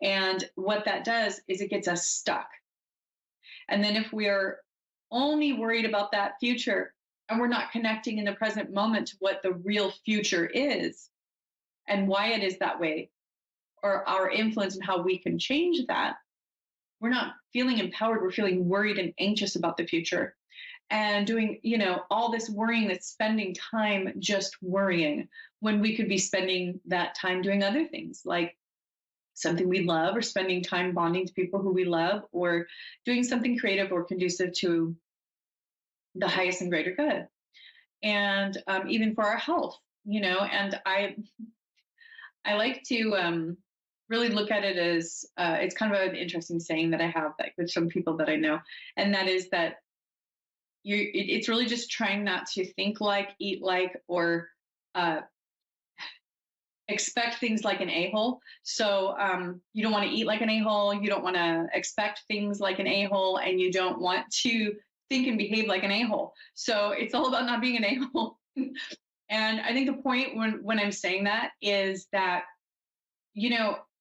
And what that does is it gets us stuck. And then if we're only worried about that future and we're not connecting in the present moment to what the real future is and why it is that way, or our influence and how we can change that, we're not feeling empowered. We're feeling worried and anxious about the future and doing, all this worrying, that's spending time just worrying when we could be spending that time doing other things like something we love, or spending time bonding to people who we love, or doing something creative or conducive to the highest and greater good. And even for our health, and I like to really look at it as it's kind of an interesting saying that I have, like with some people that I know, and that is that it's really just trying not to think like, eat like, or uh, expect things like an a-hole. So you don't want to eat like an a-hole, you don't want to expect things like an a-hole, and you don't want to think and behave like an a-hole. So it's all about not being an a-hole. And I think the point when I'm saying that is that,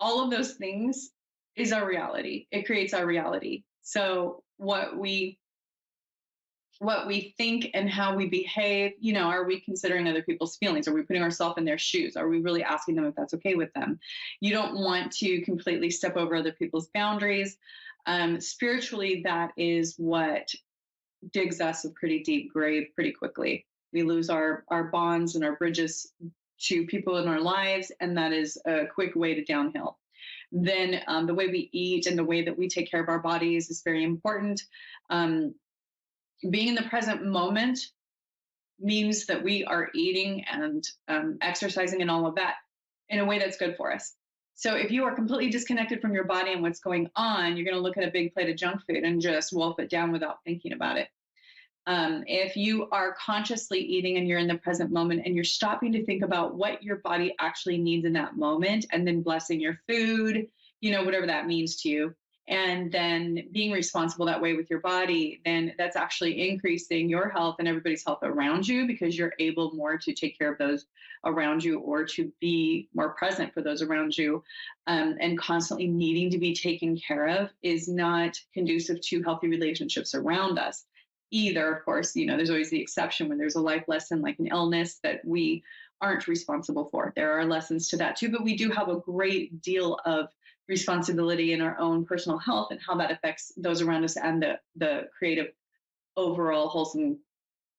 all of those things is our reality. It creates our reality. So what we think and how we behave, are we considering other people's feelings? Are we putting ourselves in their shoes? Are we really asking them if that's okay with them? You don't want to completely step over other people's boundaries. Spiritually, that is what digs us a pretty deep grave pretty quickly. We lose our bonds and our bridges to people in our lives, and that is a quick way to downhill. Then the way we eat and the way that we take care of our bodies is very important. Being in the present moment means that we are eating and exercising and all of that in a way that's good for us. So if you are completely disconnected from your body and what's going on, you're going to look at a big plate of junk food and just wolf it down without thinking about it. If you are consciously eating and you're in the present moment and you're stopping to think about what your body actually needs in that moment, and then blessing your food, whatever that means to you, and then being responsible that way with your body, then that's actually increasing your health and everybody's health around you, because you're able more to take care of those around you, or to be more present for those around you. And constantly needing to be taken care of is not conducive to healthy relationships around us either. Of course, there's always the exception when there's a life lesson like an illness that we aren't responsible for. There are lessons to that too, but we do have a great deal of responsibility in our own personal health and how that affects those around us, and the creative, overall, wholesome,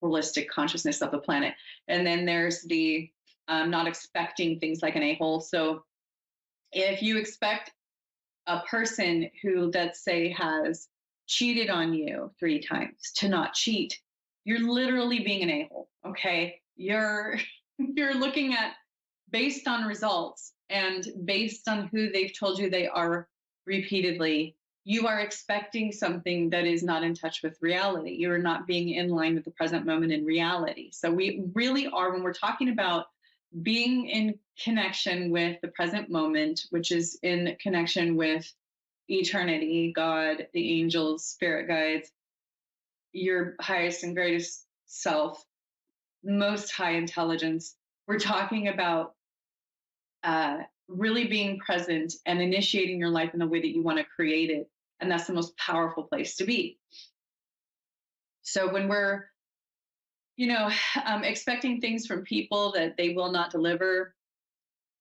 holistic consciousness of the planet. And then there's the not expecting things like an a-hole. So if you expect a person who, let's say, has cheated on you 3 times to not cheat, you're literally being an a-hole. Okay, you're looking at, based on results and based on who they've told you they are repeatedly, you are expecting something that is not in touch with reality. You are not being in line with the present moment in reality. So we really are, when we're talking about being in connection with the present moment, which is in connection with eternity, God, the angels, spirit guides, your highest and greatest self, most high intelligence, we're talking about really being present and initiating your life in the way that you want to create it. And that's the most powerful place to be. So when we're, expecting things from people that they will not deliver,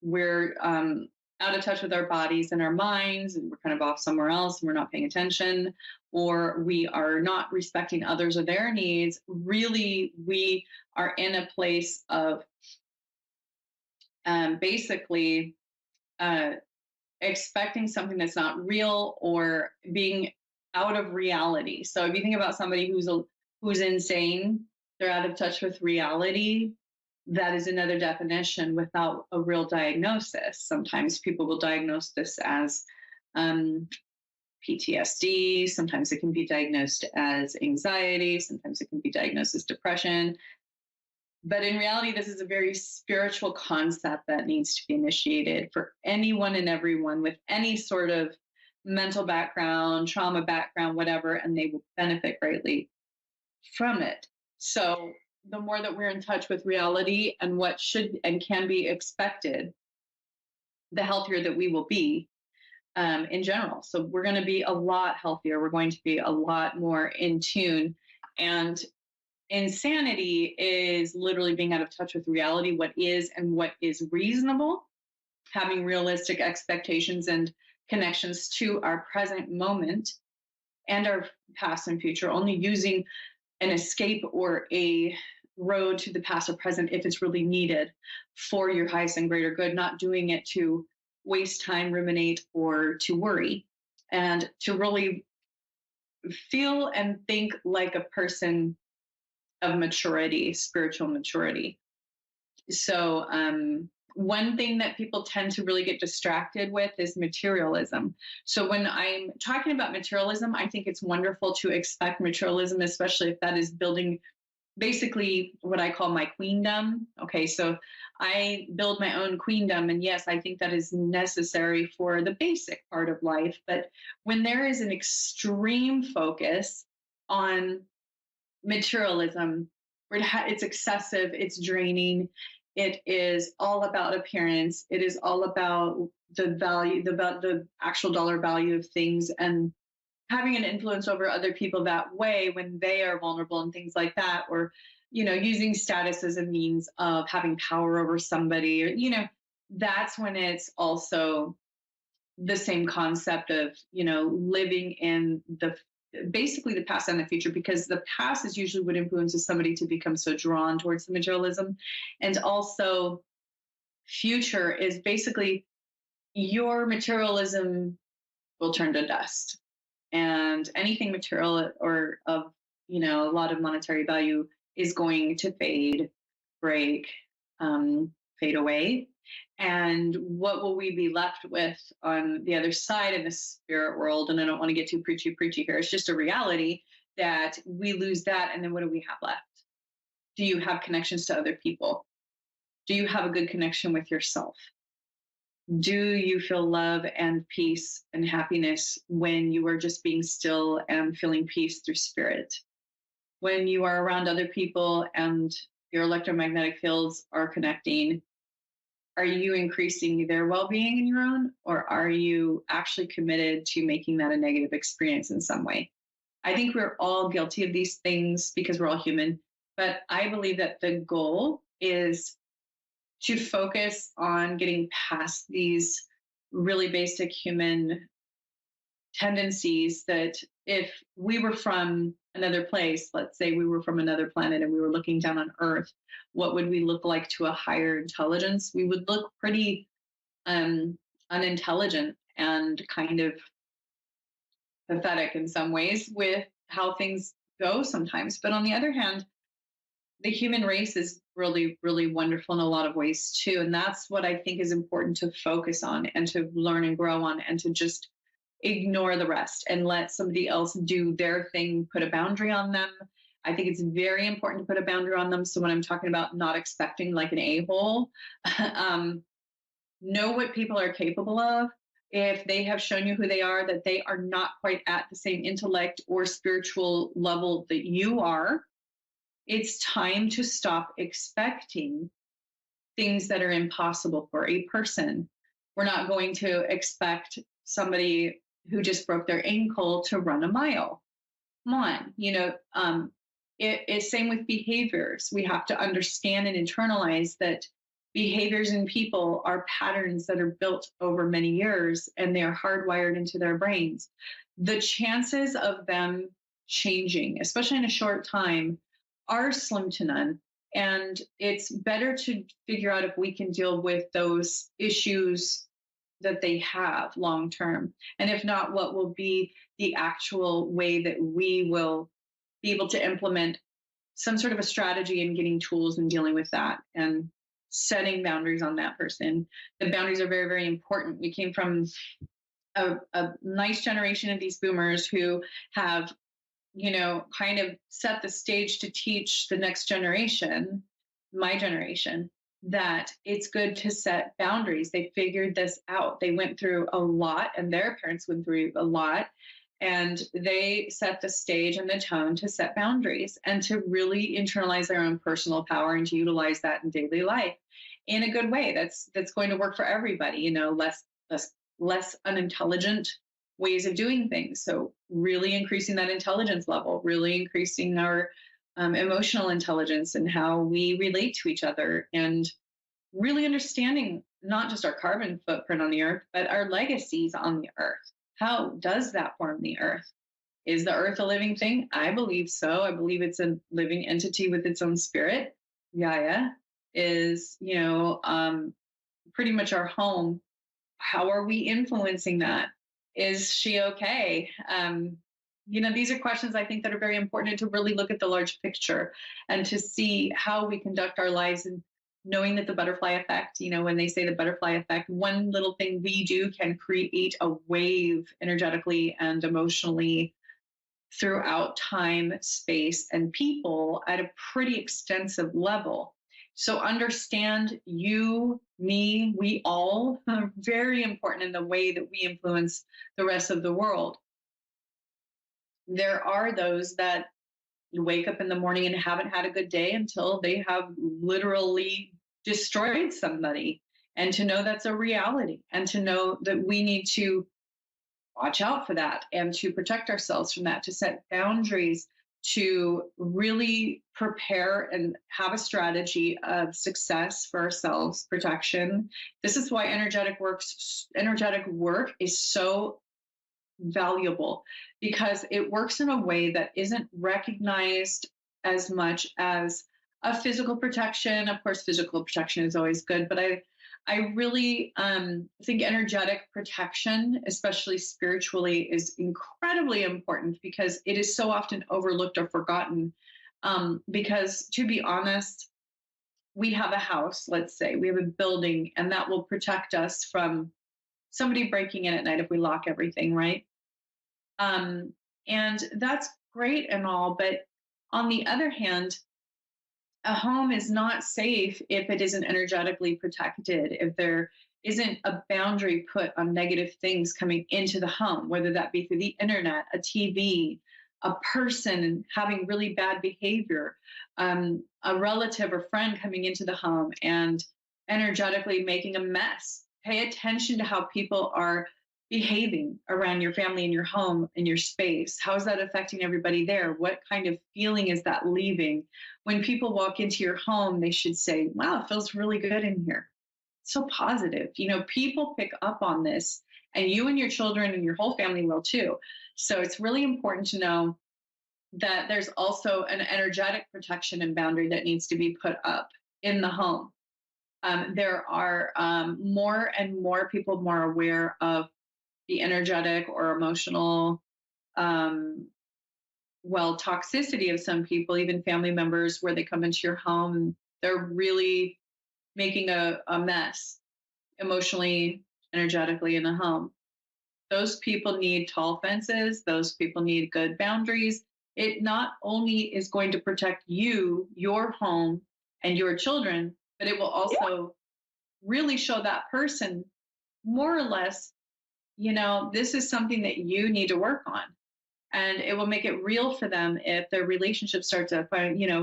we're out of touch with our bodies and our minds, and we're kind of off somewhere else and we're not paying attention, or we are not respecting others or their needs. Really, we are in a place of basically expecting something that's not real, or being out of reality. So if you think about somebody who's insane, they're out of touch with reality. That is another definition without a real diagnosis. Sometimes people will diagnose this as PTSD. Sometimes it can be diagnosed as anxiety. Sometimes it can be diagnosed as depression. But in reality, this is a very spiritual concept that needs to be initiated for anyone and everyone with any sort of mental background, trauma background, whatever, and they will benefit greatly from it. So the more that we're in touch with reality and what should and can be expected, the healthier that we will be. in general. So we're going to be a lot healthier. We're going to be a lot more in tune. And insanity is literally being out of touch with reality, what is and what is reasonable, having realistic expectations and connections to our present moment and our past and future, only using an escape or a road to the past or present if it's really needed for your highest and greater good, not doing it to waste time, ruminate, or to worry, and to really feel and think like a person of maturity, spiritual maturity. So, one thing that people tend to really get distracted with is materialism. So, when I'm talking about materialism, I think it's wonderful to expect materialism, especially if that is building basically what I call my queendom. Okay, so I build my own queendom. And yes, I think that is necessary for the basic part of life. But when there is an extreme focus on materialism, where it's excessive, it's draining, it is all about appearance, it is all about the value, about the actual dollar value of things, and having an influence over other people that way when they are vulnerable and things like that, or using status as a means of having power over somebody, or that's when it's also the same concept of living in the basically the past and the future, because the past is usually what influences somebody to become so drawn towards the materialism, and also future is basically your materialism will turn to dust, and anything material or of a lot of monetary value is going to fade, break, fade away. And what will we be left with on the other side in the spirit world? And I don't want to get too preachy here, it's just a reality that we lose that, and then what do we have left? Do you have connections to other people? Do you have a good connection with yourself? Do you feel love and peace and happiness when you are just being still and feeling peace through spirit? When you are around other people and your electromagnetic fields are connecting, are you increasing their well-being in your own, or are you actually committed to making that a negative experience in some way? I think we're all guilty of these things because we're all human, but I believe that the goal is to focus on getting past these really basic human tendencies, that if we were from another place, let's say we were from another planet and we were looking down on Earth, what would we look like to a higher intelligence? We would look pretty unintelligent and kind of pathetic in some ways with how things go sometimes. But on the other hand, the human race is really, really wonderful in a lot of ways too. And that's what I think is important to focus on and to learn and grow on, and to just ignore the rest and let somebody else do their thing, put a boundary on them. I think it's very important to put a boundary on them. So when I'm talking about not expecting like an a-hole, know what people are capable of. If they have shown you who they are, that they are not quite at the same intellect or spiritual level that you are, it's time to stop expecting things that are impossible for a person. We're not going to expect somebody who just broke their ankle to run a mile. Come on, it's same with behaviors. We have to understand and internalize that behaviors in people are patterns that are built over many years, and they are hardwired into their brains. The chances of them changing, especially in a short time, are slim to none. And it's better to figure out if we can deal with those issues that they have long term. And if not, what will be the actual way that we will be able to implement some sort of a strategy in getting tools and dealing with that and setting boundaries on that person. The boundaries are very, very important. We came from a nice generation of these boomers who have kind of set the stage to teach the next generation, my generation, that it's good to set boundaries. They figured this out. They went through a lot, and their parents went through a lot, and they set the stage and the tone to set boundaries and to really internalize their own personal power and to utilize that in daily life in a good way. That's going to work for everybody. Less less unintelligent ways of doing things. So, really increasing that intelligence level, really increasing our emotional intelligence and how we relate to each other, and really understanding not just our carbon footprint on the earth, but our legacies on the earth. How does that form the earth? Is the earth a living thing? I believe so. I believe it's a living entity with its own spirit. Gaia is, pretty much our home. How are we influencing that? Is she okay? These are questions I think that are very important to really look at the large picture and to see how we conduct our lives, and knowing that the butterfly effect, when they say the butterfly effect, one little thing we do can create a wave energetically and emotionally throughout time, space, and people at a pretty extensive level. So understand, you, me, we all are very important in the way that we influence the rest of the world. There are those that wake up in the morning and haven't had a good day until they have literally destroyed somebody. And to know that's a reality, and to know that we need to watch out for that and to protect ourselves from that, to set boundaries, to really prepare and have a strategy of success for ourselves, protection. This is why energetic work is so valuable, because it works in a way that isn't recognized as much as a physical protection. Of course, physical protection is always good, but I really think energetic protection, especially spiritually, is incredibly important, because it is so often overlooked or forgotten. Because, to be honest, we have a house, let's say, we have a building, and that will protect us from somebody breaking in at night if we lock everything, right? And that's great and all, but on the other hand, a home is not safe if it isn't energetically protected, if there isn't a boundary put on negative things coming into the home, whether that be through the internet, a TV, a person having really bad behavior, a relative or friend coming into the home and energetically making a mess. Pay attention to how people are behaving around your family and your home and your space. How is that affecting everybody there? What kind of feeling is that leaving? When people walk into your home, they should say, wow, it feels really good in here. So positive. People pick up on this, and you and your children and your whole family will too. So it's really important to know that there's also an energetic protection and boundary that needs to be put up in the home. There are more and more people more aware of the energetic or emotional, toxicity of some people, even family members, where they come into your home and they're really making a mess emotionally, energetically in the home. Those people need tall fences. Those people need good boundaries. It not only is going to protect you, your home, and your children, but it will also really show that person more or less, this is something that you need to work on. And it will make it real for them if their relationships start to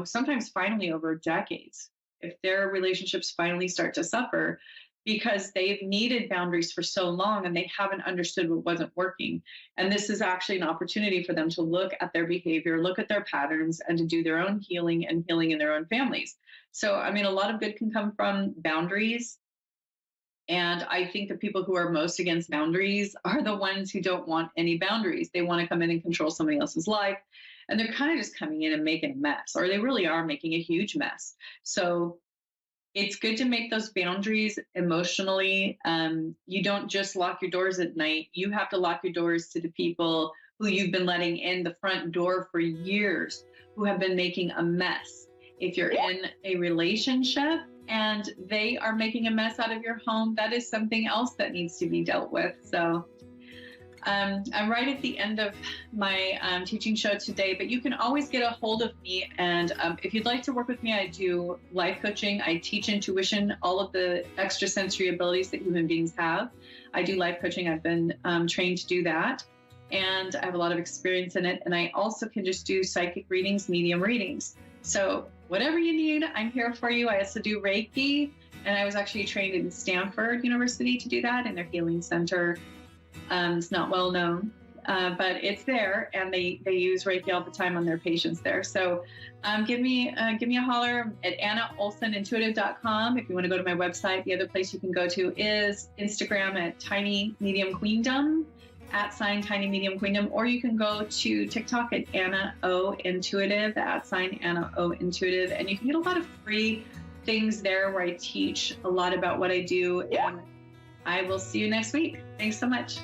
sometimes finally over decades, if their relationships finally start to suffer because they've needed boundaries for so long and they haven't understood what wasn't working. And this is actually an opportunity for them to look at their behavior, look at their patterns, and to do their own healing and healing in their own families. So, a lot of good can come from boundaries. And I think the people who are most against boundaries are the ones who don't want any boundaries. They want to come in and control somebody else's life. And they're kind of just coming in and making a mess, or they really are making a huge mess. So it's good to make those boundaries emotionally. You don't just lock your doors at night. You have to lock your doors to the people who you've been letting in the front door for years, who have been making a mess. If you're in a relationship and they are making a mess out of your home, that is something else that needs to be dealt with. So I'm right at the end of my teaching show today, but you can always get a hold of me. And if you'd like to work with me, I do life coaching. I teach intuition, all of the extrasensory abilities that human beings have. I do life coaching. I've been trained to do that. And I have a lot of experience in it. And I also can just do psychic readings, medium readings. So whatever you need, I'm here for you. I also do Reiki And I was actually trained in Stanford University to do that in their healing center. It's not well known, but it's there, and they use Reiki all the time on their patients there. So give me a holler at AnnaOlsonIntuitive.com. If you want to go to my website, the other place you can go to is Instagram at Tiny Medium Queendom, @Tiny Medium Queendom, or you can go to TikTok at Anna O Intuitive, @Anna O Intuitive, and you can get a lot of free things there where I teach a lot about what I do. And I will see you next week. Thanks so much.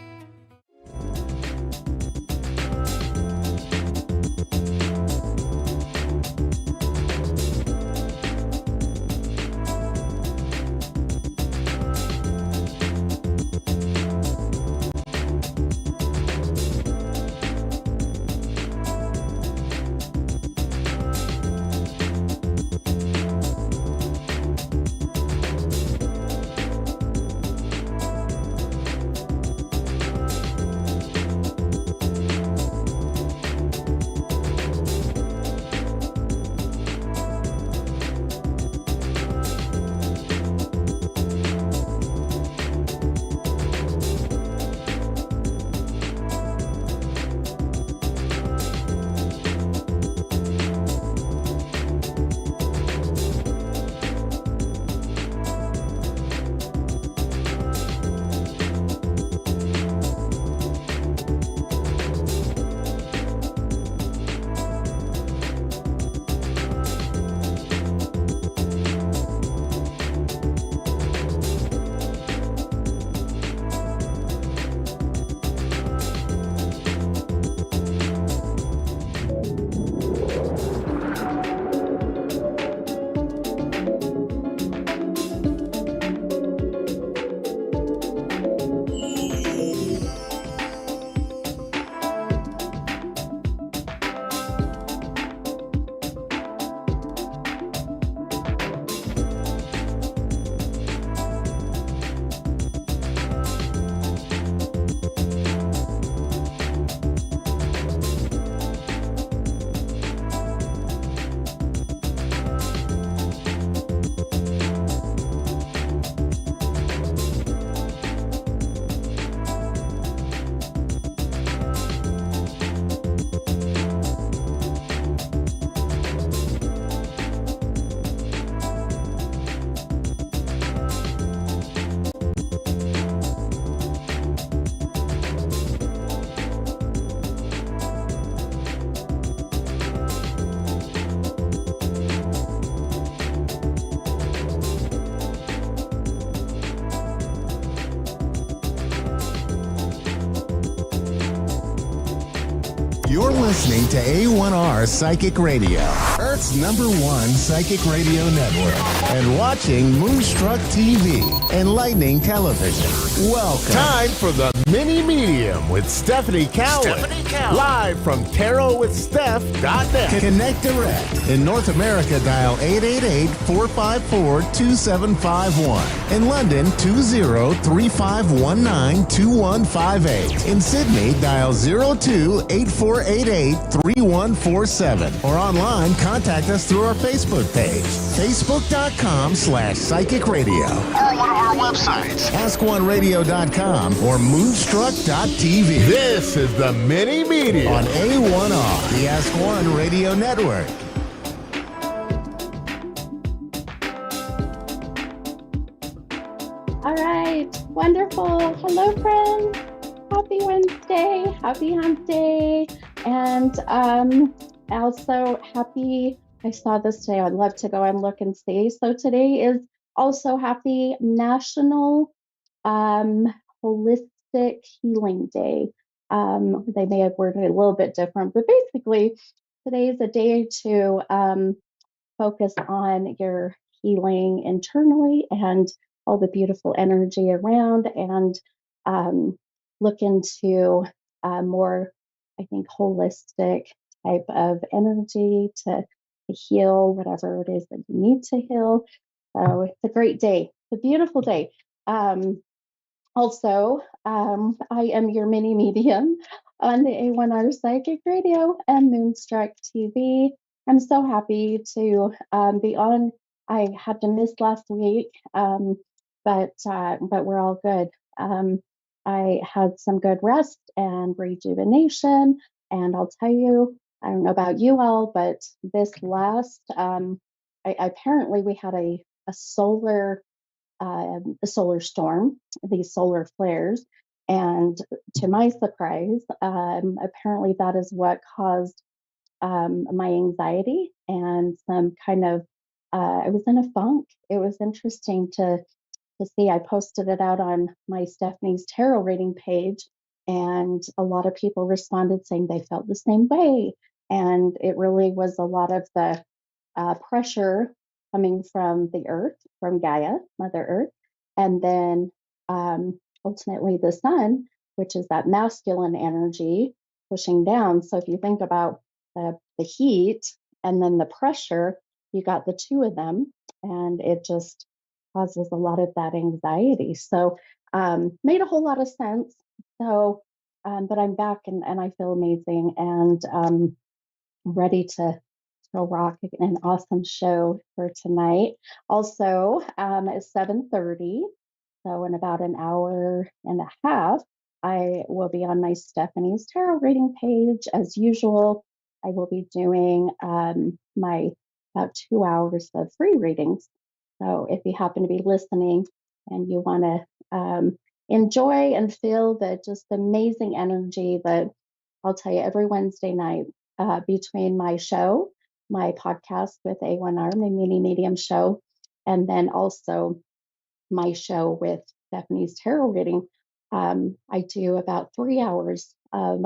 You're listening to A1R Psychic Radio, Earth's #1 psychic radio network, and watching Moonstruck TV, Enlightening Television. Welcome. Time for the Mini Medium with Stephanie Cowan. Live from TarotWithSteph.net. Connect direct. In North America, dial 888-454-2751. In London, 20-3519-2158. In Sydney, dial 02-8488-3147. Or online, contact us through our Facebook page, facebook.com/psychic radio. Or one of our websites, askoneradio.com or moonstruck.tv. This is the Mini Media on A1R, the Ask One Radio Network. All right, wonderful. Hello, friends. Happy Wednesday, happy hump day, and also happy, I saw this today, I'd love to go and look and see. So today is also happy National Holistic Healing Day. They may have worded it a little bit different, but basically today is a day to focus on your healing internally and all the beautiful energy around, and look into more, I think, holistic type of energy to heal whatever it is that you need to heal. So it's a great day. It's a beautiful day. Also, I am your mini medium on the A1R Psychic Radio and Moonstruck TV. I'm so happy to be on I had to miss last week, but we're all good. I had some good rest and rejuvenation, and I'll tell you, I don't know about you all, but this last, apparently we had a solar storm, these solar flares, and to my surprise, apparently that is what caused my anxiety and some kind of I was in a funk. It was interesting to see. I posted it out on my Stephanie's tarot reading page, and a lot of people responded saying they felt the same way. And it really was a lot of the pressure coming from the earth, from Gaia, Mother Earth, and then ultimately the sun, which is that masculine energy pushing down. So if you think about the heat and then the pressure, you got the two of them, and it just causes a lot of that anxiety. So made a whole lot of sense. So, but I'm back and I feel amazing and ready to rock an awesome show for tonight. Also, at 7:30, so in about an hour and a half, I will be on my Stephanie's Tarot reading page as usual. I will be doing my about 2 hours of free readings. So if you happen to be listening and you want to enjoy and feel the just amazing energy that I'll tell you every Wednesday night between my show, my podcast with A1R, my mini medium show, and then also my show with Stephanie's tarot reading. I do about 3 hours of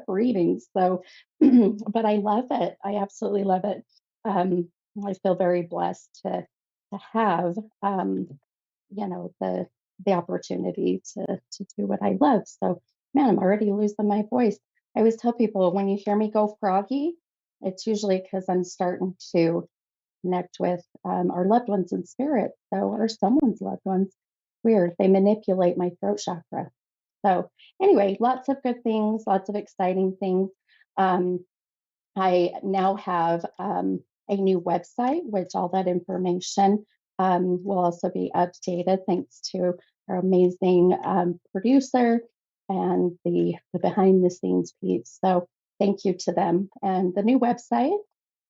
readings. So, but I love it. I absolutely love it. Um, I feel very blessed to have the opportunity to do what I love. So, man, I'm already losing my voice. I always tell people when you hear me go froggy, it's usually because I'm starting to connect with our loved ones in spirit. So, or someone's loved ones. Weird. They manipulate my throat chakra. So, anyway, lots of good things, lots of exciting things. Um, I now have a new website, which all that information will also be updated thanks to our amazing producer and the behind the scenes piece. So thank you to them. And the new website,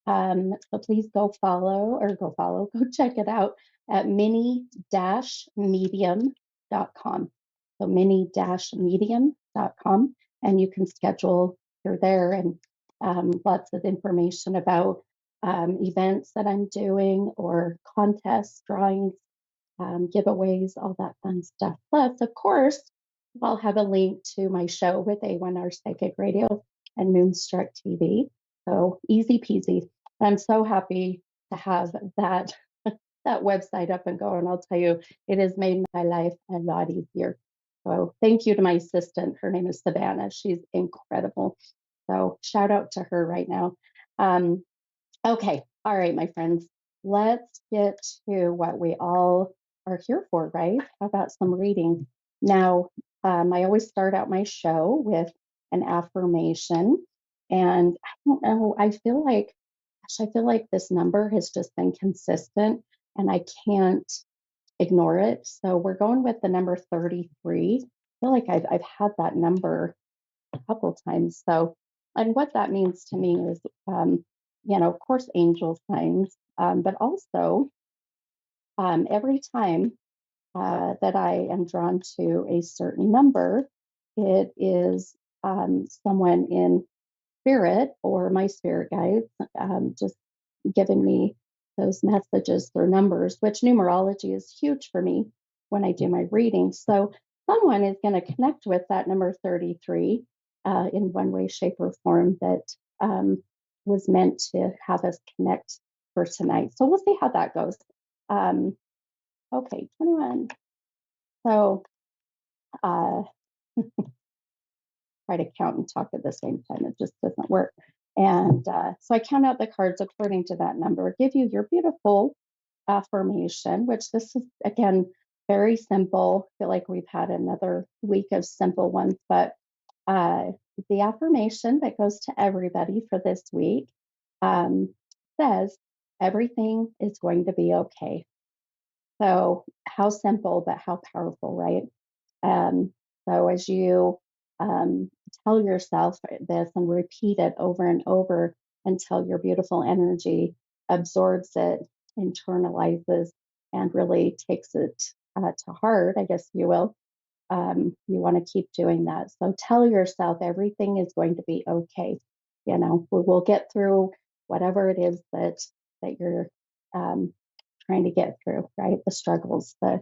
so please go go check it out at mini-medium.com. So mini-medium.com. And you can schedule you're there and lots of information about events that I'm doing or contests, drawings, giveaways, all that fun stuff. Plus, of course, I'll have a link to my show with A1R Psychic Radio and Moonstruck TV. So easy peasy. I'm so happy to have that website up and going. I'll tell you, it has made my life a lot easier. So thank you to my assistant. Her name is Savannah. She's incredible. So shout out to her right now. Okay, all right, my friends, let's get to what we all are here for, right? How about some reading? Now, I always start out my show with an affirmation, and I don't know, I feel like this number has just been consistent and I can't ignore it. So we're going with the number 33. I feel like I've had that number a couple times. So, and what that means to me is, of course, angel signs, but also every time that I am drawn to a certain number, it is someone in spirit or my spirit guides just giving me those messages through numbers, which numerology is huge for me when I do my readings. So someone is going to connect with that number 33 in one way, shape, or form that was meant to have us connect for tonight. So we'll see how that goes. Okay, 21. So uh, try to count and talk at the same time. It just doesn't work. And so I count out the cards according to that number, give you your beautiful affirmation, which this is, again, very simple. I feel like we've had another week of simple ones, but the affirmation that goes to everybody for this week says, Everything is going to be okay. So, how simple, but how powerful, right? Um, so, as you um, tell yourself this and repeat it over and over until your beautiful energy absorbs it, internalizes, and really takes it to heart, I guess you will, you want to keep doing that. So tell yourself everything is going to be okay. We'll get through whatever it is that you're um, trying to get through, right? The struggles, the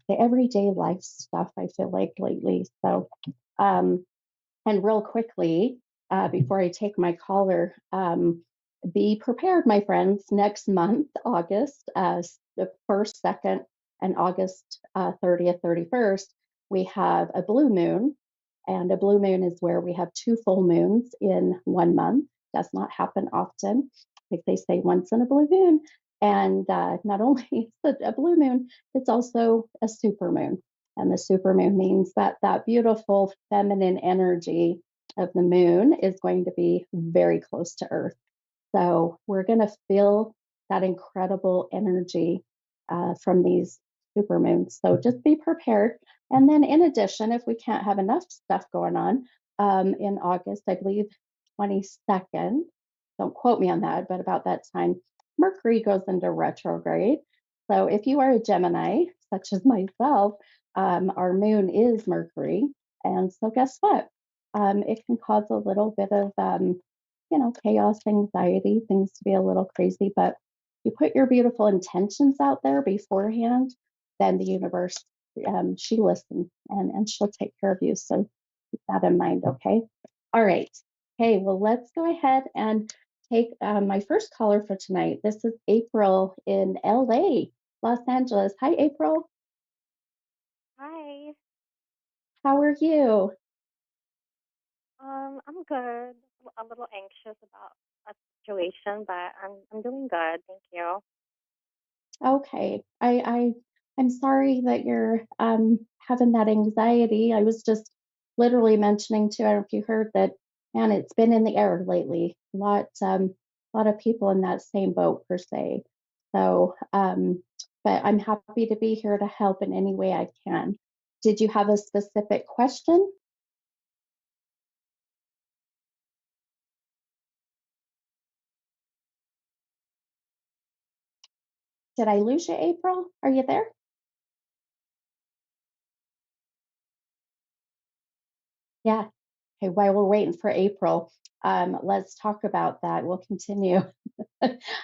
everyday life stuff. I feel like lately. So, um, and real quickly, before I take my caller, be prepared, my friends. Next month, August, the 1st, 2nd, and August 30th, 31st, we have a blue moon. And a blue moon is where we have two full moons in one month. Does not happen often. Like they say, once in a blue moon. And not only is it a blue moon, it's also a super moon. And the super moon means that that beautiful feminine energy of the moon is going to be very close to Earth. So we're going to feel that incredible energy from these super moons. So just be prepared. And then, in addition, if we can't have enough stuff going on in August, I believe 22nd, don't quote me on that, but about that time, Mercury goes into retrograde. So if you are a Gemini, such as myself, our moon is Mercury. And so, guess what? It can cause a little bit of chaos, anxiety, things to be a little crazy. But you put your beautiful intentions out there beforehand, then the universe, she listens and she'll take care of you. So keep that in mind, okay? All right. Okay, well, let's go ahead and take my first caller for tonight. This is April in LA, Los Angeles. Hi, April. Hi. How are you? I'm good. A little anxious about a situation, but I'm doing good. Thank you. Okay. I'm sorry that you're having that anxiety. I was just literally mentioning to, I don't know if you heard that, man, it's been in the air lately. Lot of people in that same boat per se. So, but I'm happy to be here to help in any way I can. Did you have a specific question? Did I lose you, April? Are you there? Yeah. Okay, while we're waiting for April, let's talk about that. We'll continue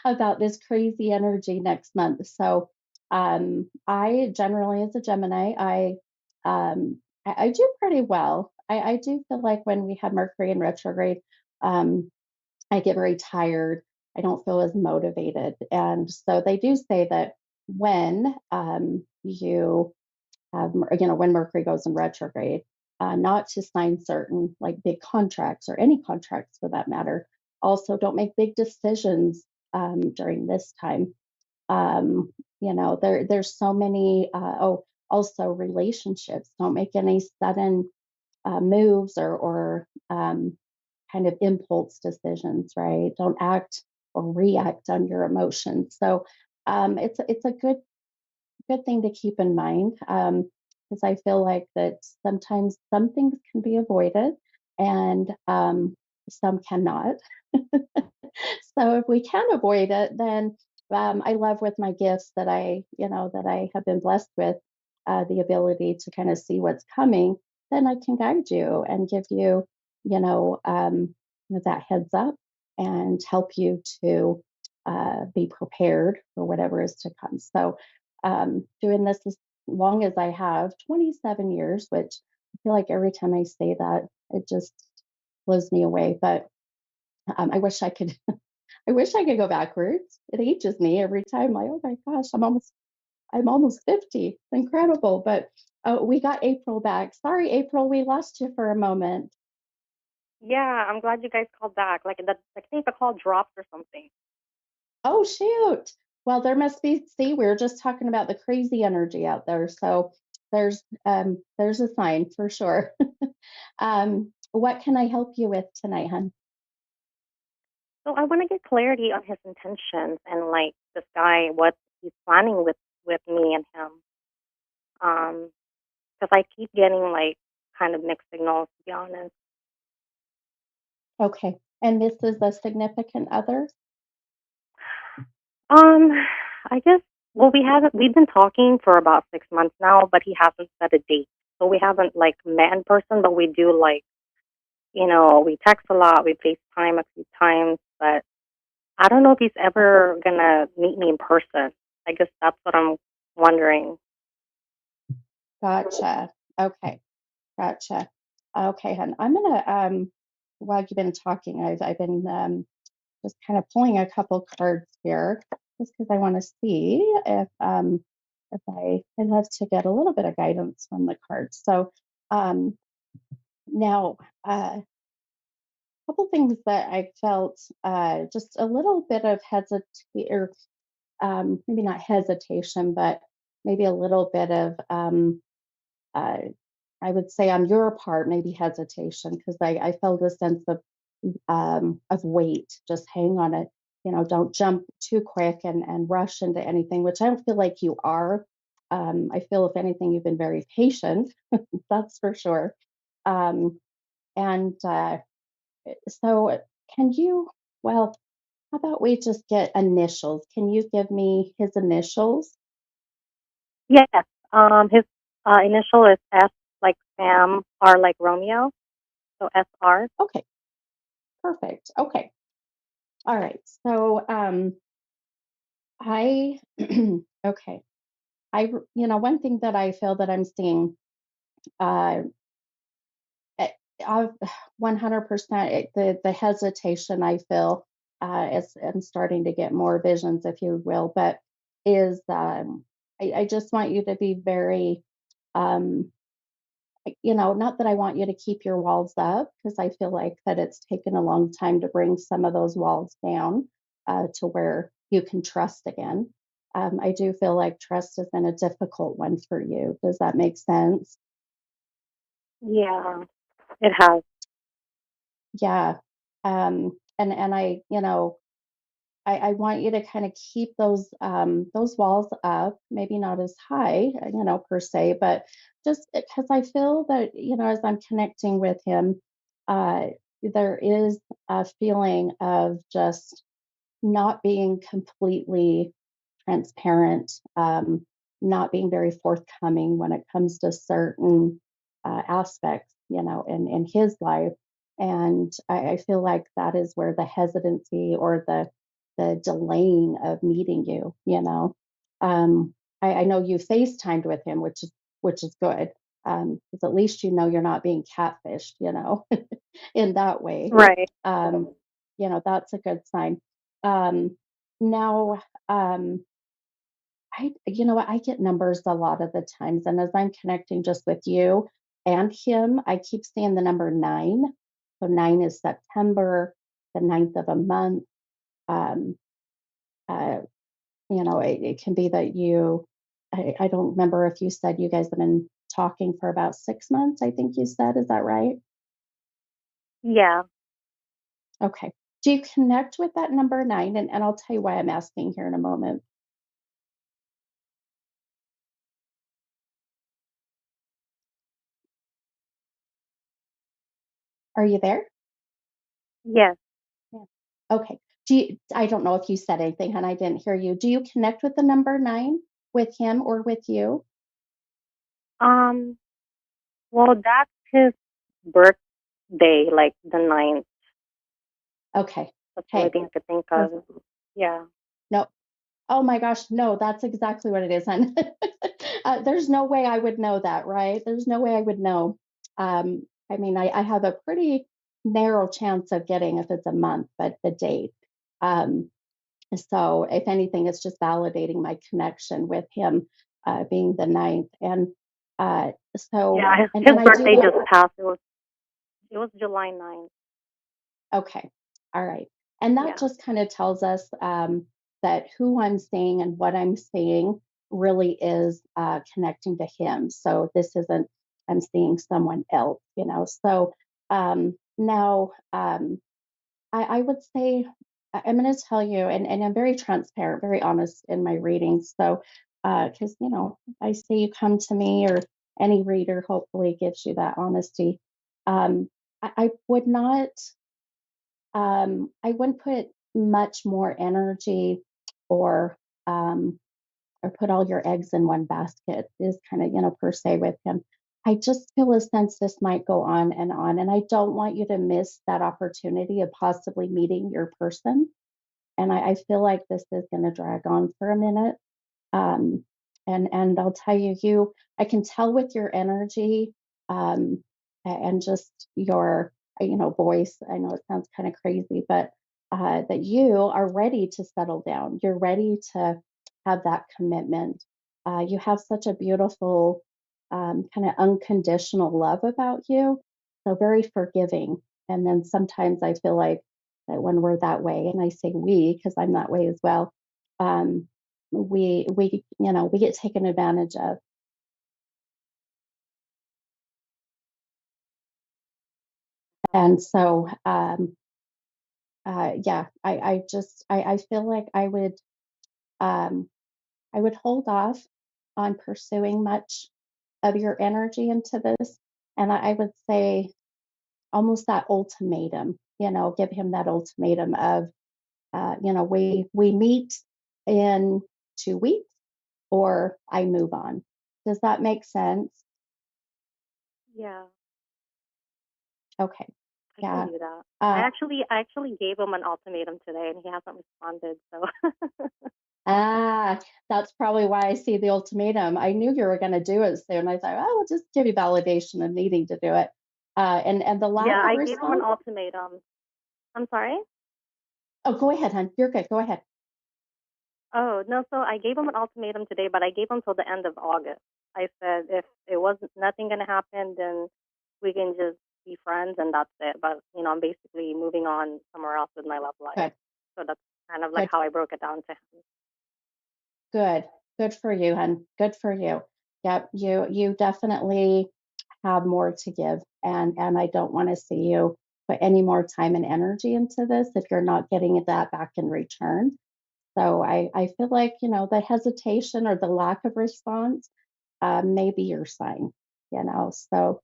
about this crazy energy next month. So, I generally, as a Gemini, I do pretty well. I do feel like when we have Mercury in retrograde, um, I get very tired. I don't feel as motivated, and so they do say that when you when Mercury goes in retrograde, not to sign certain like big contracts or any contracts for that matter. Also, don't make big decisions during this time. There's so many. Also relationships. Don't make any sudden moves or kind of impulse decisions. Right? Don't act or react on your emotions. So it's a good thing to keep in mind because I feel like that sometimes some things can be avoided and some cannot. So if we can avoid it, then I love with my gifts that I have been blessed with the ability to kind of see what's coming. Then I can guide you and give you, that heads up and help you to be prepared for whatever is to come. So doing this as long as I have, 27 years, which I feel like every time I say that, it just blows me away. But I wish I could I wish I could go backwards. It ages me every time. Like, oh my gosh, I'm almost 50. It's incredible. But we got April back. Sorry, April, we lost you for a moment. Yeah, I'm glad you guys called back. I think the call dropped or something. Oh shoot. Well, there must be. See, we were just talking about the crazy energy out there. So there's a sign for sure. What can I help you with tonight, hon? So I want to get clarity on his intentions and like this guy, what he's planning with me and him. Because I keep getting like kind of mixed signals, to be honest. Okay. And this is a significant other? Um, I guess. Well, we've been talking for about 6 months now, but he hasn't set a date. So we haven't like met in person, but we do like, we text a lot, we FaceTime a few times, but I don't know if he's ever gonna meet me in person. I guess that's what I'm wondering. Gotcha. Okay. Gotcha. Okay, hon. I'm gonna while you've been talking, I've been just kind of pulling a couple cards here just because I want to see if I'd love to get a little bit of guidance from the cards. So um now a couple things that I felt just a little bit of hesitation or maybe not hesitation, but maybe a little bit of uh, I would say on your part, maybe hesitation, because I felt a sense of weight. Just hang on it. Don't jump too quick and rush into anything, which I don't feel like you are. I feel, if anything, you've been very patient. That's for sure. Um, and so, can you? Well, how about we just get initials? Can you give me his initials? Yes. His initial is S like Sam, R like Romeo, so SR. Okay, perfect. Okay, all right. So, I okay. One thing that I feel that I'm seeing, uh, eh, I've 100% the hesitation I feel as I'm starting to get more visions, if you will, but is I just want you to be very, um, not that I want you to keep your walls up because I feel like that it's taken a long time to bring some of those walls down to where you can trust again. I do feel like trust has been a difficult one for you. Does that make sense? Yeah, it has. Yeah. And I want you to kind of keep those walls up, maybe not as high, per se, but just because I feel that, as I'm connecting with him, uh, there is a feeling of just not being completely transparent, not being very forthcoming when it comes to certain aspects, in his life. And I feel like that is where the hesitancy or the delaying of meeting you, I know you FaceTimed with him, which is good. Because at least you're not being catfished, in that way. Right. Um, that's a good sign. Um, now, I get numbers a lot of the times, and as I'm connecting just with you and him, I keep seeing the number 9. So 9 is September, the ninth of a month. Um, uh, it can be that I don't remember if you said you guys have been talking for about 6 months, I think you said. Is that right? Yeah. Okay. Do you connect with that number 9? And I'll tell you why I'm asking here in a moment. Are you there? Yes. Yeah. Okay. I don't know if you said anything, and I didn't hear you. Do you connect with the number 9 with him or with you? Um. Well, that's his birthday, like the ninth. Okay. That's the only Hey, thing I could think perfect. of. Yeah. No. Oh my gosh, no, that's exactly what it is. And there's no way I would know that, right? There's no way I would know. I mean, I have a pretty narrow chance of getting if it's a month, but the date. Um, so if anything, it's just validating my connection with him being the ninth. And so, Yeah. His and I do birthday get, just passed. It was July 9th. okay, all right. And that Yeah. just kind of tells us that who I'm seeing and what I'm seeing really is connecting to him. So this isn't, I'm seeing someone else, So now I would say I'm going to tell you, and I'm very transparent, very honest in my readings. So, because, I say you come to me or any reader hopefully gives you that honesty. I would not, I wouldn't put much more energy or, um, or put all your eggs in one basket is kind of, per se with him. I just feel a sense this might go on and on. And I don't want you to miss that opportunity of possibly meeting your person. And I feel like this is going to drag on for a minute. Um, and I'll tell you, I can tell with your energy, um, and just your voice. I know it sounds kind of crazy, but that you are ready to settle down. You're ready to have that commitment. You have such a beautiful, kind of unconditional love about you, so very forgiving. And then sometimes I feel like that when we're that way, and I say we because I'm that way as well, um, we get taken advantage of. And so yeah, I feel like um I would hold off on pursuing much of your energy into this. And I would say almost that ultimatum, give him that ultimatum of we meet in 2 weeks or I move on. Does that make sense? Yeah, Okay. I can Yeah. do that. Uh, I actually gave him an ultimatum today, and he hasn't responded. So Ah, that's probably why I see the ultimatum. I knew you were going to do it soon. I thought, oh, we'll just give you validation of needing to do it. And the lack yeah, of I gave him an response. ultimatum. I'm sorry. Oh, go ahead, hon. You're good. Go ahead. Oh, no, so I gave him an ultimatum today, but I gave him till the end of August. I said if it wasn't nothing gonna happen, then we can just be friends and that's it. But I'm basically moving on somewhere else with my love life. Good. So that's kind of like Good. how I broke it down to him. Good. Good for you, hon. Good for you. Yep. You definitely have more to give, and I don't want to see you put any more time and energy into this if you're not getting that back in return. So I feel like, the hesitation or the lack of response may be your sign, So,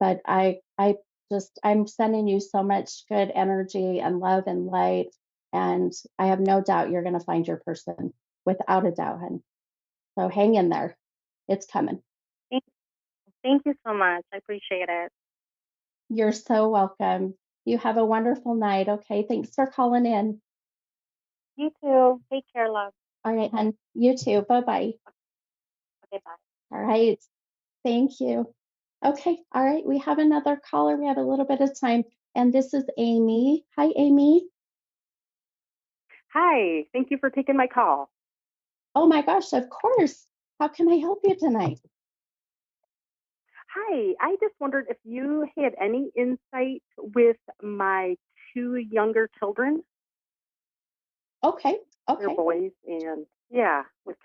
but I'm sending you so much good energy and love and light. And I have no doubt you're going to find your person without a doubt, hun. So hang in there. It's coming. Thank, thank you so much. I appreciate it. You're so welcome. You have a wonderful night. Okay. Thanks for calling in. You too. Take care, love. All right, hun. You too. Bye bye. Okay, bye. All right. Thank you. Okay. All right. We have another caller. We have a little bit of time. And this is Amy. Hi, Amy. Hi, thank you for taking my call. Oh my gosh, of course. How can I help you tonight? Hi, I just wondered if you had any insight with my two younger children. Okay. They're Okay. boys, and yeah, with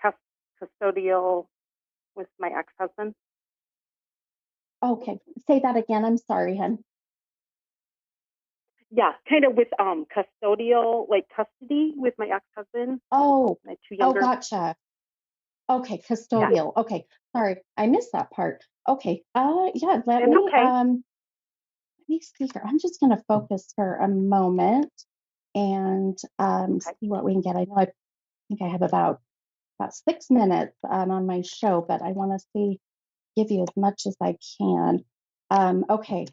custodial with my ex-husband. Okay. Say that again. I'm sorry, hun. Yeah, kind of with custodial, like custody with my ex-husband, Oh, my two oh, younger. gotcha. Okay, Yeah, custodial. Okay. Sorry. I missed that part. Okay. Yeah, it's okay. let me see here. I'm just gonna focus for a moment and Okay. see what we can get. I know I think I have about 6 minutes on my show, but I want to see give you as much as I can. Okay,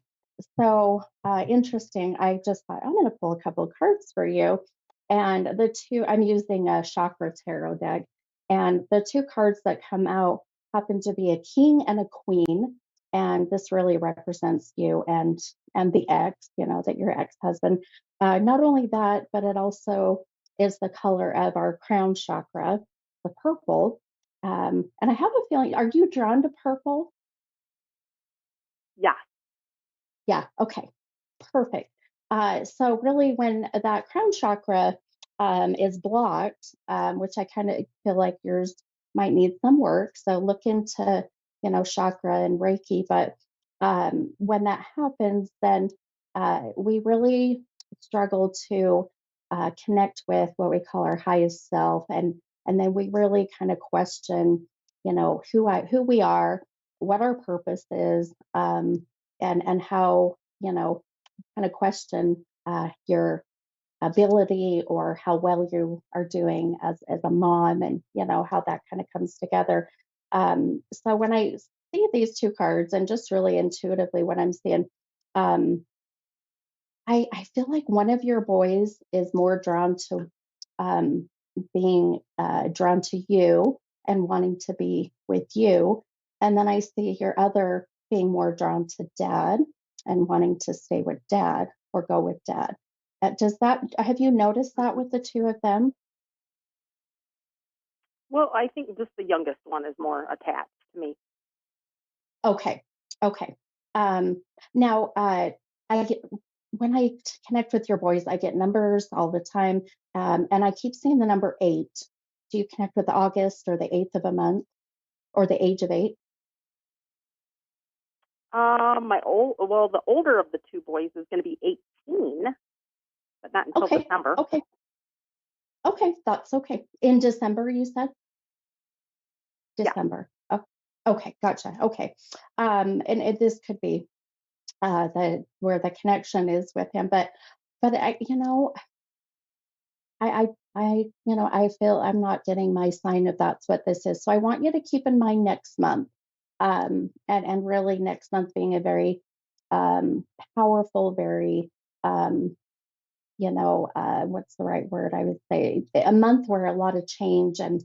so interesting. I just thought I'm going to pull a couple of cards for you, and the two I'm using a chakra tarot deck, and the two cards that come out happen to be a king and a queen, and this really represents you and the ex, that your ex-husband. Not only that, but it also is the color of our crown chakra, the purple. And I have a feeling, are you drawn to purple? Yeah. Yeah, okay, perfect. So really, when that crown chakra is blocked, which I kind of feel like yours might need some work, so look into chakra and Reiki. But when that happens, then we really struggle to connect with what we call our highest self, and then we really kind of question, who we are, what our purpose is, and how, kind of question your ability or how well you are doing as a mom, and how that kind of comes together. So when I see these two cards, and just really intuitively what I'm seeing, um, I feel like one of your boys is more drawn to being drawn to you and wanting to be with you. And then I see your other being more drawn to dad and wanting to stay with dad or go with dad. Have you noticed that with the two of them? Well, I think just the youngest one is more attached to me. Okay. Okay. Now, I get when connect with your boys, I get numbers all the time, and I keep seeing the number 8. Do you connect with August or the 8th of a month or the age of 8? The older of the two boys is going to be 18, but not until Okay. December. Okay. Okay. That's okay. In December, you said? Yeah. December. Oh, okay. Gotcha. Okay. And this could be the where the connection is with him, but I feel I'm not getting my sign of that's what this is. So I want you to keep in mind next month, and really next month being a very powerful, very what's the right word? I would say a month where a lot of change and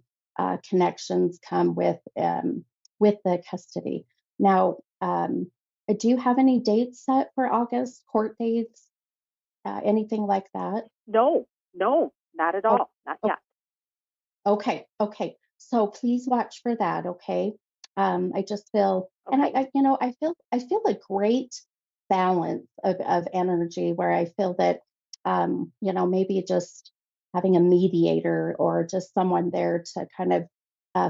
connections come with the custody. Now, do you have any dates set for August? Court dates? Anything like that? No, no, not at Oh, all. Not yet. okay, okay. So please watch for that, okay? I just feel, and Okay. I feel a great balance of energy where I feel that, maybe just having a mediator or just someone there to kind of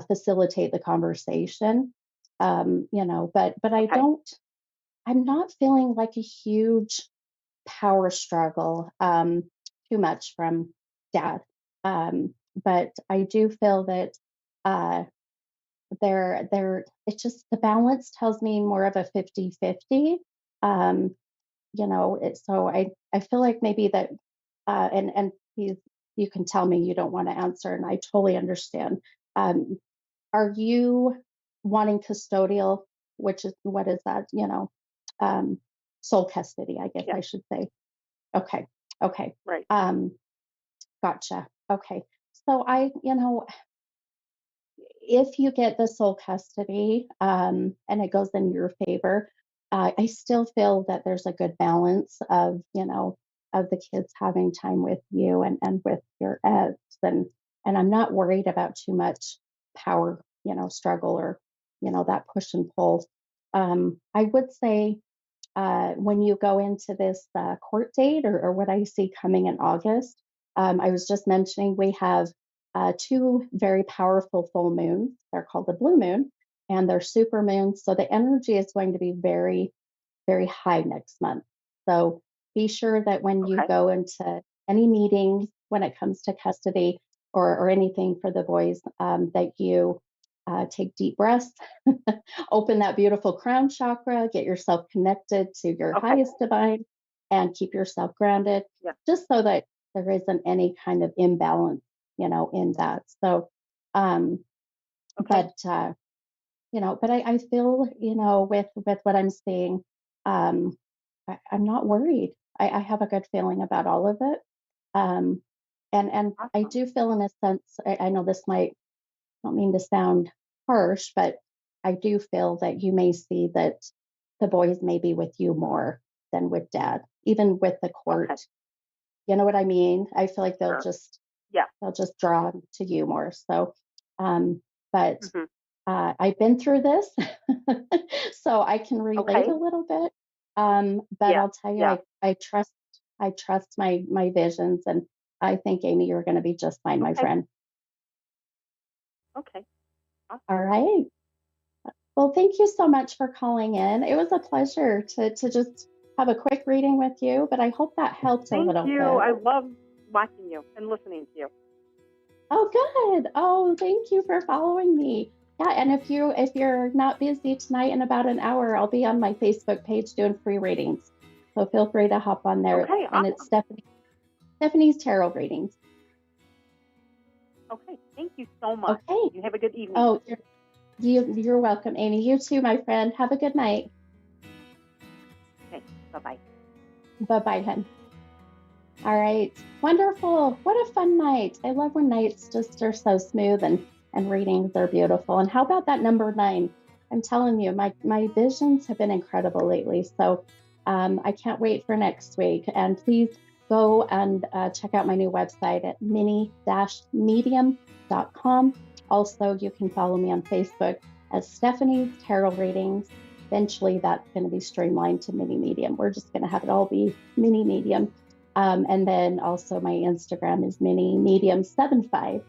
facilitate the conversation, but Okay. I'm not feeling like a huge power struggle too much from dad. But I do feel that uh, it's just the balance tells me more of a 50-50. Um, so I feel like maybe that, and you can tell me you don't want to answer, and I totally understand. Um, are you wanting custodial, which is what is that? Um, sole custody, I guess Yeah. I should say. Okay. Okay. Right. Um, gotcha. Okay. So if you get the sole custody, and it goes in your favor, I still feel that there's a good balance of the kids having time with you and with your ex, and I'm not worried about too much power, struggle or, that push and pull. I would say when you go into this court date, or what I see coming in August. I was just mentioning we have two very powerful full moons. They're called the blue moon and they're super moons. So the energy is going to be very, very high next month. So be sure that when you Okay. go into any meetings when it comes to custody or anything for the boys, that you take deep breaths, open that beautiful crown chakra, get yourself connected to your Okay. highest divine, and keep yourself grounded, Yeah. just so that there isn't any kind of imbalance, in that. So, um, Okay. but I feel, with what I'm seeing, um, I'm not worried. I have a good feeling about all of it. Um, and I Awesome. do feel in a sense, I know this might don't mean to sound harsh, but I do feel that you may see that the boys may be with you more than with dad, even with the court. Okay. You know what I mean? I feel like Sure. Yeah. they'll just draw to you more. So, but Hmm. I've been through this, so I can relate Okay. a little bit. But Yeah. I'll tell you, Yeah. I trust my visions, and I think Amy, you're going to be just fine, my Okay. friend. Okay. All Awesome. right. Well, thank you so much for calling in. It was a pleasure to just have a quick reading with you, but I hope that helped a Thank little you. bit. I love watching you and listening to you. Oh, good. Oh, thank you for following me. Yeah, and if you're not busy tonight in about an hour, I'll be on my Facebook page doing free readings. So feel free to hop on there. Okay, And it's awesome. Stephanie's Tarot Readings. Okay, thank you so much. Okay. You have a good evening. Oh, you're welcome, Amy. You too, my friend. Have a good night. Okay, bye-bye. Bye-bye, hun. All right. Wonderful. What a fun night. I love when nights just are so smooth and readings are beautiful. And how about that number 9? I'm telling you, my visions have been incredible lately. So I can't wait for next week. And please go and check out my new website at mini-medium.com. Also, you can follow me on Facebook as Stephanie's Tarot Readings. Eventually, that's going to be streamlined to Mini Medium. We're just going to have it all be Mini Medium. And then also my Instagram is mini medium 75.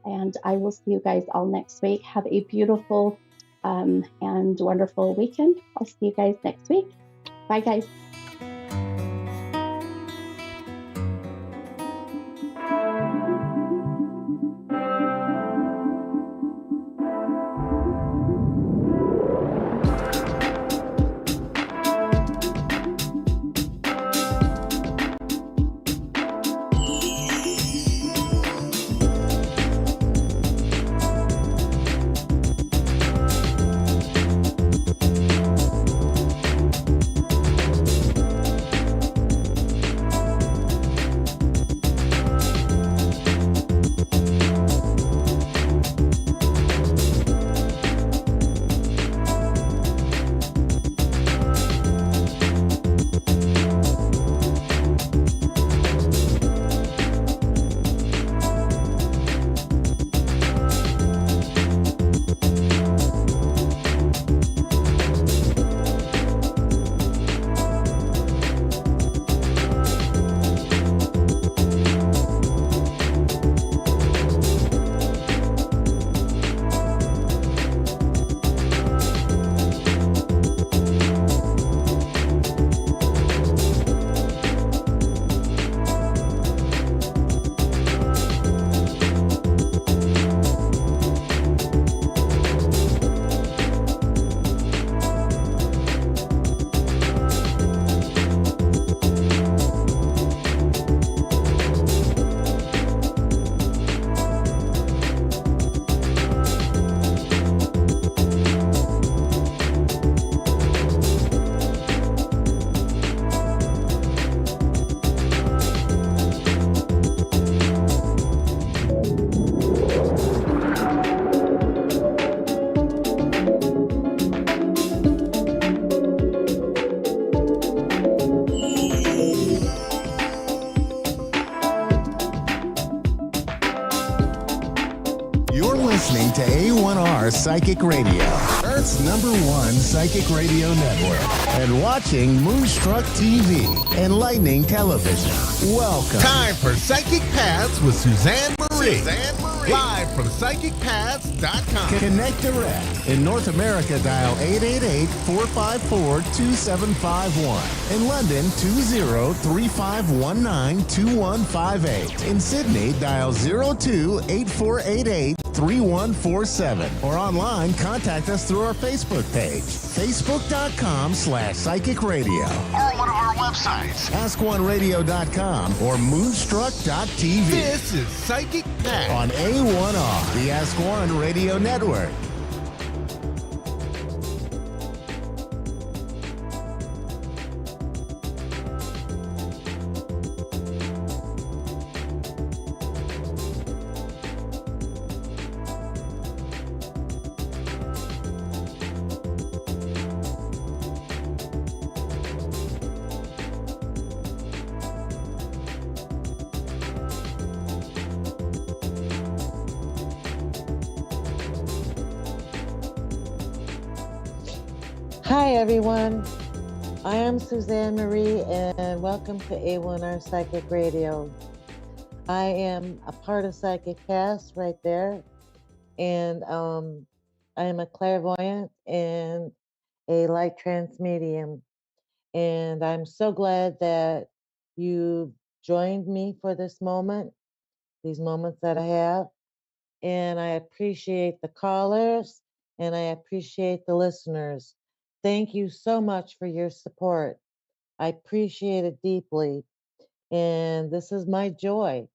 And I will see you guys all next week. Have a beautiful and wonderful weekend. I'll see you guys next week. Bye, guys. You're listening to A1R Psychic Radio, Earth's #1 psychic radio network, and watching Moonstruck TV, Enlightening Television. Welcome. Time for Psychic Paths with Suzanne Marie. Live from PsychicPaths.com. Connect direct. In North America, dial 888-454-2751. In London, 20-3519-2158. In Sydney, dial 02-8488-3147. Or online, contact us through our Facebook page, facebook.com/Psychic Radio. Or one of our websites. AskOneRadio.com or Moonstruck.tv. This is Psychic Paths On A1R, the Ask One Radio Network. Hi, everyone. I am Suzanne Marie, and welcome to A1R Psychic Radio. I am a part of Psychic Cast right there, and I am a clairvoyant and a light trance medium. And I'm so glad that you joined me for this moment, these moments that I have. And I appreciate the callers and I appreciate the listeners. Thank you so much for your support. I appreciate it deeply. And this is my joy.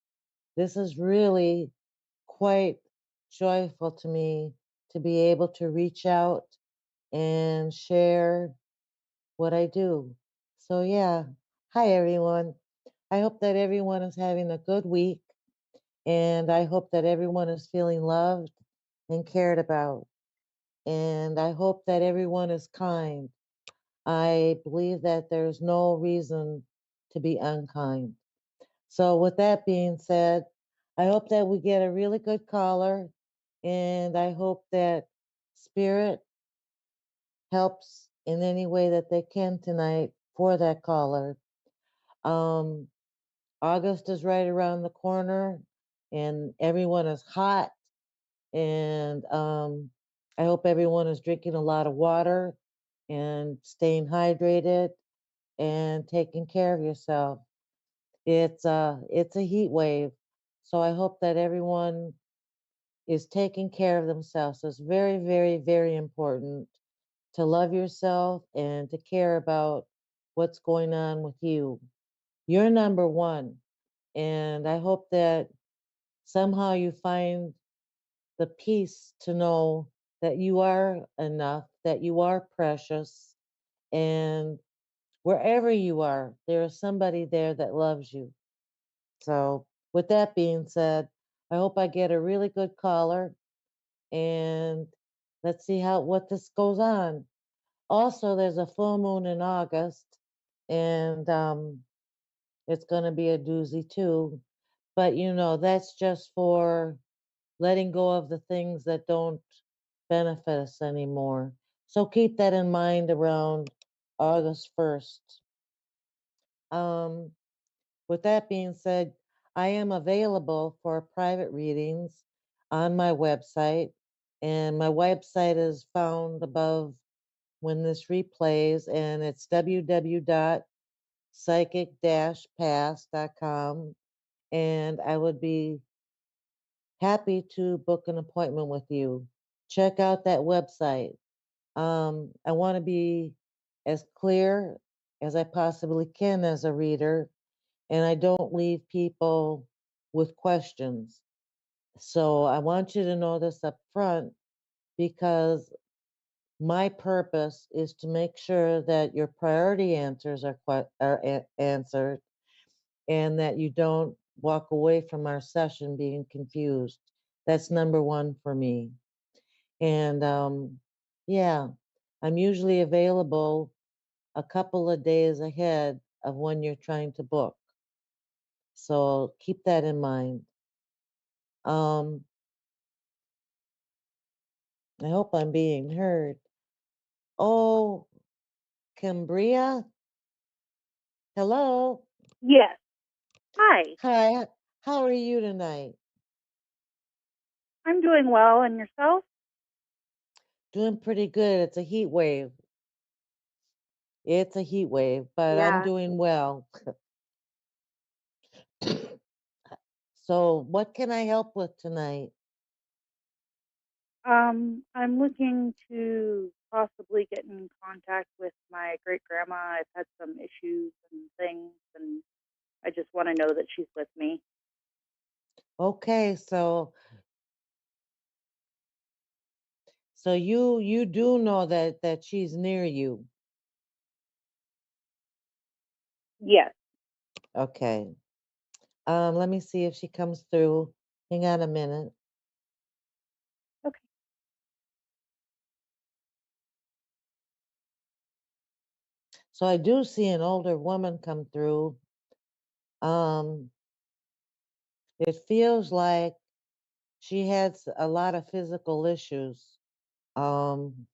This is really quite joyful to me to be able to reach out and share what I do. So, yeah. Hi, everyone. I hope that everyone is having a good week, and I hope that everyone is feeling loved and cared about. And I hope that everyone is kind. I believe that there's no reason to be unkind. So, with that being said, I hope that we get a really good caller, and I hope that Spirit helps in any way that they can tonight for that caller. Um, August is right around the corner, and everyone is hot, and I hope everyone is drinking a lot of water and staying hydrated and taking care of yourself. It's a heat wave, so I hope that everyone is taking care of themselves. So it's very, very, very important to love yourself and to care about what's going on with you. You're number one, and I hope that somehow you find the peace to know that you are enough, that you are precious, and wherever you are, there is somebody there that loves you. So, with that being said, I hope I get a really good caller and let's see how what this goes on. Also, there's a full moon in August and it's going to be a doozy too. But that's just for letting go of the things that don't benefit us anymore. So keep that in mind around August 1st. Um, With that being said, I am available for private readings on my website, and my website is found above when this replays, and it's www.psychic-pass.com. And I would be happy to book an appointment with you. Check out that website. I want to be as clear as I possibly can as a reader, and I don't leave people with questions. So I want you to know this up front because my purpose is to make sure that your priority answers are answered and that you don't walk away from our session being confused. That's number one for me. And yeah, I'm usually available a couple of days ahead of when you're trying to book. So keep that in mind. Um, I hope I'm being heard. Oh, Cambria, hello. Yes. Hi. Hi, how are you tonight? I'm doing well. And yourself? Doing pretty good. It's a heat wave. It's a heat wave, but I'm Yeah. doing well. So, what can I help with tonight? I'm looking to possibly get in contact with my great grandma. I've had some issues and things, and I just want to know that she's with me. Okay, so you do know that she's near you. Yes. Okay. Let me see if she comes through. Hang on a minute. Okay. So I do see an older woman come through. Um, it feels like she has a lot of physical issues. Um,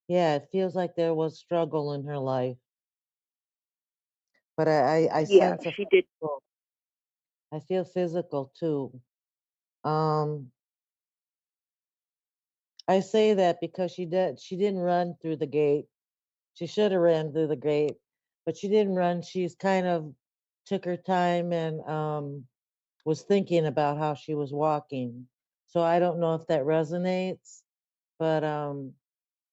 yeah, it feels like there was struggle in her life, but I Yeah, sense a she did. physical, I feel physical too. Um, I say that because she didn't run through the gate. She should have ran through the gate, but she didn't run. She's kind of took her time and was thinking about how she was walking. So I don't know if that resonates, but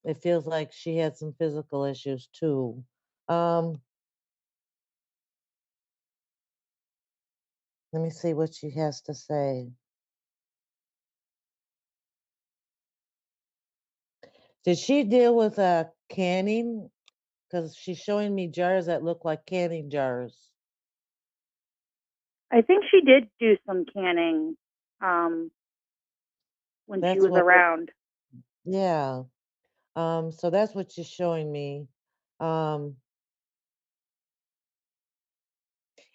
it feels like she had some physical issues too. Um, Let me see what she has to say. Did she deal with canning? Because she's showing me jars that look like canning jars. I think she did do some canning um, when she That's was what, around. yeah. So that's what she's showing me. Um,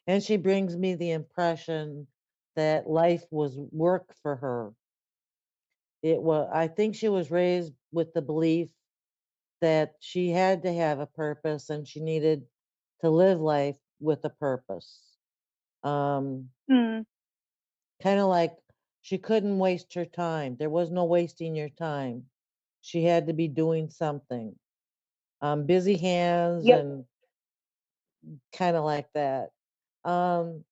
and she brings me the impression that life was work for her. I think she was raised with the belief that she had to have a purpose and she needed to live life with a purpose. Um, Mm. Kind of like she couldn't waste her time. There was no wasting your time. She had to be doing something. Busy hands Yep. and kind of like that. Um,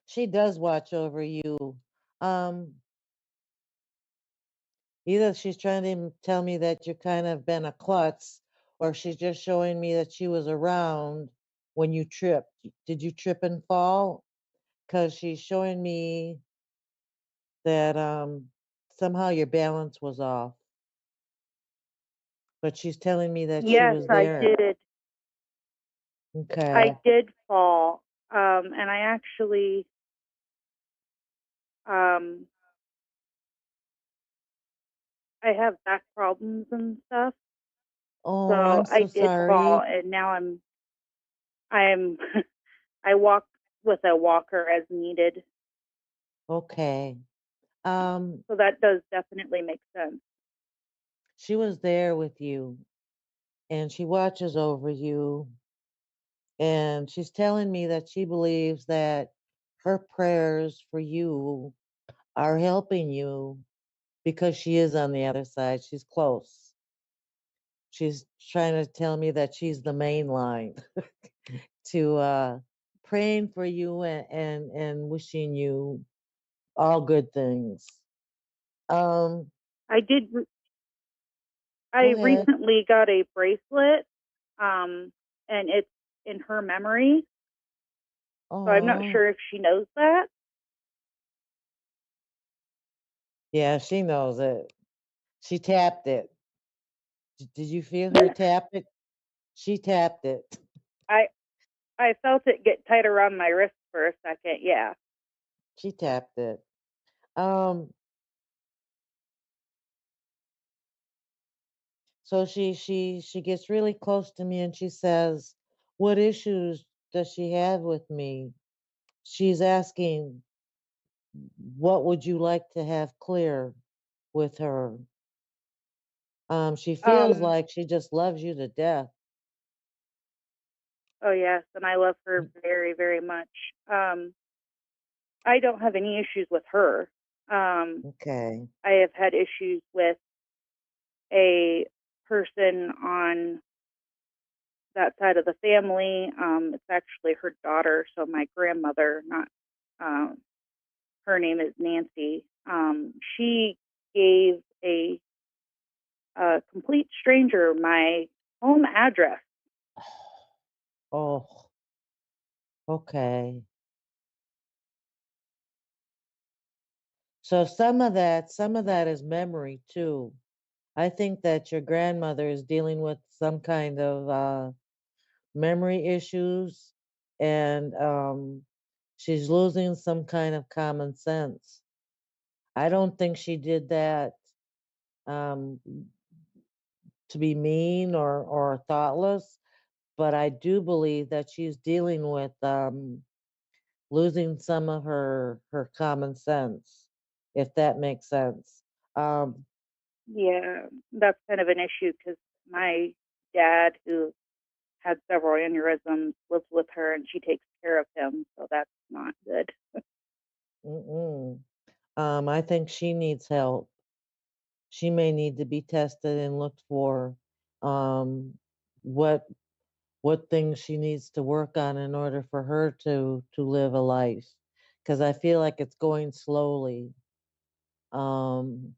she does watch over you. Um, Either she's trying to tell me that you kind of been a klutz, or she's just showing me that she was around when you tripped. Did you trip and fall? Because she's showing me that somehow your balance was off. But she's telling me that she Yes, was I there. did. Okay. I did fall, and I actually um, I have back problems and stuff. Oh, So I'm I so did fall, sorry. and now I'm I walk with a walker as needed. Okay. Um, So that does definitely make sense. she was there with you and she watches over you. And she's telling me that she believes that her prayers for you are helping you because she is on the other side. She's close. She's trying to tell me that she's the main line to praying for you and wishing you all good things. Um, I did. Go I ahead. recently got a bracelet, and it's in her memory. So I'm not Oh, sure if she knows that. yeah, she knows it. She tapped it. Did you feel her Yeah. tap it? She tapped it. I I felt it get tight around my wrist for a second. Yeah. She tapped it. Um, so she gets really close to me and she says, "What issues does she have with me?" She's asking, "What would you like to have clear with her?" She feels Um. like she just loves you to death. Oh yes, and I love her very, very much. Um. I don't have any issues with her. Okay. I have had issues with a person on that side of the family. It's actually her daughter, so my grandmother, not um, her name is Nancy. She gave a complete stranger my home address. Oh, okay. So some of that is memory too. I think that your grandmother is dealing with some kind of memory issues and she's losing some kind of common sense. I don't think she did that um, to be mean or thoughtless, but I do believe that she's dealing with losing some of her common sense, if that makes sense. Um, Yeah, that's kind of an issue because my dad, who had several aneurysms, lives with her and she takes care of him, so that's not good. I think she needs help. She may need to be tested and looked for um, what things she needs to work on in order for her to live a life. Because I feel like it's going slowly. Um,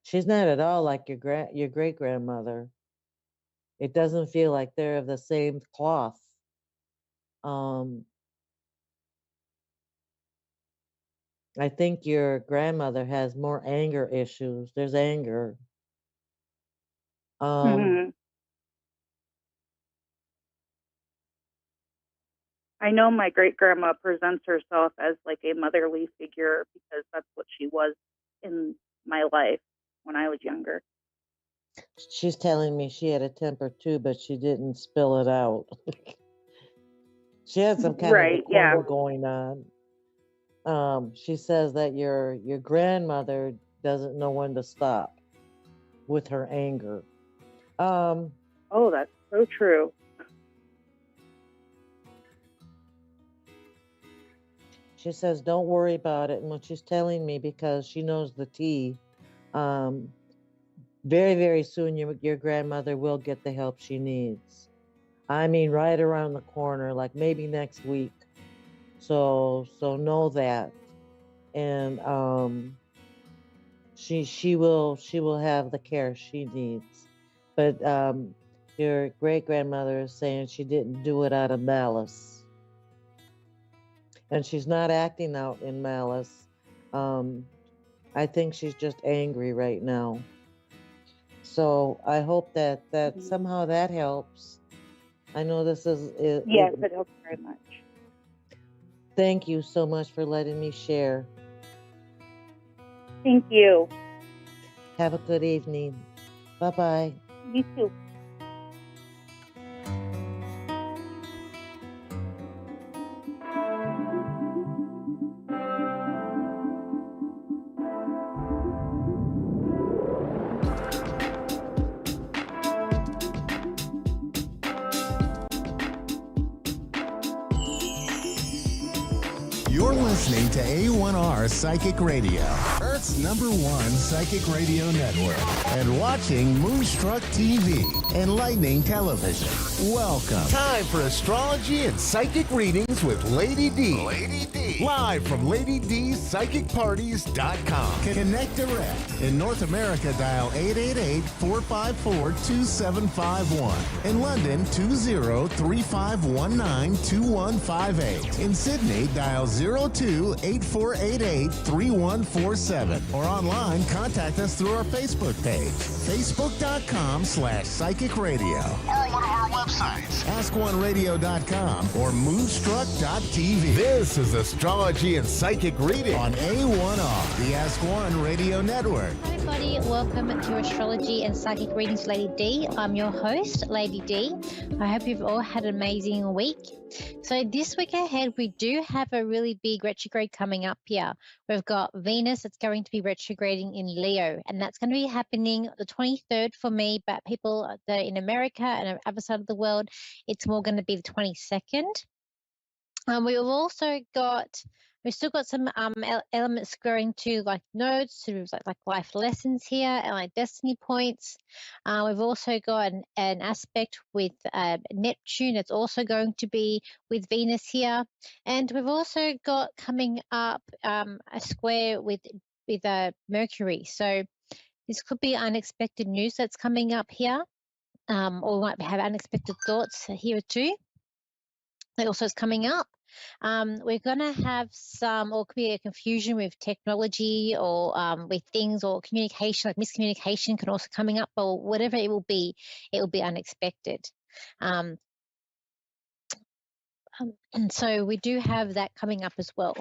she's not at all like your great grandmother. It doesn't feel like they're of the same cloth. Um, I think your grandmother has more anger issues. There's anger. Um, Hmm. I know my great grandma presents herself as like a motherly figure because that's what she was in my life when I was younger. she's telling me she had a temper too, but she didn't spill it out. She had some kind of Right, yeah. decorum going on. She says that your grandmother doesn't know when to stop with her anger. Um, Oh, that's so true. she says don't worry about it, and what she's telling me because she knows the tea. Um, very very soon your grandmother will get the help she needs. I mean, right around the corner, like maybe next week. So know that, and she will have the care she needs. But your great grandmother is saying she didn't do it out of malice, and she's not acting out in malice. Um, I think she's just angry right now. So I hope that Mhm. somehow that helps. I know this is Yes, it helps very much. Thank you so much for letting me share. Thank you. Have a good evening. Bye bye. You too. You're listening to A1R Psychic Radio, Earth's #1 psychic radio network, and watching Moonstruck TV, enlightening television. Welcome. Time for astrology and psychic readings with Lady D. Lady D. Live from LadyDSPsychicParties.com. Connect direct. In North America, dial 888-454-2751. In London, 20-3519-2158. In Sydney, dial 02-8488-3147. Or online, contact us through our Facebook page, facebook.com/psychic radio. Or one of our websites, askoneradio.com or moonstruck.tv. This is astrology and psychic reading On A1R, the Ask One Radio Network. Hi everybody, welcome to Astrology and Psychic Readings, Lady D. I'm your host, Lady D. I hope you've all had an amazing week. So this week ahead, we do have a really big retrograde coming up here. We've got Venus that's going to be retrograding in Leo, and that's going to be happening the 23rd for me, but people that are in America and on the other side of the world, it's more going to be the 22nd. We've still got some elements going to like nodes, sort of like life lessons here and like destiny points. We've also got an aspect with Neptune that's also going to be with Venus here, and we've also got coming up a square with Mercury. So this could be unexpected news that's coming up here, or we might have unexpected thoughts here too. That also is coming up. We're going to have some, or could be a confusion with technology or with things or communication, like miscommunication can also coming up, or whatever it will be unexpected. And so we do have that coming up as well.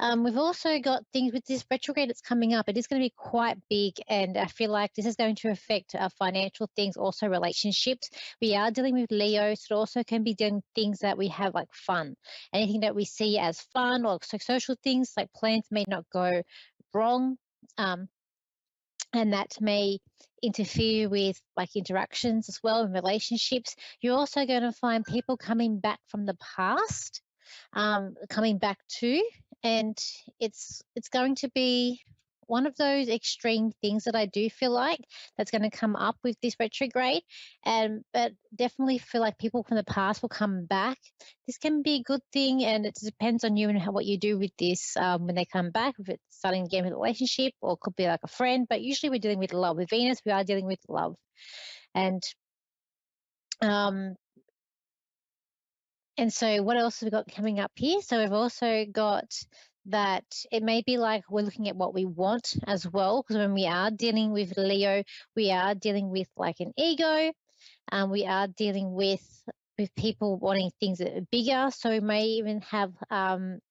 We've also got things with this retrograde that's coming up. It is going to be quite big, and I feel like this is going to affect our financial things, also relationships. We are dealing with Leo, so it also can be doing things that we have like fun. Anything that we see as fun or social things, like plans may not go wrong. And that may interfere with like interactions as well in relationships. You're also going to find people coming back from the past, coming back too. and it's going to be one of those extreme things that I do feel like that's going to come up with this retrograde, and but definitely feel like people from the past will come back. This can be a good thing, and it depends on you and what you do with this when they come back. If it's starting again with a relationship, or it could be like a friend, but usually we're dealing with love. With Venus, we are dealing with love, and um, and so what else have we got coming up here? So we've also got that it may be like we're looking at what we want as well, because when we are dealing with Leo, we are dealing with like an ego, we are dealing with people wanting things that are bigger. So we may even have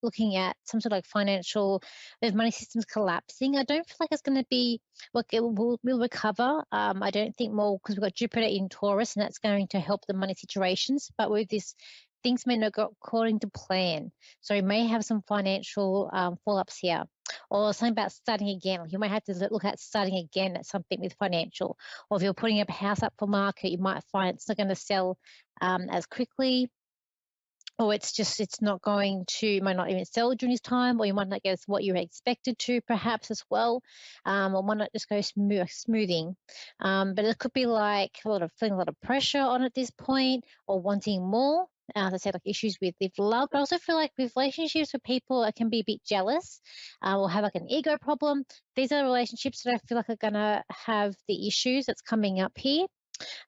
looking at some sort of like financial, the money systems collapsing. I don't feel like it's going to be, look, we'll recover. I don't think more, because we've got Jupiter in Taurus, and that's going to help the money situations. But with this, things may not go according to plan. So we may have some financial fall-ups here, or something about starting again. You might have to look at starting again at something with financial. Or if you're putting a house up for market, you might find it's not going to sell as quickly, or it's not going to, you might not even sell during this time, or you might not get what you expected to perhaps as well, or might not just go smoothing. But it could be like feeling a lot of pressure on at this point, or wanting more. As I said, like issues with love, but I also feel like with relationships with people, I can be a bit jealous, or have like an ego problem. These are relationships that I feel like are gonna have the issues that's coming up here.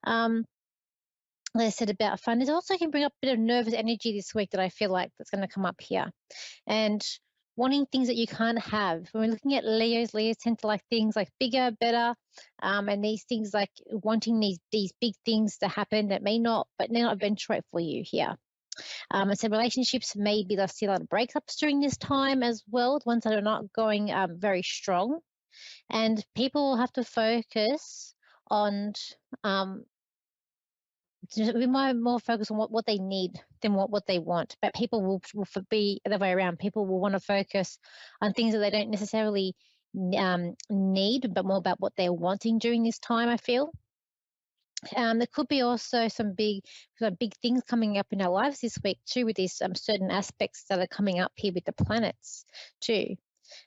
Like I said about fun, it also can bring up a bit of nervous energy this week that I feel like that's going to come up here, and wanting things that you can't have. When we're looking at Leos tend to like things like bigger, better, and these things like wanting these big things to happen that may not, but they're not eventuate for you here. I said relationships maybe they'll see a lot of breakups during this time as well, the ones that are not going very strong, and people will have to focus on we might more focus on what they need than what they want. But people will be the other way around. People will want to focus on things that they don't necessarily need, but more about what they're wanting during this time, I feel. There could be also some big things coming up in our lives this week too, with these certain aspects that are coming up here with the planets too.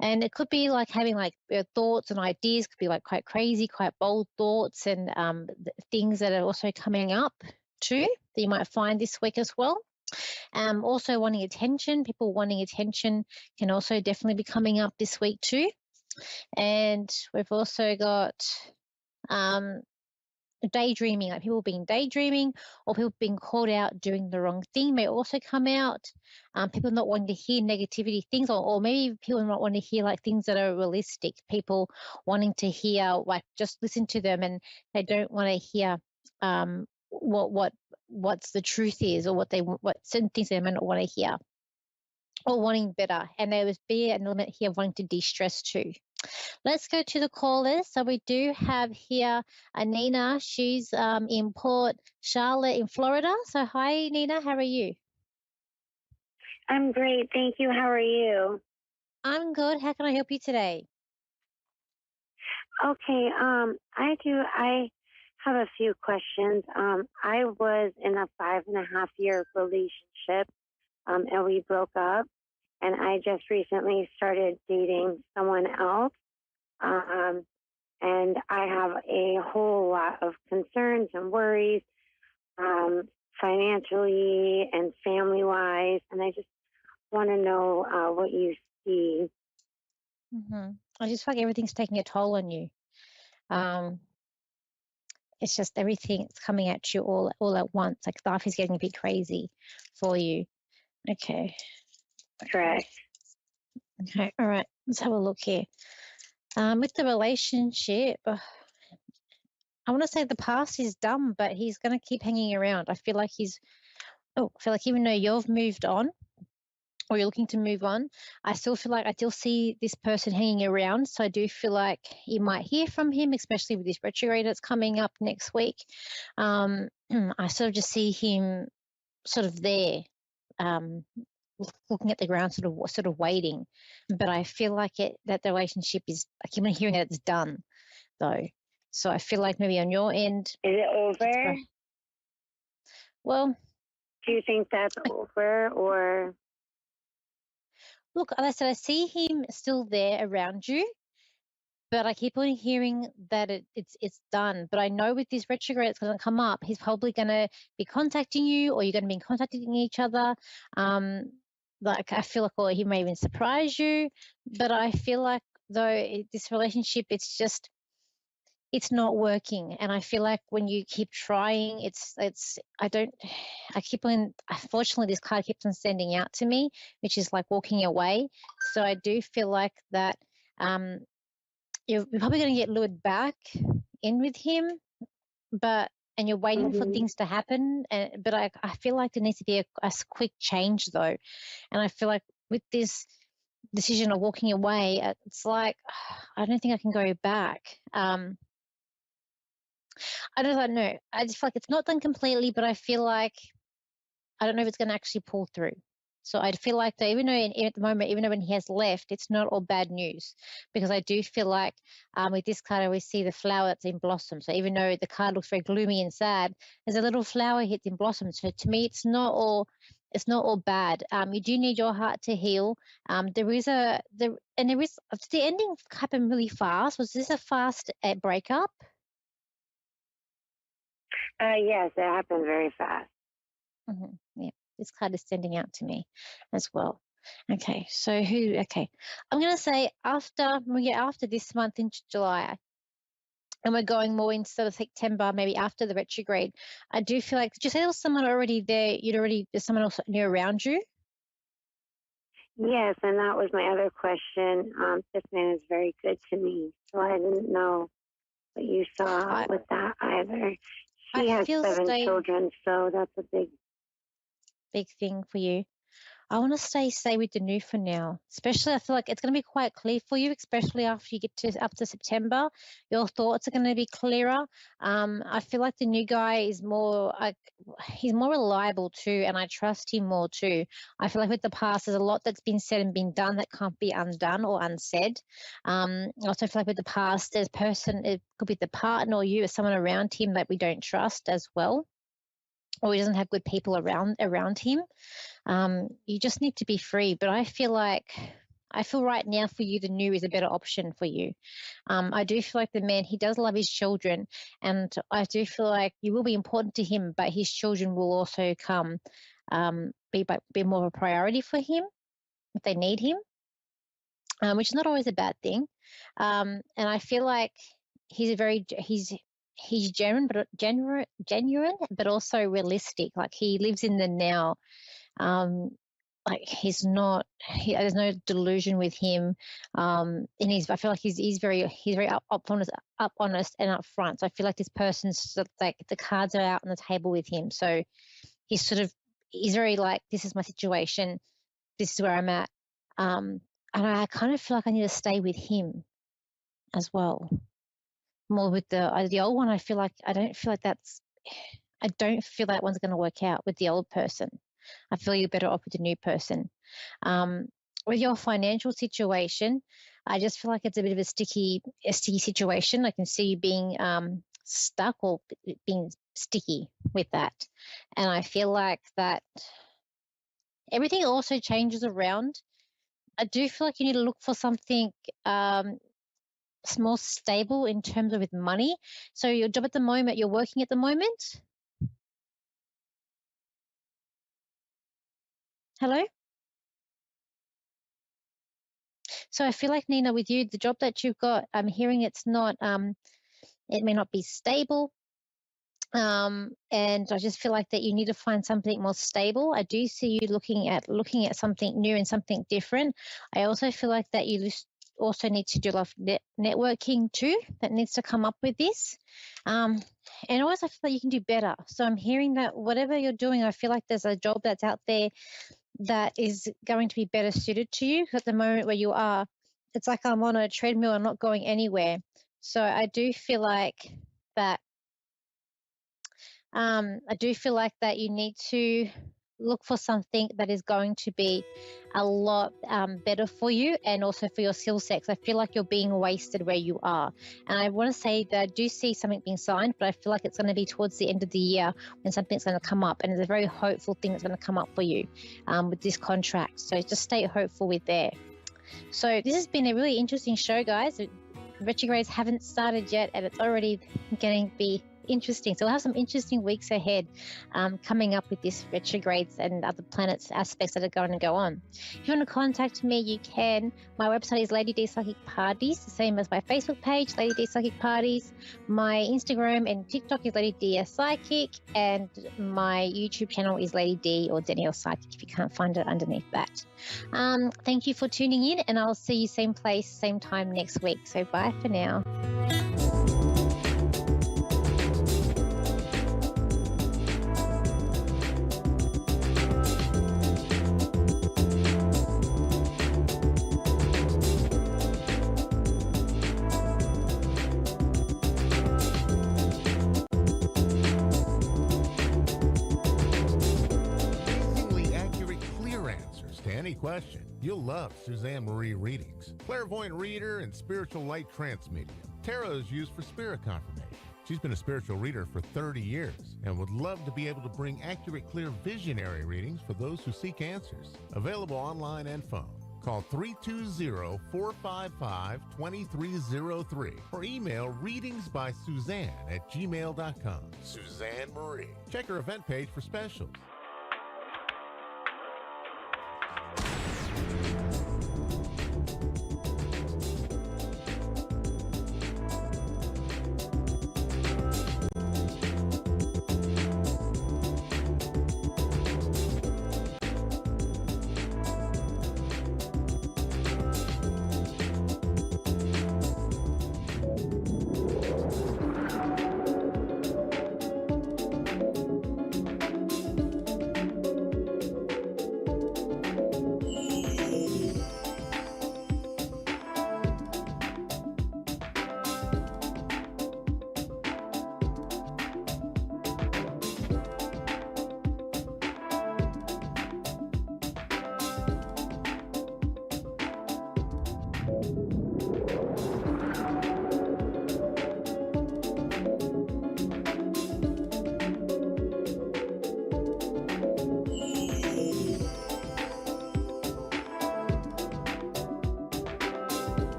And it could be like having like thoughts and ideas, could be like quite crazy, quite bold thoughts, and things that are also coming up too that you might find this week as well. Also wanting attention, people wanting attention can also definitely be coming up this week too. And we've also got daydreaming, like people being daydreaming, or people being called out doing the wrong thing may also come out. People not wanting to hear negativity things, or maybe people not wanting to hear like things that are realistic. People wanting to hear like just listen to them, and they don't want to hear what's the truth is, or what certain things they may not want to hear, or wanting better. And there would be an element here of wanting to de-stress too. Let's go to the callers. So we do have here Nina. She's in Port Charlotte in Florida. So hi, Nina. How are you? I'm great. Thank you. How are you? I'm good. How can I help you today? Okay. I have a few questions. I was in a 5.5-year relationship, and we broke up. And I just recently started dating someone else. And I have a whole lot of concerns and worries, financially and family-wise. And I just want to know what you see. Mm-hmm. I just feel like everything's taking a toll on you. It's just everything's coming at you all at once. Like life is getting a bit crazy for you. Okay. Correct. Okay. All right. Let's have a look here. With the relationship, I want to say the past is done, but he's going to keep hanging around. I feel like even though you've moved on, or you're looking to move on, I still see this person hanging around. So I do feel like you might hear from him, especially with this retrograde that's coming up next week. I sort of just see him sort of there, looking at the ground, sort of waiting. But I feel like that the relationship is, I keep on hearing that it's done, though. So I feel like maybe on your end, is it over? Well, do you think that's over, or? look, as I said, I see him still there around you, but I keep on hearing that it's done. But I know with this retrograde that's going to come up, he's probably going to be contacting you, or you're going to be contacting each other. Like I feel like, or he may even surprise you. But I feel like this relationship, it's not working, and I feel like when you keep trying, I keep on, unfortunately this card keeps on sending out to me, which is like walking away. So I do feel like that you're probably going to get lured back in with him, and you're waiting for things to happen, but I feel like there needs to be a quick change though, and I feel like with this decision of walking away, it's like I don't think I can go back. I don't know. I just feel like it's not done completely, but I feel like I don't know if it's going to actually pull through. So I feel like that even though at the moment, even though when he has left, it's not all bad news, because I do feel like with this card, I always see the flower that's in blossom. So even though the card looks very gloomy and sad, there's a little flower hits in blossom. So to me, it's not all bad. You do need your heart to heal. Did the ending happen really fast? Was this a fast breakup? Yes, it happened very fast. Yeah, this card is sending out to me as well. Okay, so okay. I'm going to say after this month into July, and we're going more into sort of September, maybe after the retrograde, I do feel like, did you say there was someone already there? There's someone else new around you? Yes, and that was my other question. This man is very good to me, so I didn't know what you saw with that either. He has 7 children, so that's a big thing for you. I want to stay with the new for now. Especially, I feel like it's going to be quite clear for you, especially after you get up to September. Your thoughts are going to be clearer. I feel like the new guy is he's more reliable too, and I trust him more too. I feel like with the past, there's a lot that's been said and been done that can't be undone or unsaid. I also feel like with the past, it could be the partner or you or someone around him that we don't trust as well, or he doesn't have good people around him. You just need to be free. But I feel right now for you, the new is a better option for you. I do feel like the man, he does love his children, and I do feel like you will be important to him, but his children will also be more of a priority for him if they need him, which is not always a bad thing. And I feel like he's genuine, but also realistic. Like he lives in the now. Like there's no delusion with him. I feel like he's very up honest and upfront. So I feel like this person's sort of like the cards are out on the table with him. So he's very like, this is my situation, this is where I'm at. And I kind of feel like I need to stay with him as well. More with the old one, I don't feel that one's going to work out with the old person. I feel you're better off with the new person. With your financial situation, I just feel like it's a bit of a sticky situation. I can see you being stuck or being sticky with that. And I feel like that everything also changes around. I do feel like you need to look for something more stable in terms of with money. So your job at the moment, you're working at the moment? Hello? So I feel like, Nina, with you, the job that you've got, I'm hearing it may not be stable. And I just feel like that you need to find something more stable. I do see you looking at something new and something different. I also feel like that you also need to do a lot of networking too, that needs to come up with this. And also I feel like you can do better. So I'm hearing that whatever you're doing, I feel like there's a job that's out there that is going to be better suited to you. At the moment where you are, it's like I'm on a treadmill and not going anywhere. So I do feel like that you need to look for something that is going to be a lot better for you and also for your skill set. 'Cause I feel like you're being wasted where you are. And I want to say that I do see something being signed, but I feel like it's going to be towards the end of the year when something's going to come up. And it's a very hopeful thing that's going to come up for you with this contract. So just stay hopeful with there. So this has been a really interesting show, guys. Retrogrades haven't started yet, and it's already going to be interesting. So we'll have some interesting weeks ahead coming up with this retrogrades and other planets aspects that are going to go on. If you want to contact me, you can. My website is Lady D Psychic Parties, the same as my Facebook page, Lady D Psychic Parties. My Instagram and TikTok is Lady D Psychic, and my YouTube channel is Lady D or Danielle Psychic if you can't find it underneath that. Thank you for tuning in, and I'll see you same place, same time next week. So bye for now. Question. You'll love Suzanne Marie readings. Clairvoyant reader and spiritual light trance medium. Tarot is used for spirit confirmation. She's been a spiritual reader for 30 years and would love to be able to bring accurate, clear visionary readings for those who seek answers. Available online and phone. Call 320-455-2303 or email readingsbysuzanne@gmail.com. Suzanne Marie. Check her event page for specials.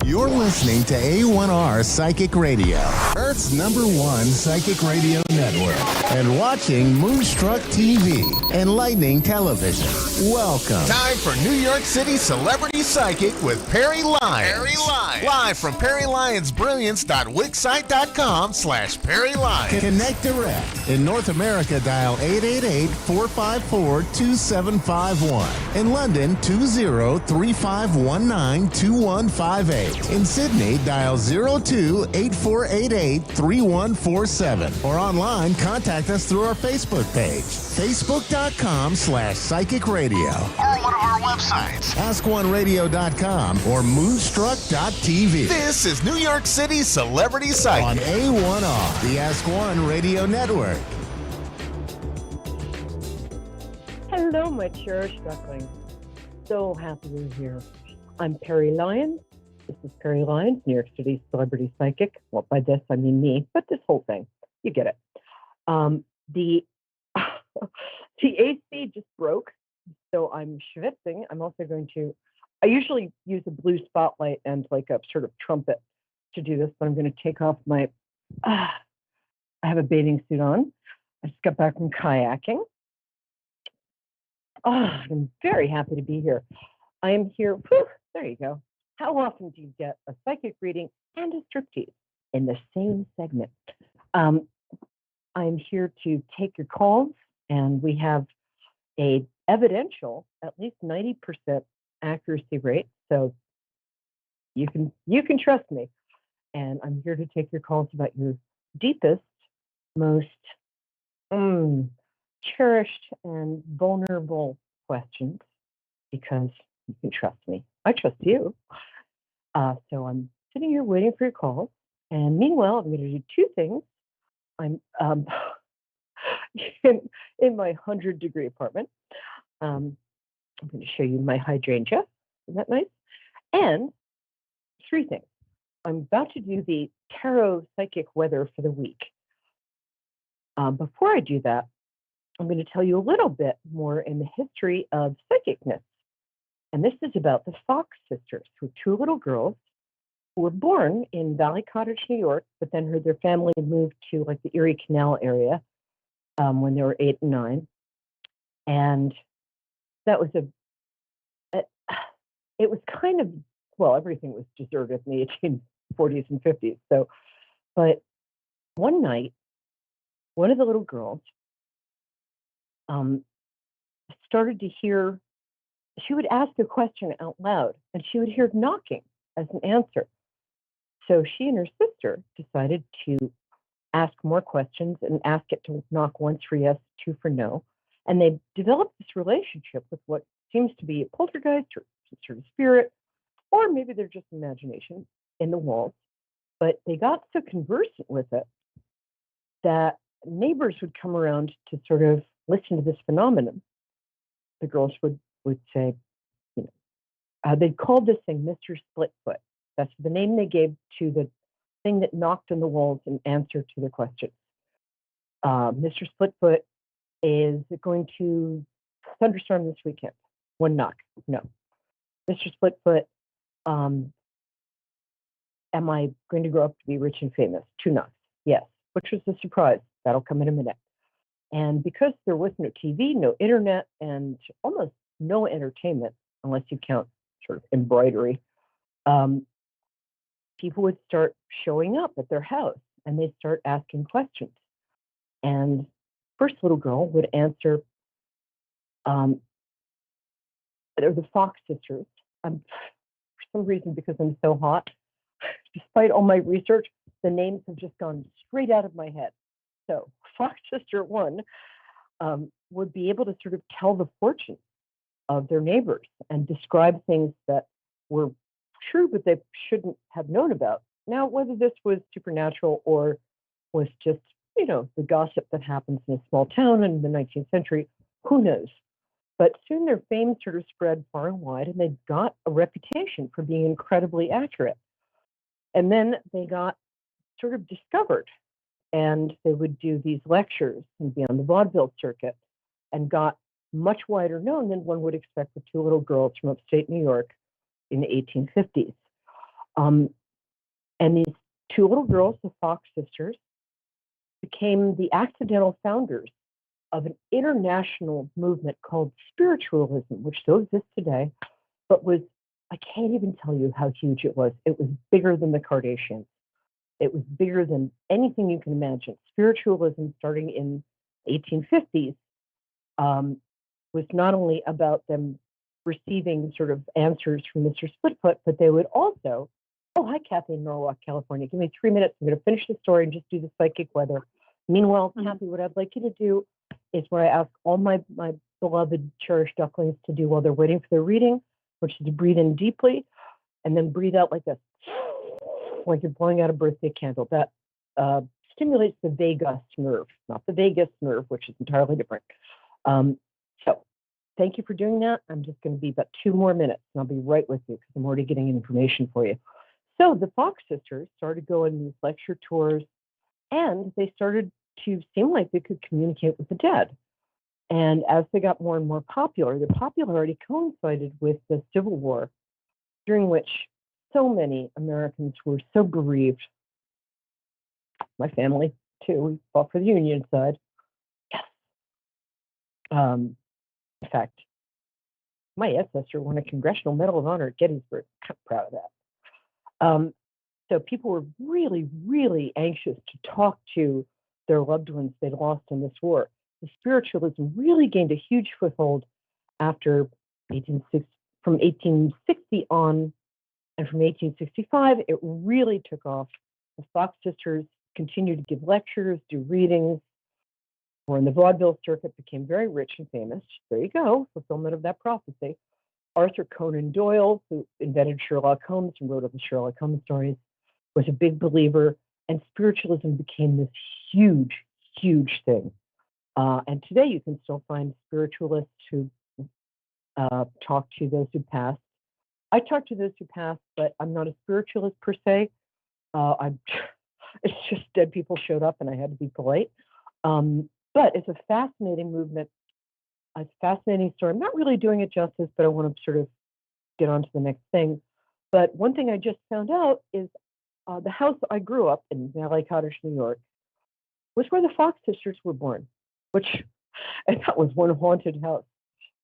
You're listening to A1R Psychic Radio, Earth's #1 psychic radio network, and watching Moonstruck TV and Lightning Television. Welcome. Time for New York City Celebrity Psychic with Perry Lyons. Perry Lyons. Live from PerryLyonsBrilliance.Wixsite.com/Perry Lyons. Connect direct. In North America, dial 888-454-2751. In London, 20-3519-2158. In Sydney, dial 02-8488-3147. Or online, contact us through our Facebook page, Facebook.com/Psychic Radio. Or one of our websites, AskOneRadio.com or Moonstruck.tv. This is New York City Celebrity Psychic on A1R, the Ask One Radio Network. Hello, my cherished duckling. So happy you're here. I'm Perry Lyons. This is Perry Lyons, New York City Celebrity Psychic. Well, by this, I mean me, but this whole thing, you get it. The the AC just broke, so I'm schwitzing. I'm also going to. I usually use a blue spotlight and like a sort of trumpet to do this, but I'm going to take off my. I have a bathing suit on. I just got back from kayaking. I'm very happy to be here. I am here. Whew, there you go. How often do you get a psychic reading and a striptease in the same segment? I'm here to take your calls, and we have a evidential, at least 90% accuracy rate. So you can trust me. And I'm here to take your calls about your deepest, most cherished and vulnerable questions, because you can trust me. I trust you. So I'm sitting here waiting for your calls. And meanwhile, I'm going to do two things. I'm in my 100-degree apartment. I'm going to show you my hydrangea. Isn't that nice? And three things. I'm about to do the tarot psychic weather for the week. Before I do that, I'm going to tell you a little bit more in the history of psychicness. And this is about the Fox sisters, who are two little girls who were born in Valley Cottage, New York, but then their family moved to like the Erie Canal area when they were 8 and 9. And that was it was kind of, well, everything was deserted in the 1840s and 50s. So, but one night, one of the little girls started to hear, she would ask a question out loud and she would hear knocking as an answer. So she and her sister decided to ask more questions and ask it to knock once for yes, two for no. And they developed this relationship with what seems to be a poltergeist or some sort of spirit, or maybe they're just imagination in the walls. But they got so conversant with it that neighbors would come around to sort of listen to this phenomenon. The girls would say, you know, they called this thing Mr. Splitfoot. That's the name they gave to the thing that knocked on the walls in answer to the questions. Mr. Splitfoot is going to thunderstorm this weekend. One knock, no. Mr. Splitfoot, am I going to grow up to be rich and famous? Two knocks, yes. Which was a surprise. That'll come in a minute. And because there was no TV, no internet, and almost no entertainment, unless you count sort of embroidery, people would start showing up at their house and they'd start asking questions. And first little girl would answer, they're the Fox sisters. For some reason, because I'm so hot, despite all my research, the names have just gone straight out of my head. So Fox Sister 1 would be able to sort of tell the fortune of their neighbors and describe things that were true, but they shouldn't have known about. Now, whether this was supernatural or was just, you know, the gossip that happens in a small town in the 19th century, who knows? But soon their fame sort of spread far and wide, and they got a reputation for being incredibly accurate. And then they got sort of discovered, and they would do these lectures and be on the vaudeville circuit, and got much wider known than one would expect for two little girls from upstate New York in the 1850s. And these two little girls, the Fox sisters, became the accidental founders of an international movement called spiritualism, which still exists today, but was, I can't even tell you how huge it was. It was bigger than the Kardashians. It was bigger than anything you can imagine. Spiritualism, starting in 1850s, was not only about them receiving sort of answers from Mr. Splitfoot, but they would also, oh, hi, Kathy in Norwalk, California. Give me 3 minutes. I'm going to finish the story and just do the psychic weather. Meanwhile, Kathy, what I'd like you to do is what I ask all my beloved, cherished ducklings to do while they're waiting for their reading, which is to breathe in deeply and then breathe out like this, like you're blowing out a birthday candle. That stimulates the vagus nerve, not the vagus nerve, which is entirely different. So thank you for doing that. I'm just going to be about 2 more minutes, and I'll be right with you because I'm already getting information for you. So the Fox sisters started going these lecture tours, and they started to seem like they could communicate with the dead. And as they got more and more popular, their popularity coincided with the Civil War, during which so many Americans were so bereaved. My family, too, we fought for the Union side. Yes. In fact, my ancestor won a Congressional Medal of Honor at Gettysburg. I'm proud of that. So people were really, really anxious to talk to their loved ones they'd lost in this war. The spiritualism really gained a huge foothold after from 1860 on, and from 1865, it really took off. The Fox sisters continued to give lectures, do readings, were in the vaudeville circuit, became very rich and famous. There you go, fulfillment of that prophecy. Arthur Conan Doyle, who invented Sherlock Holmes and wrote all the Sherlock Holmes stories, was a big believer, and spiritualism became this huge, huge thing. And today you can still find spiritualists who talk to those who passed. I talk to those who passed, but I'm not a spiritualist per se. It's just dead people showed up and I had to be polite. But it's a fascinating movement. It's a fascinating story. I'm not really doing it justice, but I want to sort of get on to the next thing. But one thing I just found out is the house I grew up in, Valley Cottage, New York, was where the Fox sisters were born, and that was one haunted house.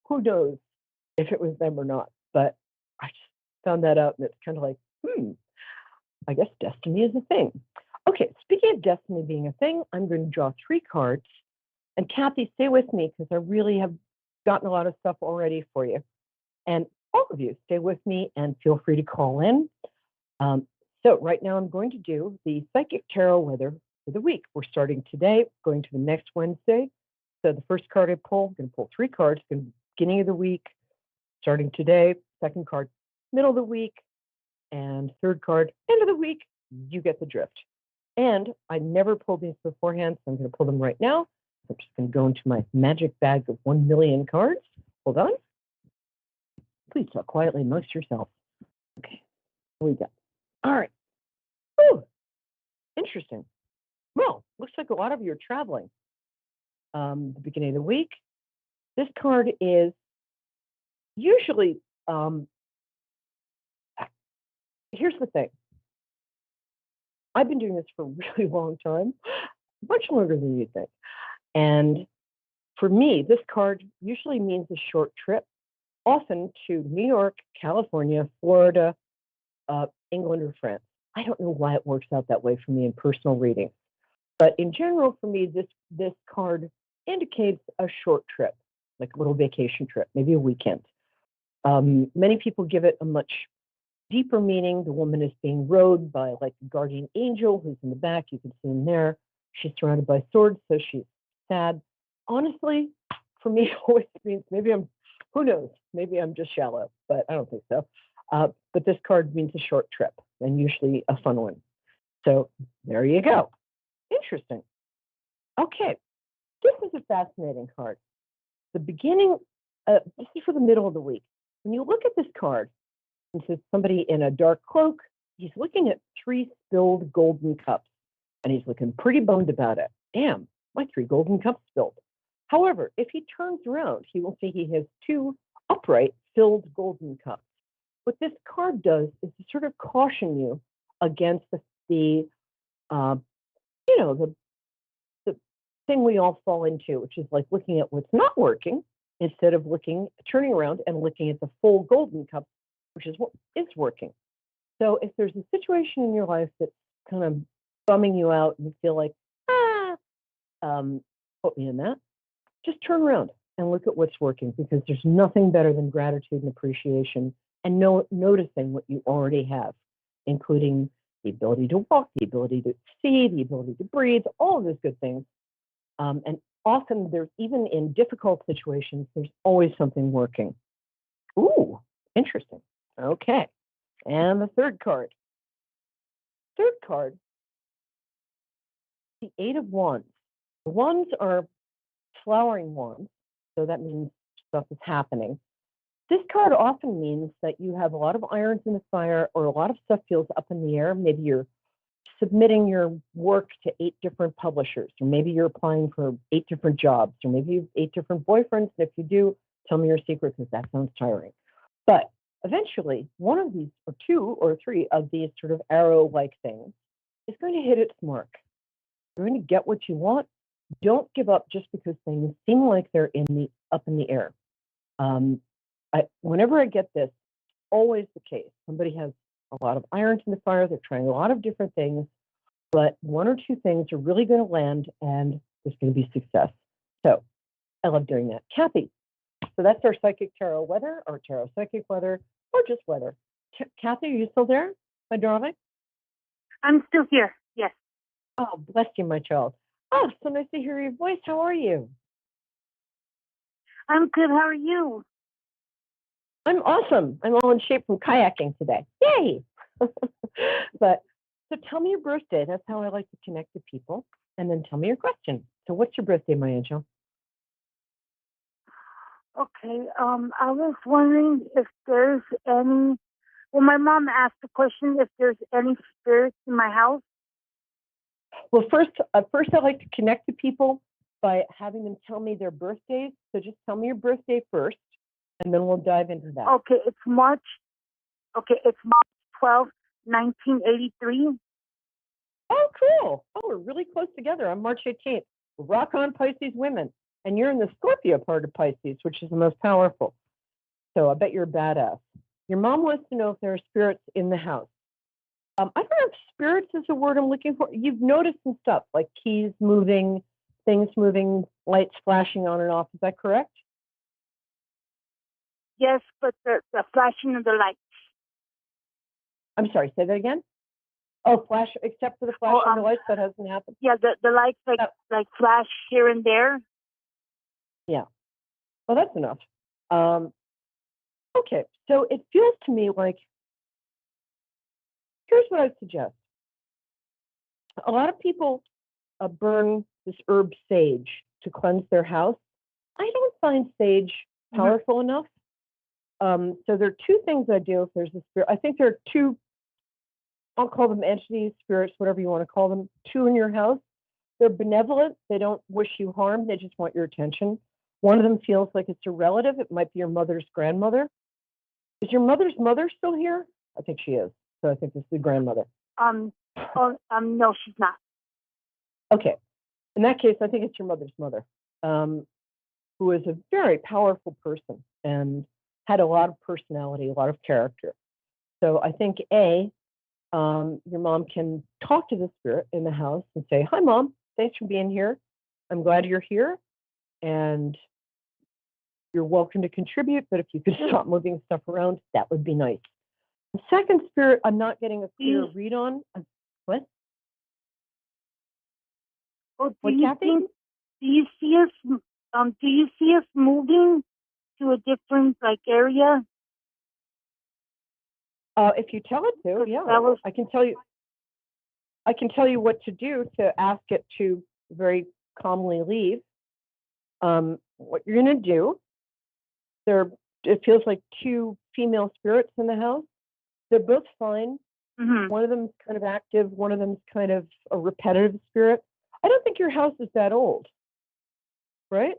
Who knows if it was them or not? But I just found that out, and it's kind of like, I guess destiny is a thing. Okay, speaking of destiny being a thing, I'm going to draw 3 cards. And Kathy, stay with me because I really have gotten a lot of stuff already for you. And all of you, stay with me and feel free to call in. So right now I'm going to do the Psychic Tarot weather for the week. We're starting today, going to the next Wednesday. So the first card I pull, I'm going to pull 3 cards, beginning of the week, starting today. Second card, middle of the week. And third card, end of the week. You get the drift. And I never pulled these beforehand, so I'm going to pull them right now. I'm just going to go into my magic bag of 1 million cards. Hold on. Please talk quietly amongst yourselves. Okay, here we go. All right. Ooh, interesting. Well, looks like a lot of you are traveling. The beginning of the week. This card is usually, here's the thing. I've been doing this for a really long time, much longer than you think. And for me, this card usually means a short trip, often to New York, California, Florida, England, or France. I don't know why it works out that way for me in personal readings. But in general, for me, this card indicates a short trip, like a little vacation trip, maybe a weekend. Many people give it a much deeper meaning. The woman is being rowed by like a guardian angel who's in the back. You can see him there. She's surrounded by swords, so she's sad. Honestly, for me, it always means who knows, maybe I'm just shallow, but I don't think so. But this card means a short trip, and usually a fun one. So there you go. Interesting. Okay, this is a fascinating card. The beginning, this is for the middle of the week. When you look at this card, it's somebody in a dark cloak. He's looking at 3 spilled golden cups, and he's looking pretty bummed about it. Damn, my 3 golden cups spilled. However, if he turns around, he will see he has 2 upright filled golden cups. What this card does is to sort of caution you against the thing we all fall into, which is like looking at what's not working instead of turning around and looking at the full golden cup, which is what is working. So if there's a situation in your life that's kind of bumming you out and you feel like, put me in that, just turn around and look at what's working, because there's nothing better than gratitude and appreciation and noticing what you already have, including the ability to walk, the ability to see, the ability to breathe, all of those good things. And often there's, even in difficult situations, there's always something working. Ooh, interesting. Okay. And the third card. Third card, the 8 of Wands. The wands are flowering wands, so that means stuff is happening. This card often means that you have a lot of irons in the fire, or a lot of stuff feels up in the air. Maybe you're submitting your work to 8 different publishers, or maybe you're applying for 8 different jobs, or maybe you have 8 different boyfriends. And if you do, tell me your secret, because that sounds tiring. But eventually, one of these, or 2 or 3 of these sort of arrow-like things is going to hit its mark. You're going to get what you want. Don't give up just because things seem like they're up in the air. Whenever I get this, always the case. Somebody has a lot of irons in the fire. They're trying a lot of different things, but 1 or 2 things are really going to land, and there's going to be success. So I love doing that. Kathy, so that's our psychic tarot weather, or tarot psychic weather, or just weather. Kathy, are you still there, my darling? I'm still here. Yes. Oh, bless you, my child. Oh, so nice to hear your voice. How are you? I'm good. How are you? I'm awesome. I'm all in shape from kayaking today. Yay! But so tell me your birthday. That's how I like to connect to people. And then tell me your question. So what's your birthday, my angel? Okay. I was wondering if there's any. Well, my mom asked the question if there's any spirits in my house. Well, first I like to connect to people by having them tell me their birthdays. So just tell me your birthday first, and then we'll dive into that. Okay, it's March 12th, 1983. Oh, cool. Oh, we're really close together. I'm March 18th. Rock on, Pisces women. And you're in the Scorpio part of Pisces, which is the most powerful. So I bet you're a badass. Your mom wants to know if there are spirits in the house. I don't know if spirits is the word I'm looking for. You've noticed some stuff like keys moving, things moving, lights flashing on and off. Is that correct? Yes, but the flashing of the lights. I'm sorry, say that again? Oh, flash, except for the flashing of the lights, that hasn't happened? Yeah, the lights like flash here and there. Yeah. Well, that's enough. Okay, so it feels to me like, here's what I suggest. A lot of people burn this herb sage to cleanse their house. I don't find sage powerful enough. So there are 2 things I do if there's a spirit. I think there are 2, I'll call them entities, spirits, whatever you want to call them, 2 in your house. They're benevolent. They don't wish you harm. They just want your attention. One of them feels like it's a relative. It might be your mother's grandmother. Is your mother's mother still here? I think she is. So I think this is the grandmother. No, she's not. Okay. In that case, I think it's your mother's mother, who is a very powerful person and had a lot of personality, a lot of character. So I think your mom can talk to the spirit in the house and say, "Hi, Mom. Thanks for being here. I'm glad you're here, and you're welcome to contribute. But if you could stop moving stuff around, that would be nice." The second spirit, I'm not getting a clear read on. What? Well, What, Kathy? Do you see us moving to a different area? If you tell it to, yeah, I can tell you. I can tell you what to do to ask it to very calmly leave. What you're going to do? It feels like 2 female spirits in the house. They're both fine. Mm-hmm. One of them is kind of active. One of them is kind of a repetitive spirit. I don't think your house is that old, right?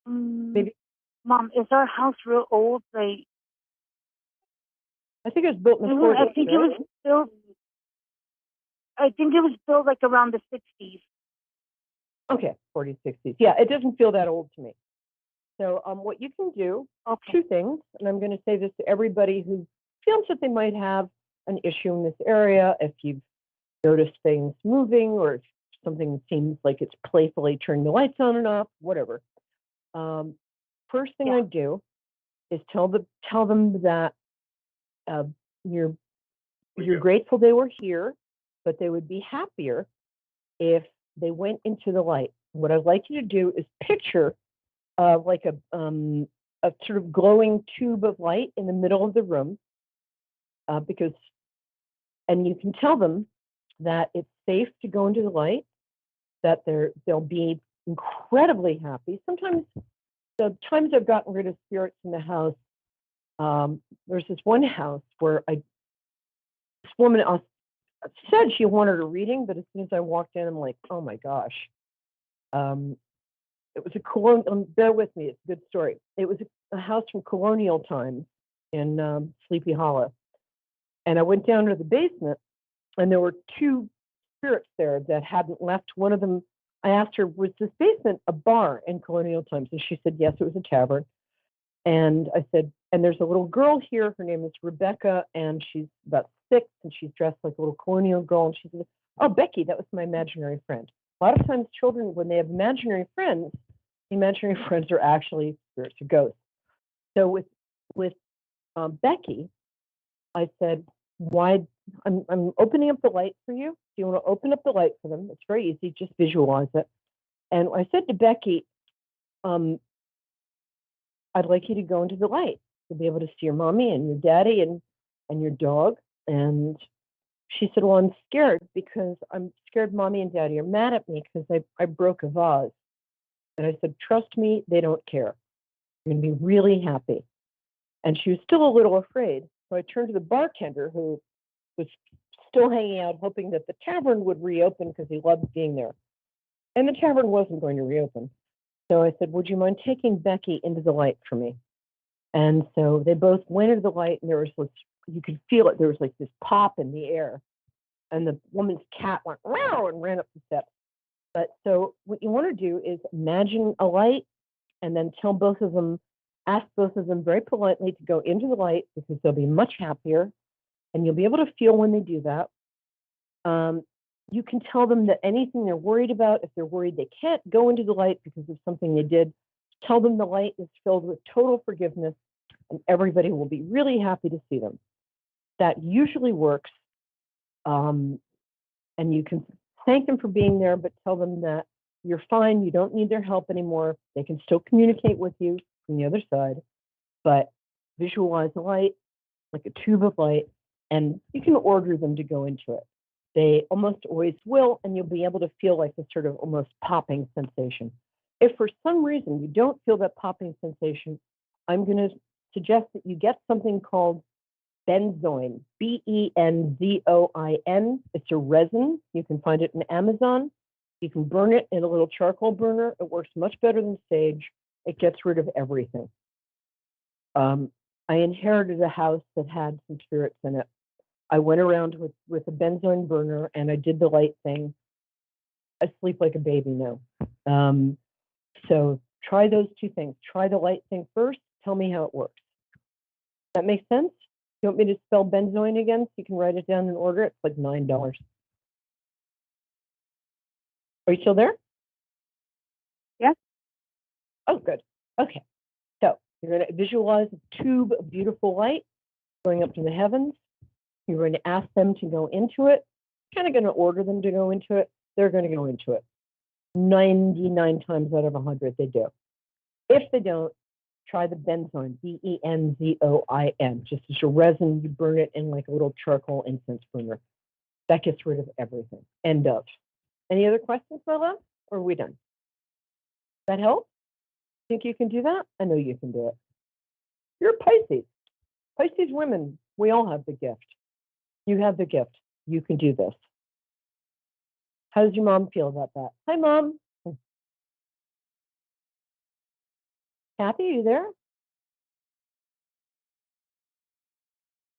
Maybe. Mom, is our house real old? I think it was built in the 40s. I think it was built. I think it was built around the 60s. Okay, 40s, 60s. Yeah, it doesn't feel that old to me. So what you can do, 2 things, and I'm going to say this to everybody who feels that they might have an issue in this area. If you've noticed things moving, or if something seems like it's playfully turning the lights on and off, whatever. First thing I do is tell them that you're grateful they were here, but they would be happier if they went into the light. What I'd like you to do is picture like a sort of glowing tube of light in the middle of the room, and you can tell them that it's safe to go into the light, that they'll be incredibly happy. Sometimes the times I've gotten rid of spirits in the house, there's this one house where this woman said she wanted a reading, but as soon as I walked in, I'm like, oh my gosh. It was a colonial, bear with me, it's a good story. It was a house from colonial times in Sleepy Hollow. And I went down to the basement, and there were two spirits there that hadn't left. One of them, I asked her, was this basement a bar in colonial times? And she said, yes, it was a tavern. And I said, and there's a little girl here. Her name is Rebecca, and she's about 6, and she's dressed like a little colonial girl. And she said, oh, Becky, that was my imaginary friend. A lot of times children, when they have imaginary friends are actually spirits or ghosts. So with Becky, I said, why? I'm opening up the light for you. Do you want to open up the light for them? It's very easy. Just visualize it. And I said to Becky, I'd like you to go into the light to be able to see your mommy and your daddy and your dog. And she said, well, I'm scared because I'm scared mommy and daddy are mad at me because I broke a vase. And I said, trust me, they don't care. You're going to be really happy. And she was still a little afraid. So I turned to the bartender, who was still hanging out, hoping that the tavern would reopen because he loved being there. And the tavern wasn't going to reopen. So I said, would you mind taking Becky into the light for me? And so they both went into the light, and there was this, you could feel it. There was like this pop in the air. And the woman's cat went wow and ran up the steps. But so what you want to do is imagine a light and then tell both of them, ask both of them very politely to go into the light because they'll be much happier. And you'll be able to feel when they do that. You can tell them that anything they're worried about, if they're worried they can't go into the light because of something they did, tell them the light is filled with total forgiveness and everybody will be really happy to see them. That usually works. And you can thank them for being there, but tell them that you're fine. You don't need their help anymore. They can still communicate with you from the other side, but visualize the light like a tube of light, and you can order them to go into it. They almost always will, and you'll be able to feel like this sort of almost popping sensation. If for some reason you don't feel that popping sensation, I'm going to suggest that you get something called benzoin, Benzoin. It's a resin. You can find it in Amazon. You can burn it in a little charcoal burner. It works much better than sage. It gets rid of everything. I inherited a house that had some spirits in it. I went around with a benzoin burner and I did the light thing. I sleep like a baby now. So try those two things. Try the light thing first. Tell me how it works. That makes sense? You want me to spell benzoin again so you can write it down and order it? It's like $9. Are you still there? Yes. Oh, good. Okay. So you're going to visualize a tube of beautiful light going up to the heavens. You're going to ask them to go into it. Kind of going to order them to go into it. They're going to go into it. 99 times out of 100, they do. If they don't, try the benzoin, Benzoin. Just as a resin, you burn it in like a little charcoal incense burner. That gets rid of everything. End of. Any other questions, my love? Or are we done? That help? Think you can do that? I know you can do it. You're Pisces. Pisces women, we all have the gift. You have the gift. You can do this. How does your mom feel about that? Hi, Mom. Kathy, are you there?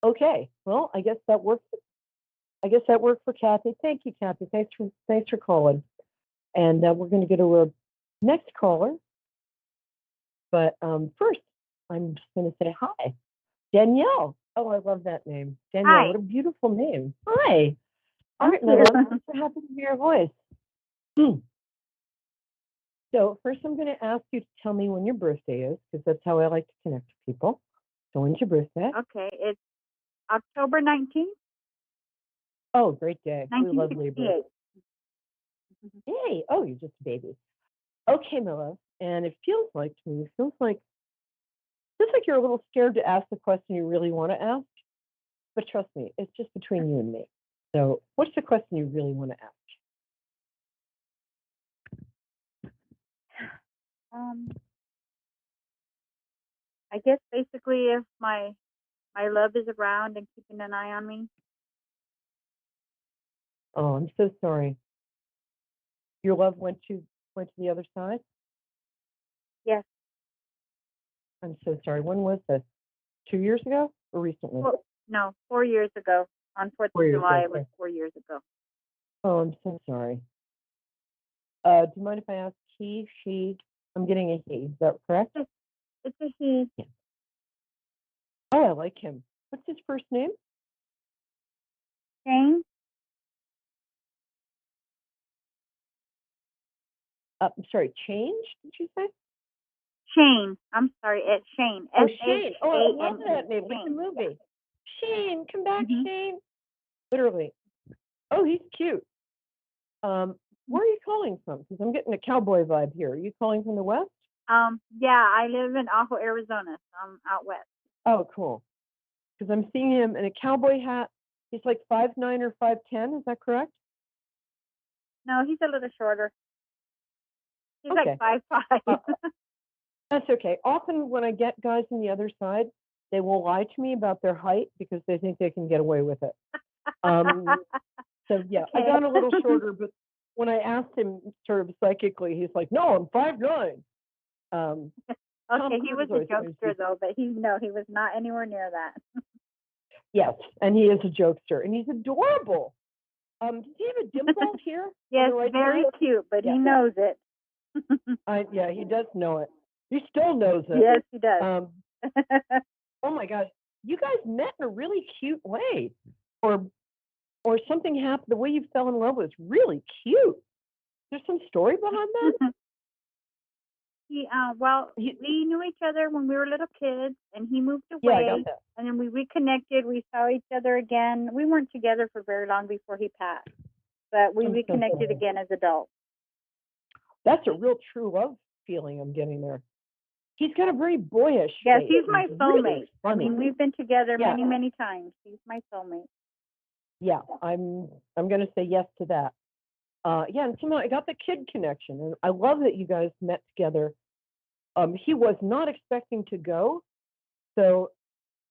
Okay. Well, I guess that worked. I guess that worked for Kathy. Thank you, Kathy. Thanks for calling. And we're going to get to our next caller. But first, I'm just going to say hi, Danielle. Oh, I love that name, Danielle. Hi. What a beautiful name. Hi. All right, Thank my you. love. I'm so happy to hear your voice. So first, I'm going to ask you to tell me when your birthday is, because that's how I like to connect to people. So when's your birthday? Okay, it's October 19th, Oh, great day. We love Libra. 1968. Yay. Oh, you're just a baby. Okay, my love. And it feels like to me, feels like you're a little scared to ask the question you really want to ask. But trust me, it's just between you and me. So what's the question you really want to ask? I guess basically if my love is around and keeping an eye on me. Oh, I'm so sorry. Your love went to the other side? Yes. I'm so sorry. When was this? 2 years ago or recently? Well, no, 4 years ago. On 4th 4 of years July, ago. it was 4 years ago. Oh, I'm so sorry. Do you mind if I ask he, she? I'm getting a he. Is that correct? It's a he. Yeah. Oh, I like him. What's his first name? Shane? I'm sorry, Change, did you say? Shane. I'm sorry, it's Shane. Oh, Shane. Oh, I love Shane. that name. Like the movie. Shane, come back, Mhm. Shane. Literally. Oh, he's cute. Where are you calling from? Because I'm getting a cowboy vibe here. Are you calling from the West? Yeah, I live in Ajo, Arizona, so I'm out west. Oh, cool. Because I'm seeing him in a cowboy hat. He's like 5'9" or 5'10". Is that correct? No, he's a little shorter. He's Okay. like 5'5". That's okay. Often when I get guys on the other side, they will lie to me about their height because they think they can get away with it. So yeah, I Okay. got a little shorter, but when I asked him sort of psychically, he's like, "No, I'm 5'9". Okay, he was a jokester though, but he was not anywhere near that. Yes, and he is a jokester, and he's adorable. Does he have a dimple here? Yes, right very side? cute, but Yeah. he knows it. Yeah, he does know it. He still knows it. Yes, he does. Oh my gosh, you guys met in a really cute way, or something happened. The way you fell in love was really cute. There's some story behind that. We knew each other when we were little kids, and he moved away. Yeah, I got that. And then we reconnected. We saw each other again. We weren't together for very long before he passed, but we reconnected again as adults. That's a real true love feeling I'm getting there. He's got a very boyish Yes, face. he's my soulmate. Really funny. I mean, we've been together Yeah. many, many times. He's my soulmate. Yeah, I'm going to say yes to that. Yeah, and somehow I got the kid connection, and I love that you guys met together. He was not expecting to go, so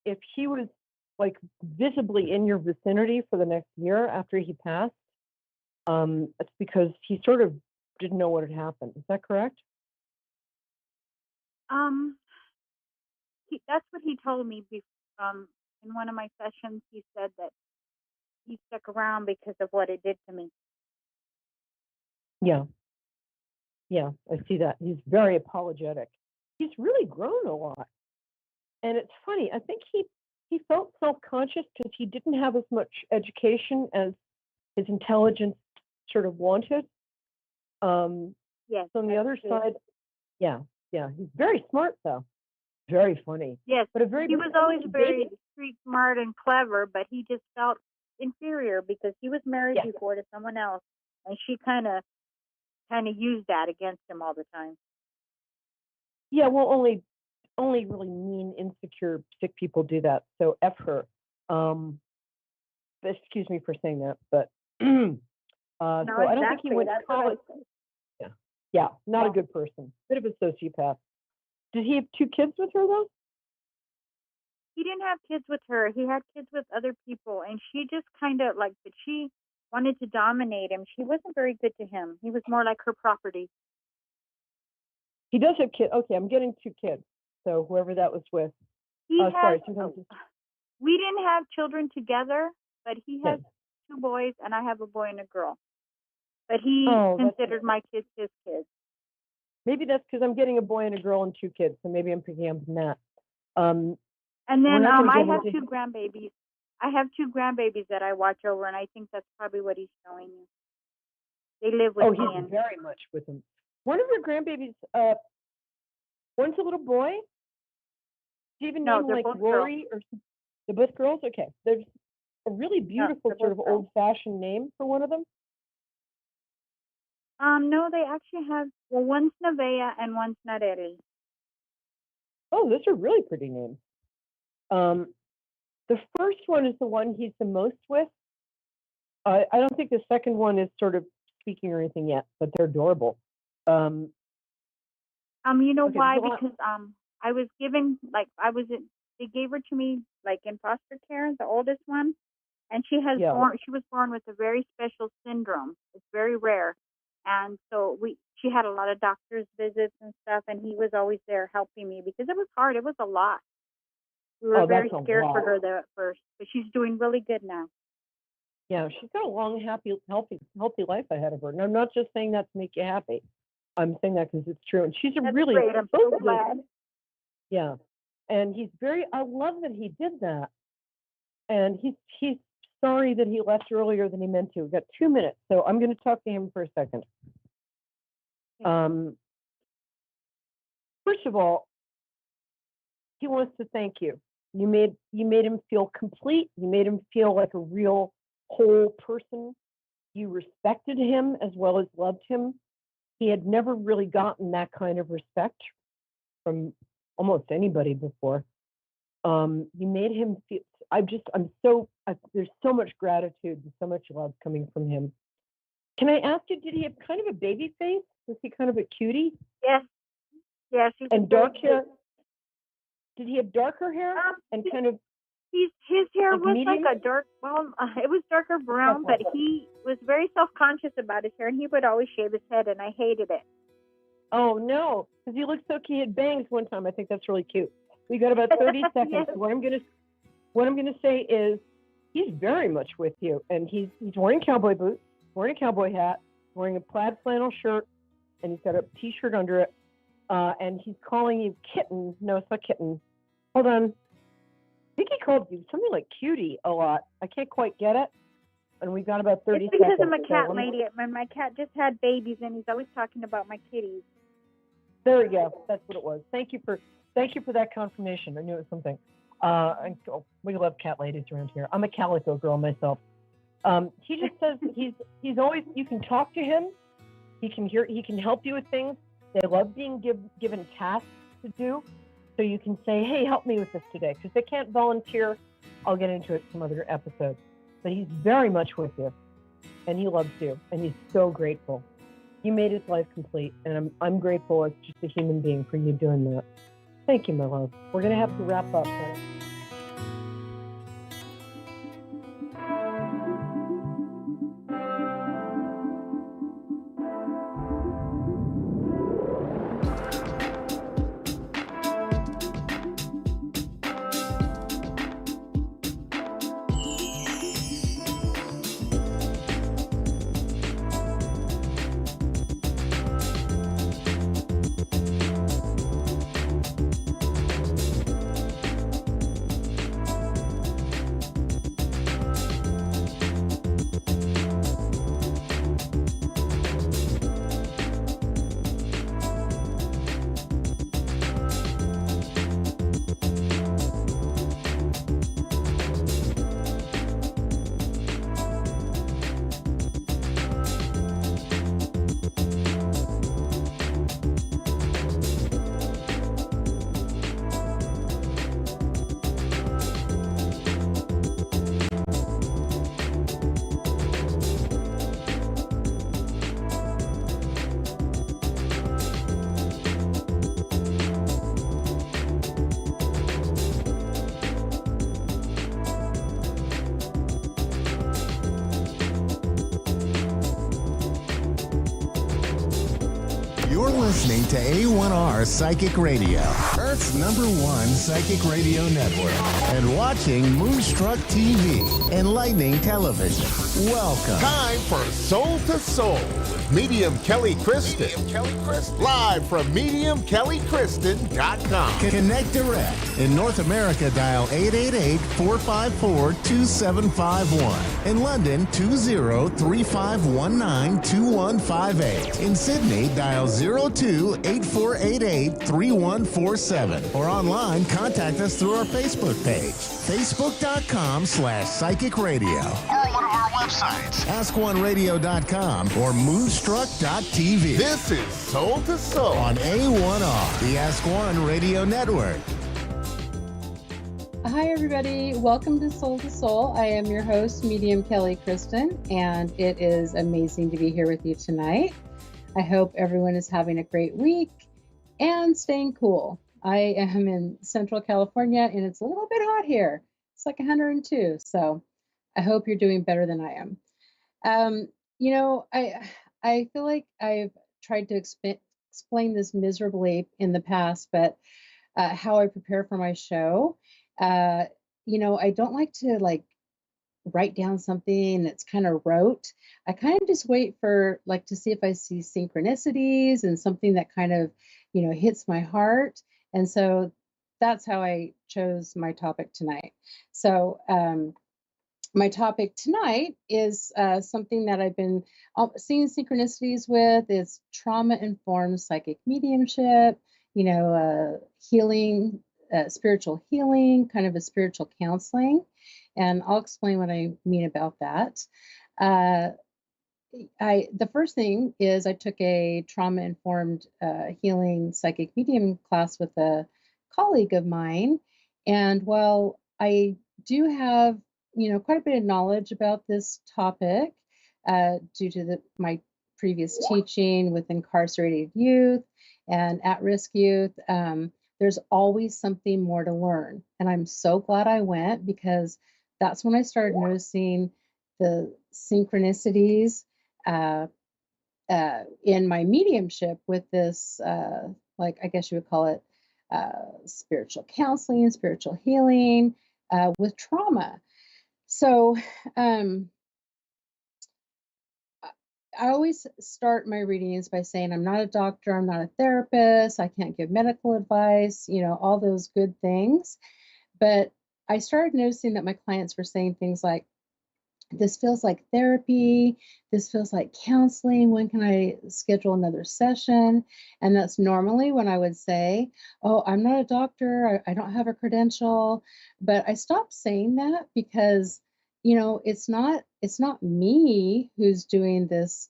if he was like visibly in your vicinity for the next year after he passed, it's because he sort of didn't know what had happened. Is that correct? That's what he told me. In one of my sessions, he said that he stuck around because of what it did to me. Yeah. Yeah, I see that. He's very apologetic. He's really grown a lot. And it's funny, I think he felt self-conscious because he didn't have as much education as his intelligence sort of wanted. Yes. So on the other side, yeah, he's very smart though. Very funny. Yes, but he was always very street smart and clever, but he just felt inferior because he was married before to someone else, and she kind of used that against him all the time. Yeah, well, only really mean, insecure, sick people do that. So F her. Excuse me for saying that, but no, so I don't think he went to college. Yeah, not a good person. Bit of a sociopath. Did he have 2 kids with her though? He didn't have kids with her. He had kids with other people, and she just kind of but she wanted to dominate him. She wasn't very good to him. He was more like her property. He does have kids. Okay, I'm getting 2 kids. So whoever that was with. We didn't have children together, but he has 2 boys, and I have a boy and a girl. But he considered my kids his kids. Maybe that's because I'm getting a boy and a girl and 2 kids, so maybe I'm picking up on that. And then I have 2 grandbabies. I have 2 grandbabies that I watch over, and I think that's probably what he's showing you. They live with me. Oh, he's very much with him. One of your grandbabies, one's a little boy. Do you even name like Rory or something? They're both girls? Okay. There's a really beautiful sort of old-fashioned name for one of them. No, they actually have, one's Nevaeh and one's Nareli. Oh, those are really pretty names. The first one is the one he's the most with. I don't think the second one is sort of speaking or anything yet, but they're adorable. You know why? Because I was given they gave her to me like in foster care, the oldest one, and she was born with a very special syndrome. It's very rare. And so she had a lot of doctor's visits and stuff, and he was always there helping me because it was hard. It was a lot. We were very scared for her there at first, but she's doing really good now. Yeah, she's got a long, happy, healthy life ahead of her. And I'm not just saying that to make you happy. I'm saying that because it's true. And she's That's great. I'm so glad. Yeah. And I love that he did that. And he's sorry that he left earlier than he meant to. We've got 2 minutes. So I'm going to talk to him for a second. First of all, he wants to thank you. You made him feel complete. You made him feel like a real whole person. You respected him as well as loved him. He had never really gotten that kind of respect from almost anybody before. You made him feel. There's so much gratitude and so much love coming from him. Can I ask you, did he have kind of a baby face? Was he kind of a cutie? Yes. Yes. And dark hair? Did he have darker hair and kind of? His hair was medium? like a dark. Well, it was darker brown, but he was very self-conscious about his hair, and he would always shave his head, and I hated it. Oh no, because he looked so cute. He had bangs one time. I think that's really cute. We got about 30 seconds. Yes. What I'm gonna say is, he's very much with you, and he's wearing cowboy boots, wearing a cowboy hat, wearing a plaid flannel shirt, and he's got a t-shirt under it. And he's calling you kitten. No, it's not kitten. Hold on. I think he called you something like cutie a lot. I can't quite get it. And we've got about 30 it's because seconds. I'm a cat lady. My cat just had babies, and he's always talking about my kitties. There we go. That's what it was. Thank you for that confirmation. I knew it was something. We love cat ladies around here. I'm a calico girl myself. He just says he's always. You can talk to him. He can help you with things. They love being given tasks to do. So you can say, hey, help me with this today. Because they can't volunteer. I'll get into it some other episode. But he's very much with you. And he loves you. And he's so grateful. You made his life complete. And I'm grateful as just a human being for you doing that. Thank you, my love. We're going to have to wrap up. You're listening to A1R Psychic Radio, Earth's #1 psychic radio network, and watching Moonstruck TV, enlightening television. Welcome. Time for Soul to Soul with Medium Kelly Kristen. Live from MediumKellyKristen.com. Connect direct. In North America, dial 888-454-2751. In London, 20-3519-2158. In Sydney, dial 02-8488-3147. Or online, contact us through our Facebook page, facebook.com/psychic radio. Or one of our websites, askoneradio.com or moonstruck.tv. This is Soul to Soul on A1R, the Ask One Radio Network. Hi, everybody. Welcome to Soul. I am your host, Medium Kelly Kristen, and it is amazing to be here with you tonight. I hope everyone is having a great week and staying cool. I am in Central California, and it's a little bit hot here. It's like 102. So I hope you're doing better than I am. Um, you know, I feel like I've tried to explain this miserably in the past, but how I prepare for my show, uh, I don't like to like write down something that's kind of rote. I kind of just wait for like to see if I see synchronicities and something that kind of, hits my heart. And so that's how I chose my topic tonight. So, my topic tonight is something that I've been seeing synchronicities with. Is trauma-informed psychic mediumship, healing, spiritual healing, kind of a spiritual counseling. And I'll explain what I mean about that. Uh, the first thing is I took a trauma-informed healing psychic medium class with a colleague of mine, and while I do have quite a bit of knowledge about this topic due to my previous teaching with incarcerated youth and at-risk youth, there's always something more to learn, and I'm so glad I went because that's when I started noticing the synchronicities uh, in my mediumship with this, like I guess you would call it spiritual counseling, spiritual healing with trauma. So um, I always start my readings by saying I'm not a doctor, I'm not a therapist, I can't give medical advice, all those good things. But I started noticing that my clients were saying things like, this feels like therapy. This feels like counseling. When can I schedule another session? And that's normally when I would say, oh, I'm not a doctor. I don't have a credential. But I stopped saying that because, it's not me who's doing this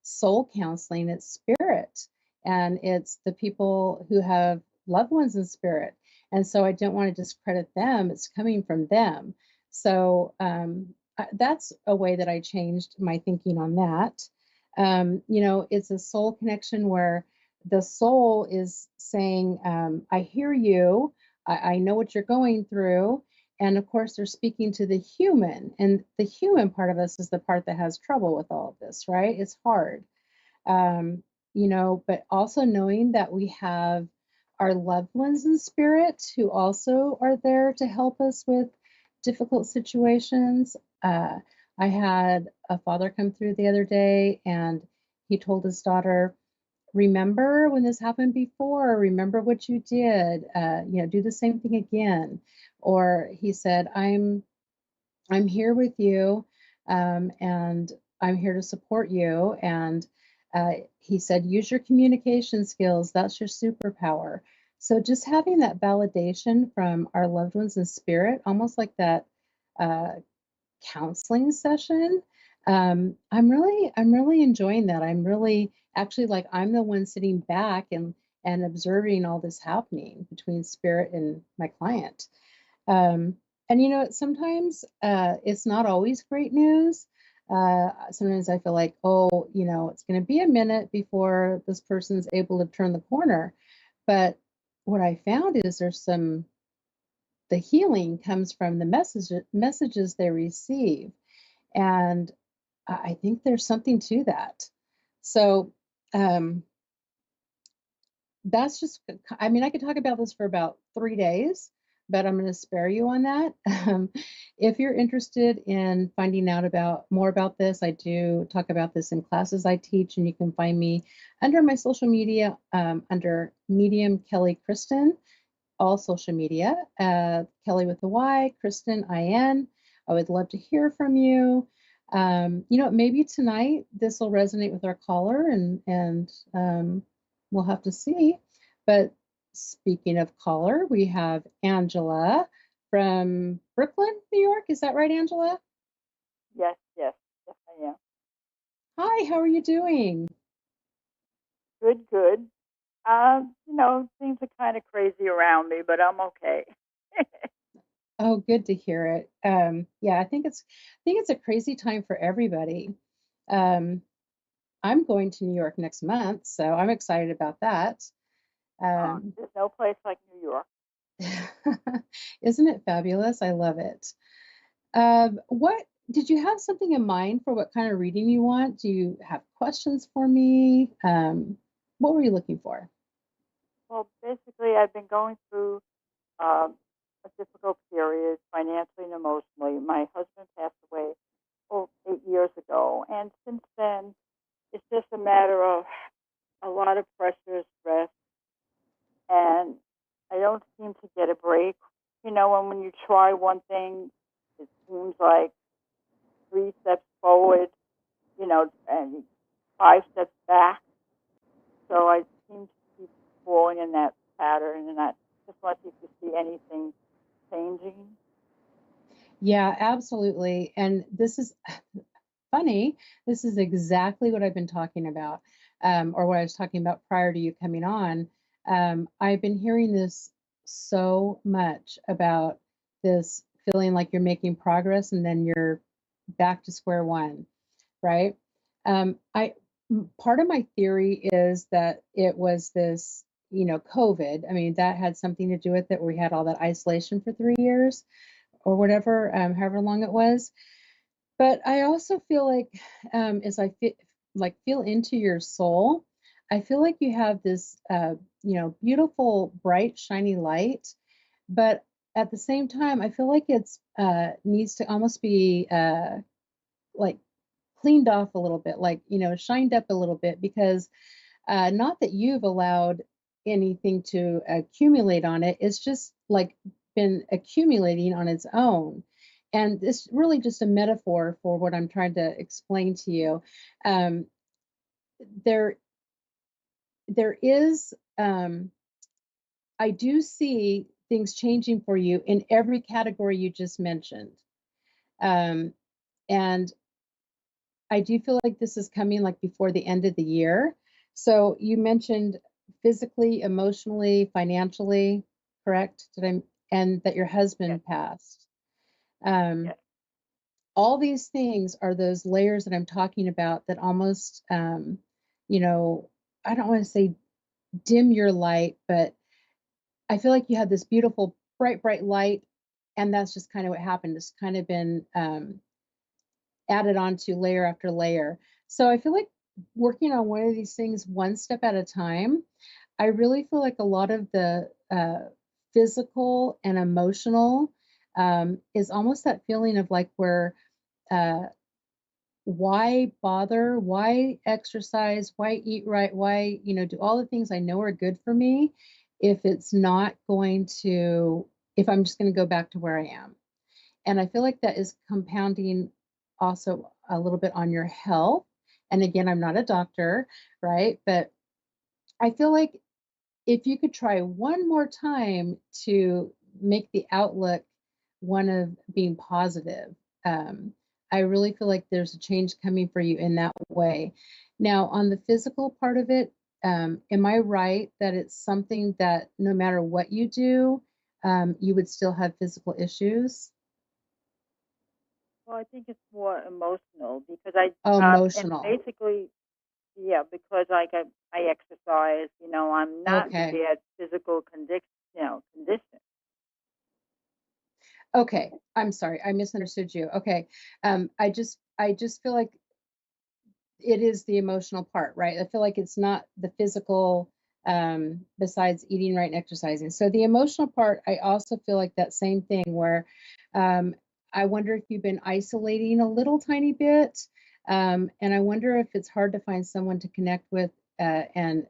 soul counseling. It's spirit. And it's the people who have loved ones in spirit. And so I don't want to discredit them. It's coming from them. So, that's a way that I changed my thinking on that. It's a soul connection where the soul is saying, I hear you, I know what you're going through. And of course, they're speaking to the human, and the human part of us is the part that has trouble with all of this, right? It's hard. But also knowing that we have our loved ones in spirit who also are there to help us with difficult situations. I had a father come through the other day and he told his daughter, remember when this happened before, remember what you did, do the same thing again. Or he said, I'm here with you, and I'm here to support you. And he said, use your communication skills. That's your superpower. So just having that validation from our loved ones in spirit, almost like that uh, counseling session, I'm really enjoying that. I'm really actually like I'm the one sitting back and observing all this happening between spirit and my client. Um, and sometimes it's not always great news. Sometimes I feel like, oh, it's going to be a minute before this person's able to turn the corner. But what I found is the healing comes from the messages they receive. And I think there's something to that. So, um, that's just, I mean, I could talk about this for about 3 days, but I'm going to spare you on that. If you're interested in finding out more about this, I do talk about this in classes I teach, and you can find me under my social media, under Medium Kelly Kristen, all social media, Kelly with a Y, Kristen IN. I would love to hear from you. Maybe tonight this will resonate with our caller, and we'll have to see. But speaking of caller, we have Angela from Brooklyn, New York. Is that right, Angela? Yes, yes, yes, I am. Hi, how are you doing? Good, good. Things are kind of crazy around me, but I'm okay. Oh, good to hear it. Yeah, I think it's a crazy time for everybody. Um, I'm going to New York next month, so I'm excited about that. There's no place like New York. Isn't it fabulous? I love it. What did you have something in mind for what kind of reading you want? Do you have questions for me? What were you looking for? Well, basically, I've been going through a difficult period financially and emotionally. My husband passed away 8 years ago, and since then, it's just a matter of a lot of pressure, stress, and I don't seem to get a break. And when you try one thing, it seems like 3 steps forward, and 5 steps back. So I seem to keep falling in that pattern, and I just want you to see anything changing. Yeah, absolutely. And this is funny. This is exactly what I've been talking about, or what I was talking about prior to you coming on. I've been hearing this so much about this feeling like you're making progress and then you're back to square one, right? Part of my theory is that it was this, COVID. I mean, that had something to do with it. We had all that isolation for 3 years or whatever, however long it was. But I also feel like, as I feel into your soul, I feel like you have this, beautiful, bright, shiny light. But at the same time, I feel like it's needs to almost be like cleaned off a little bit, like shined up a little bit, because not that you've allowed anything to accumulate on it. It's just like been accumulating on its own. And it's really just a metaphor for what I'm trying to explain to you. Um, there, there is, I do see things changing for you in every category you just mentioned. Um, and I do feel like this is coming like before the end of the year. So you mentioned physically, emotionally, financially, correct? And that your husband passed. Um, Yes. all these things are those layers that I'm talking about that almost, you know, I don't want to say dim your light, but I feel like you had this beautiful, bright, bright light, and that's just kind of what happened. It's kind of been added on to layer after layer. So I feel like working on one of these things one step at a time. I really feel like a lot of the physical and emotional is almost that feeling of like where uh, why bother? Why exercise? Why eat right? Why, do all the things I know are good for me if it's not going to, if I'm just going to go back to where I am. And I feel like that is compounding also a little bit on your health. And again, I'm not a doctor, right? But I feel like if you could try one more time to make the outlook one of being positive, um, I really feel like there's a change coming for you in that way. Now, on the physical part of it, am I right that it's something that no matter what you do, you would still have physical issues? Well, I think it's more emotional because Oh, and emotional. basically, yeah, because I exercise. I'm not in Okay. bad physical condition. Okay. I'm sorry. I misunderstood you. Okay. I just feel like it is the emotional part, right? I feel like it's not the physical, besides eating right and exercising. So the emotional part, I also feel like that same thing where um, I wonder if you've been isolating a little tiny bit. And I wonder if it's hard to find someone to connect with and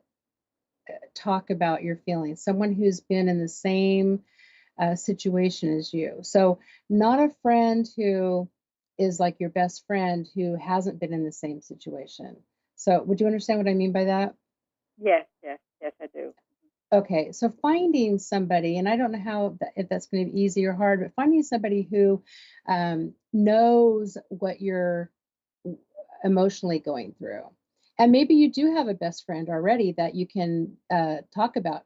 talk about your feelings, someone who's been in the same situation as you. So, not a friend who is like your best friend who hasn't been in the same situation. So, would you understand what I mean by that? Yes, yes, yes, I do. Okay, so finding somebody, and I don't know if that's going to be easy or hard, but finding somebody who knows what you're emotionally going through. And maybe you do have a best friend already that you can talk about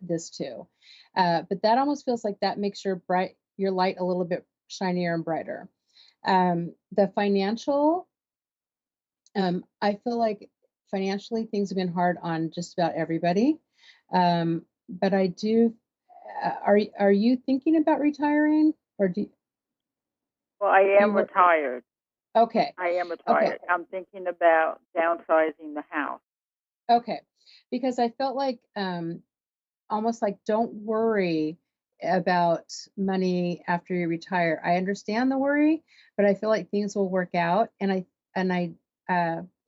this to. But that almost feels like that makes your light a little bit shinier and brighter. The financial, I feel like financially things have been hard on just about everybody. But I do. Are you thinking about retiring or do? Well, I am You were retired. okay. I am Okay. retired. I'm thinking about downsizing the house. Okay. Because I felt like almost like don't worry about money after you retire. I understand the worry, but I feel like things will work out. And I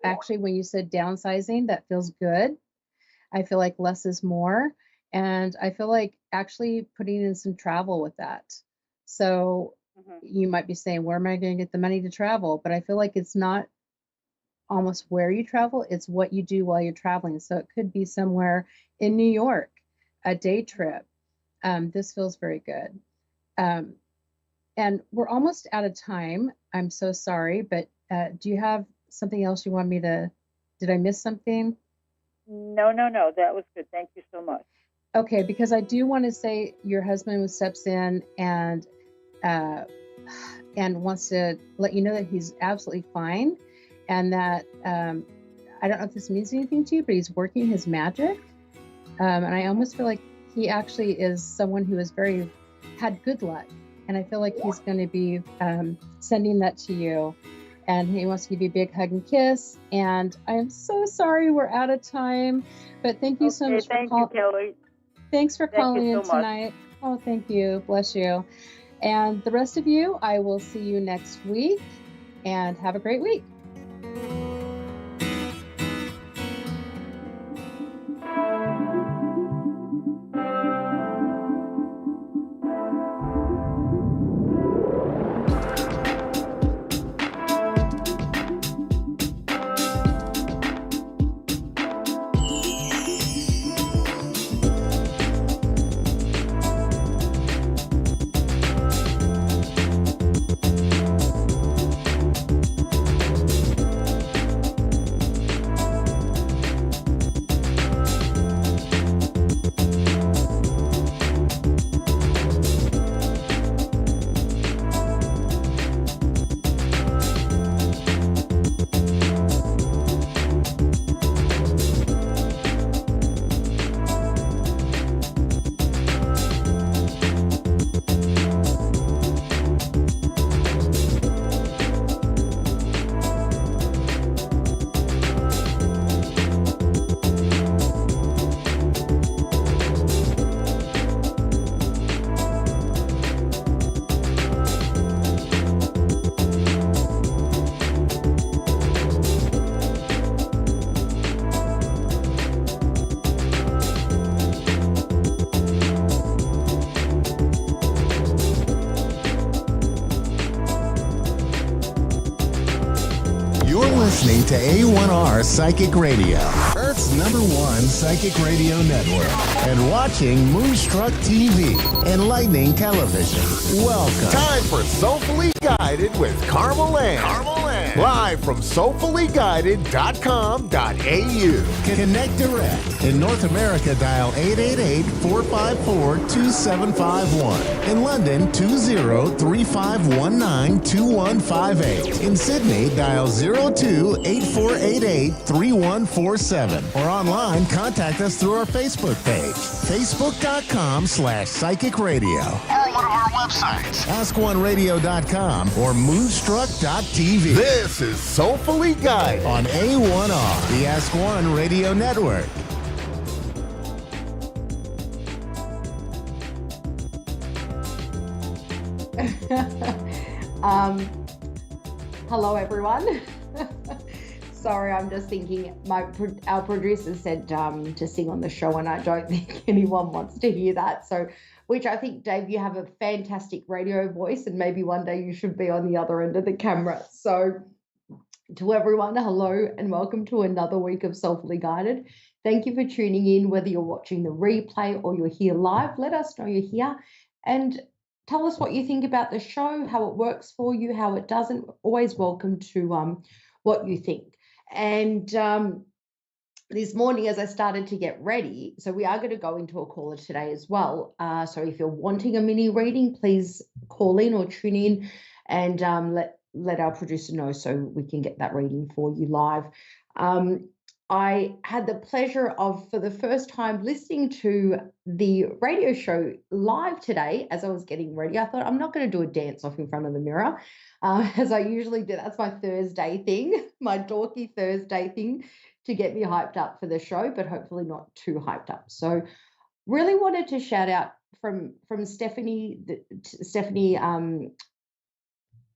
actually when you said downsizing, that feels good. I feel like less is more. And I feel like actually putting in some travel with that. So Hmm. you might be saying, where am I going to get the money to travel? But I feel like it's not almost where you travel, it's what you do while you're traveling. So it could be somewhere in New York, a day trip. This feels very good. Um, and we're almost out of time. I'm so sorry, but do you have something else you want me to? Did I miss something? No, no, no. That was good. Thank you so much. Okay, because I do want to say your husband steps in uh, and wants to let you know that he's absolutely fine, and that I don't know if this means anything to you, but he's working his magic, and I almost feel like he actually is someone who has had good luck, and I feel like he's going to be sending that to you, and he wants to give you a big hug and kiss. And I am so sorry we're out of time, but thank you so Okay, much for thank you, Kelly. Thanks for Thank calling you in so much. tonight. Oh, thank you. Bless you. And the rest of you, I will see you next week, and have a great week. You're listening to A1R Psychic Radio, Earth's #1 psychic radio network, and watching Moonstruck TV, enlightening television. Welcome. Time for Soulfully Guided with Carmel Ann. Live from soulfullyguided.com.au. Connect direct. In North America, dial 888-454-2751. In London, 20-3519-2158. In Sydney, dial 02-8488-3147. Or online, contact us through our Facebook page, facebook.com/psychic radio. Or one of our websites, askoneradio.com or moonstruck.tv. This is Soulfully Guided on A1R, the Ask One Radio Network. Hello, everyone. Sorry, I'm just thinking. Our producer said to sing on the show, and I don't think anyone wants to hear that. So, which I think, Dave, you have a fantastic radio voice, and maybe one day you should be on the other end of the camera. So, to everyone, hello, and welcome to another week of Soulfully Guided. Thank you for tuning in, whether you're watching the replay or you're here live. Let us know you're here, and tell us what you think about the show, how it works for you, how it doesn't. Always welcome to what you think. And this morning, as I started to get ready, so we are going to go into a caller today as well. So if you're wanting a mini reading, please call in or tune in, and let our producer know so we can get that reading for you live. I had the pleasure of, for the first time, listening to the radio show live today as I was getting ready. I thought, I'm not going to do a dance off in front of the mirror, as I usually do. That's my Thursday thing, my dorky Thursday thing to get me hyped up for the show, but hopefully not too hyped up. So really wanted to shout out from Stephanie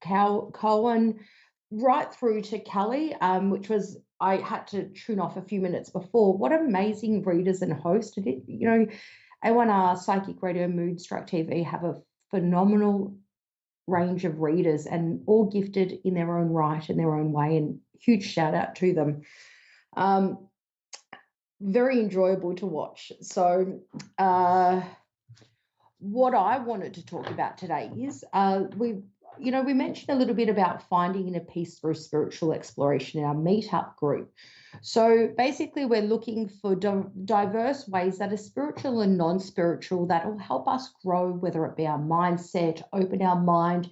Cohen right through to Kelly, which was, I had to tune off a few minutes before. What amazing readers and hosts. A1R, Psychic Radio, Moonstruck TV have a phenomenal range of readers and all gifted in their own right, in their own way, and huge shout out to them. Very enjoyable to watch. So what I wanted to talk about today is we mentioned a little bit about finding inner peace through spiritual exploration in our meetup group. So basically, we're looking for diverse ways that are spiritual and non-spiritual that will help us grow, whether it be our mindset, open our mind,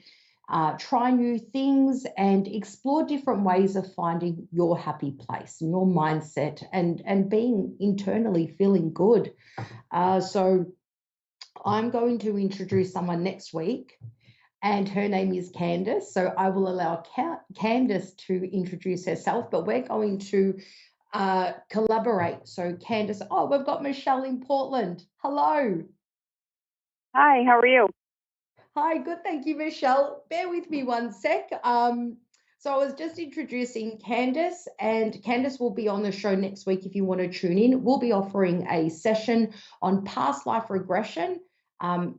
try new things, and explore different ways of finding your happy place and your mindset and being internally feeling good. So I'm going to introduce someone next week, and her name is Candace. So I will allow Candace to introduce herself, but we're going to collaborate. So Candace, we've got Michelle in Portland. Hello. Hi, how are you? Hi, good, thank you, Michelle. Bear with me one sec. So I was just introducing Candace, and Candace will be on the show next week if you want to tune in. We'll be offering a session on past life regression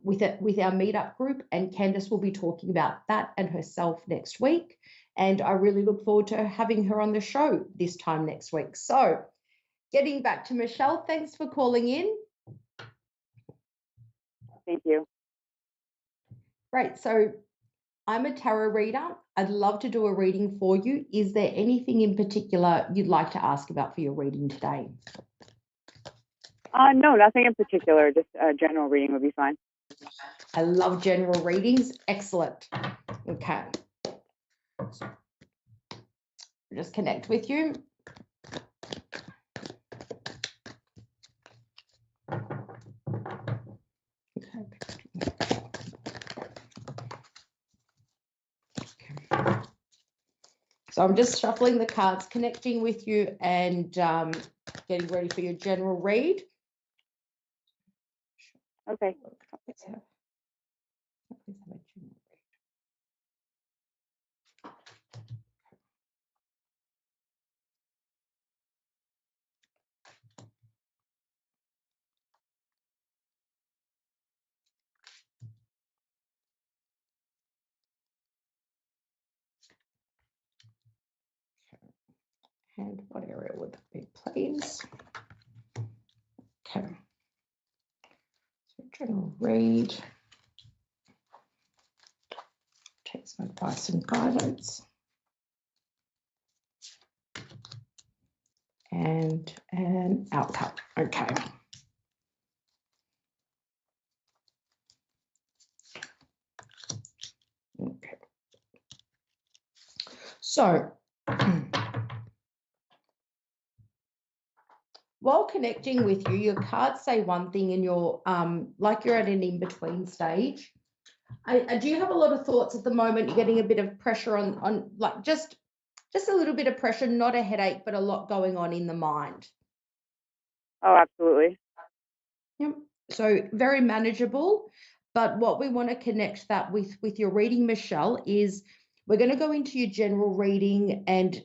with our meetup group, and Candace will be talking about that and herself next week. And I really look forward to having her on the show this time next week. So getting back to Michelle, thanks for calling in. Thank you. Great. So I'm a tarot reader. I'd love to do a reading for you. Is there anything in particular you'd like to ask about for your reading today? No, nothing in particular. Just a general reading would be fine. I love general readings. Excellent. Okay. Just connect with you. So I'm just shuffling the cards, connecting with you, and getting ready for your general read. Okay. Let's have a general read. And what area would that be, please? Okay. So general read. Take some advice and guidance. And an outcome. Okay. Okay. So while connecting with you, your cards say one thing, and you're like you're at an in-between stage. Do you have a lot of thoughts at the moment? You're getting a bit of pressure on like just a little bit of pressure, not a headache, but a lot going on in the mind. Oh, absolutely. Yep. So very manageable. But what we want to connect that with your reading, Michelle, is we're going to go into your general reading, and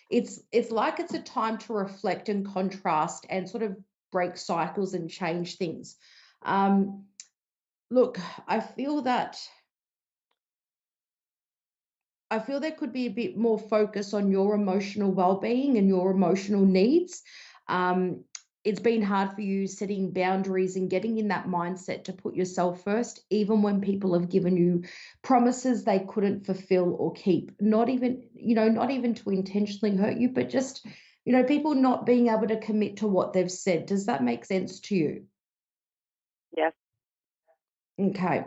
it's like it's a time to reflect and contrast and sort of break cycles and change things. Look, I feel there could be a bit more focus on your emotional well-being and your emotional needs. It's been hard for you setting boundaries and getting in that mindset to put yourself first, even when people have given you promises they couldn't fulfill or keep. Not even to intentionally hurt you, but just, people not being able to commit to what they've said. Does that make sense to you? Yes. Okay.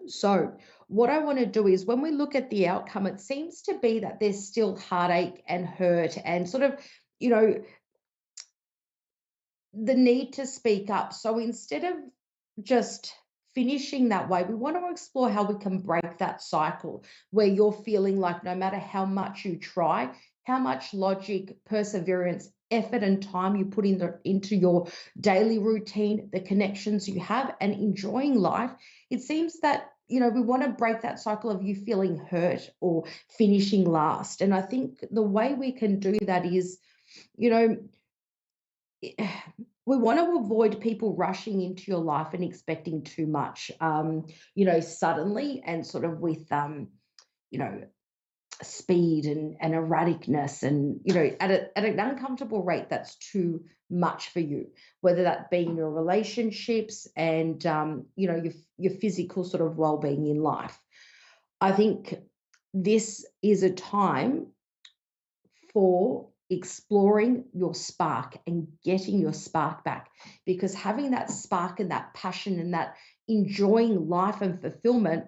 So, what I want to do is when we look at the outcome, it seems to be that there's still heartache and hurt and sort of, you know, the need to speak up. So instead of just finishing that way, we want to explore how we can break that cycle where you're feeling like no matter how much you try, how much logic, perseverance, effort, and time you put into your daily routine, the connections you have, and enjoying life, it seems that we want to break that cycle of you feeling hurt or finishing last. And I think the way we can do that is, you know, we want to avoid people rushing into your life and expecting too much, suddenly and sort of with, you know, speed and erraticness and, at an uncomfortable rate that's too much for you, whether that be in your relationships and, your physical sort of well-being in life. I think this is a time for exploring your spark and getting your spark back, because having that spark and that passion and that enjoying life and fulfillment,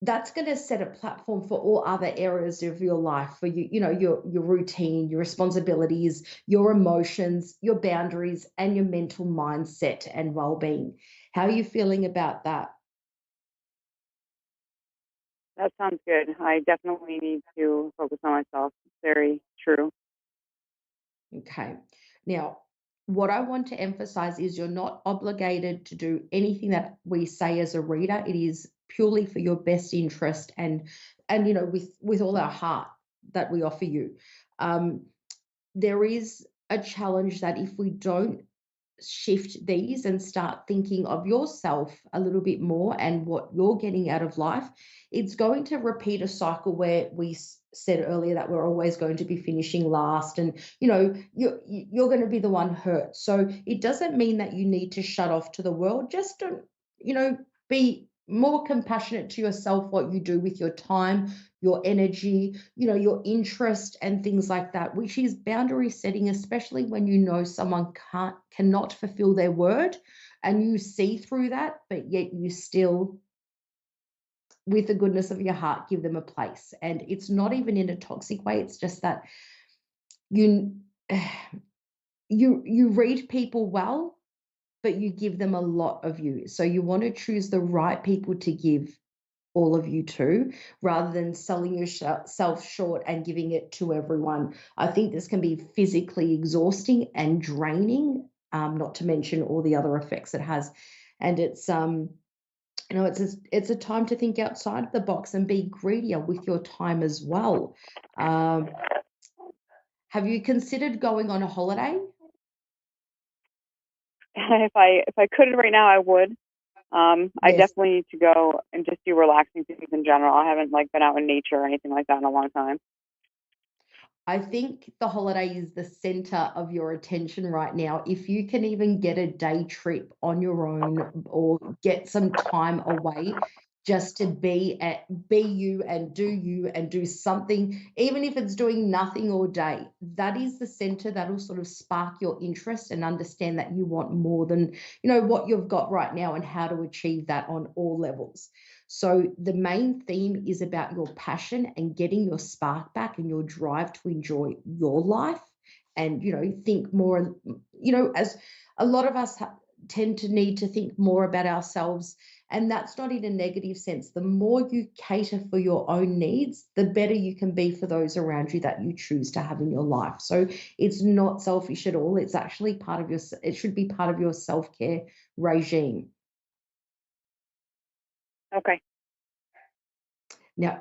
that's going to set a platform for all other areas of your life, for your routine, your responsibilities, your emotions, your boundaries, and your mental mindset and well-being. How are you feeling about that? That sounds good. I definitely need to focus on myself. Very true. Okay. Now, what I want to emphasize is you're not obligated to do anything that we say as a reader. It is purely for your best interest and with all our heart that we offer you. There is a challenge that if we don't shift these and start thinking of yourself a little bit more and what you're getting out of life, it's going to repeat a cycle where we said earlier that we're always going to be finishing last, and you're going to be the one hurt. So it doesn't mean that you need to shut off to the world. Just don't, be more compassionate to yourself, what you do with your time, your energy, your interest and things like that, which is boundary setting, especially when someone cannot fulfill their word and you see through that, but yet you still, with the goodness of your heart, give them a place. And it's not even in a toxic way. It's just that you read people well, but you give them a lot of you. So you want to choose the right people to give all of you to, rather than selling yourself short and giving it to everyone. I think this can be physically exhausting and draining, not to mention all the other effects it has. And it's it's a time to think outside the box and be greedier with your time as well. Have you considered going on a holiday? If I could right now, I would. I definitely need to go and just do relaxing things in general. I haven't been out in nature or anything like that in a long time. I think the holiday is the center of your attention right now. If you can even get a day trip on your own or get some time away just to be you and do something, even if it's doing nothing all day, that is the center that will sort of spark your interest and understand that you want more than, what you've got right now and how to achieve that on all levels. So the main theme is about your passion and getting your spark back and your drive to enjoy your life and, think more, as a lot of us tend to need to think more about ourselves. And that's not in a negative sense. The more you cater for your own needs, the better you can be for those around you that you choose to have in your life. So it's not selfish at all. It's actually it should be part of your self-care regime. Okay. Now,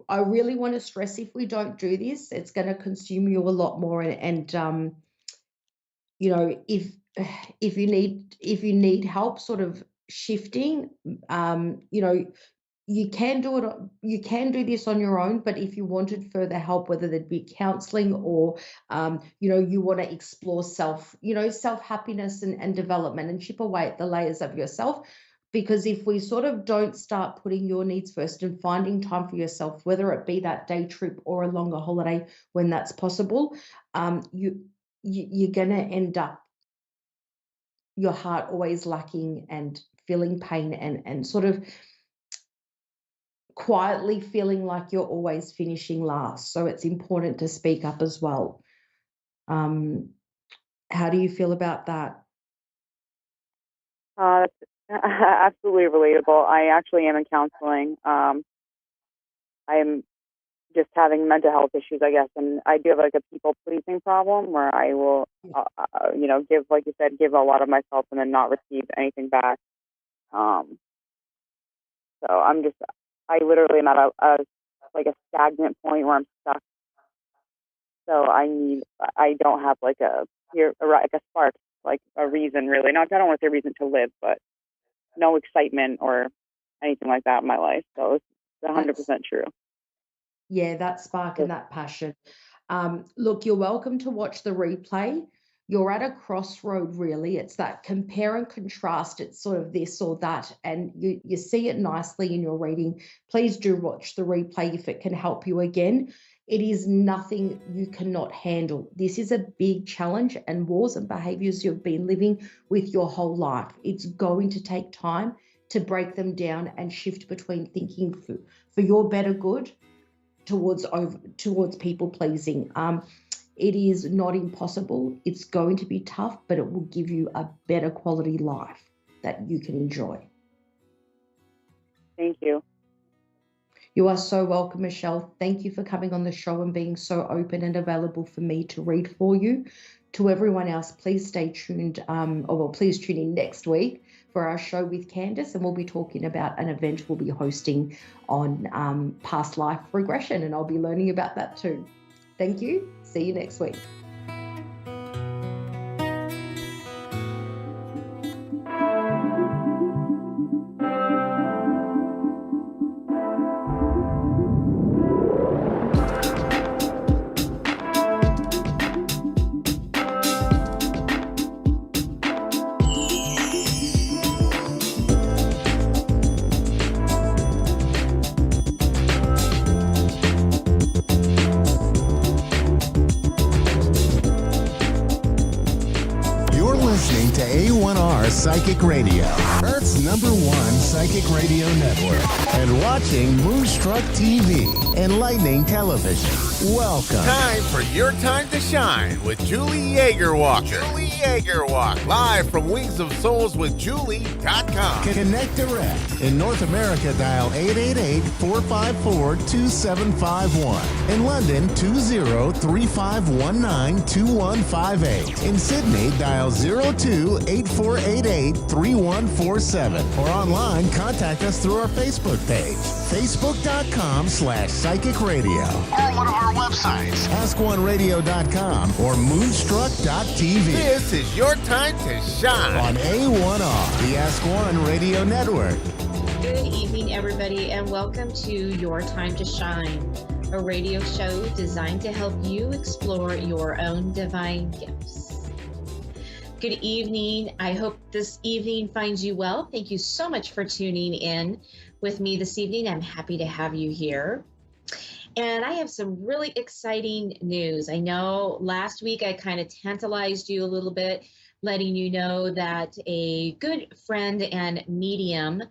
I really want to stress, if we don't do this, it's going to consume you a lot more. And if you need help sort of shifting, you can do it. You can do this on your own, but if you wanted further help, whether that be counseling or, you want to explore self happiness and development and chip away at the layers of yourself. Because if we sort of don't start putting your needs first and finding time for yourself, whether it be that day trip or a longer holiday when that's possible, you're going to end up your heart always lacking and feeling pain and sort of quietly feeling like you're always finishing last. So it's important to speak up as well. How do you feel about that? That's absolutely relatable. I actually am in counseling. I'm just having mental health issues, I guess, and I do have like a people pleasing problem where I will, give, like you said, give a lot of myself and then not receive anything back. So I literally am at like a stagnant point where I'm stuck. So I don't have like like a spark, like a reason really. Not, I don't want to say reason to live, but no excitement or anything like that in my life. So it's 100% true. Yeah, that spark and that passion. Look, you're welcome to watch the replay. You're at a crossroad, really. It's that compare and contrast. It's sort of this or that, and you see it nicely in your reading. Please do watch the replay if it can help you again. It is nothing you cannot handle. This is a big challenge and wars and behaviors you've been living with your whole life. It's going to take time to break them down and shift between thinking for your better good towards people pleasing. It is not impossible. It's going to be tough, but it will give you a better quality life that you can enjoy. Thank you. You are so welcome, Michelle. Thank you for coming on the show and being so open and available for me to read for you. To everyone else, please stay tuned, please tune in next week for our show with Candace, and we'll be talking about an event we'll be hosting on past life regression, and I'll be learning about that too. Thank you. See you next week. Listening to A1R Psychic Radio, Earth's #1 psychic radio network, and watching Moonstruck TV, enlightening television. Welcome. Time for Your Time to Shine with Julie Yeager-Walker. Julie Yeager-Walker. Live from Wings of Souls with Julie.com. Connect direct. In North America, dial 888-454-2751. In London, 20-3519-2158. In Sydney, dial 02-8488-3147. Or online, contact us through our Facebook page, facebook.com/psychic radio. Or one of our websites, askoneradio.com or moonstruck.tv. This is Your Time to Shine on A1R, the Ask One Radio Network. Good evening, everybody, and welcome to Your Time to Shine, a radio show designed to help you explore your own divine gifts. Good evening. I hope this evening finds you well. Thank you so much for tuning in with me this evening. I'm happy to have you here. And I have some really exciting news. I know last week I kind of tantalized you a little bit, letting you know that a good friend and medium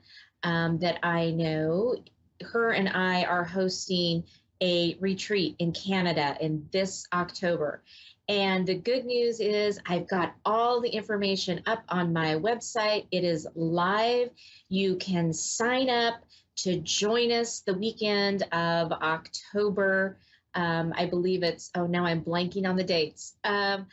that I know, her and I are hosting a retreat in Canada in this October. And the good news is I've got all the information up on my website. It is live. You can sign up to join us the weekend of October. I believe it's, now I'm blanking on the dates. I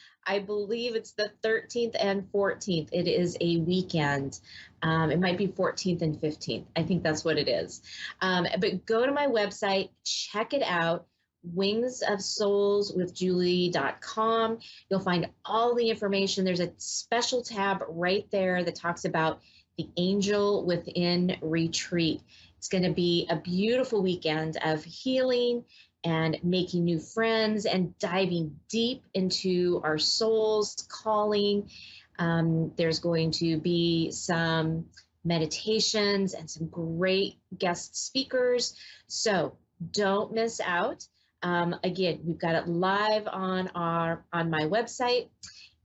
believe it's the 13th and 14th. It is a weekend. It might be 14th and 15th. I think that's what it is. But go to my website, check it out, wingsofsoulswithjulie.com. You'll find all the information. There's a special tab right there that talks about the Angel Within Retreat. It's going to be a beautiful weekend of healing and making new friends and diving deep into our soul's calling. There's going to be some meditations and some great guest speakers. So don't miss out. Again, we've got it live on my website.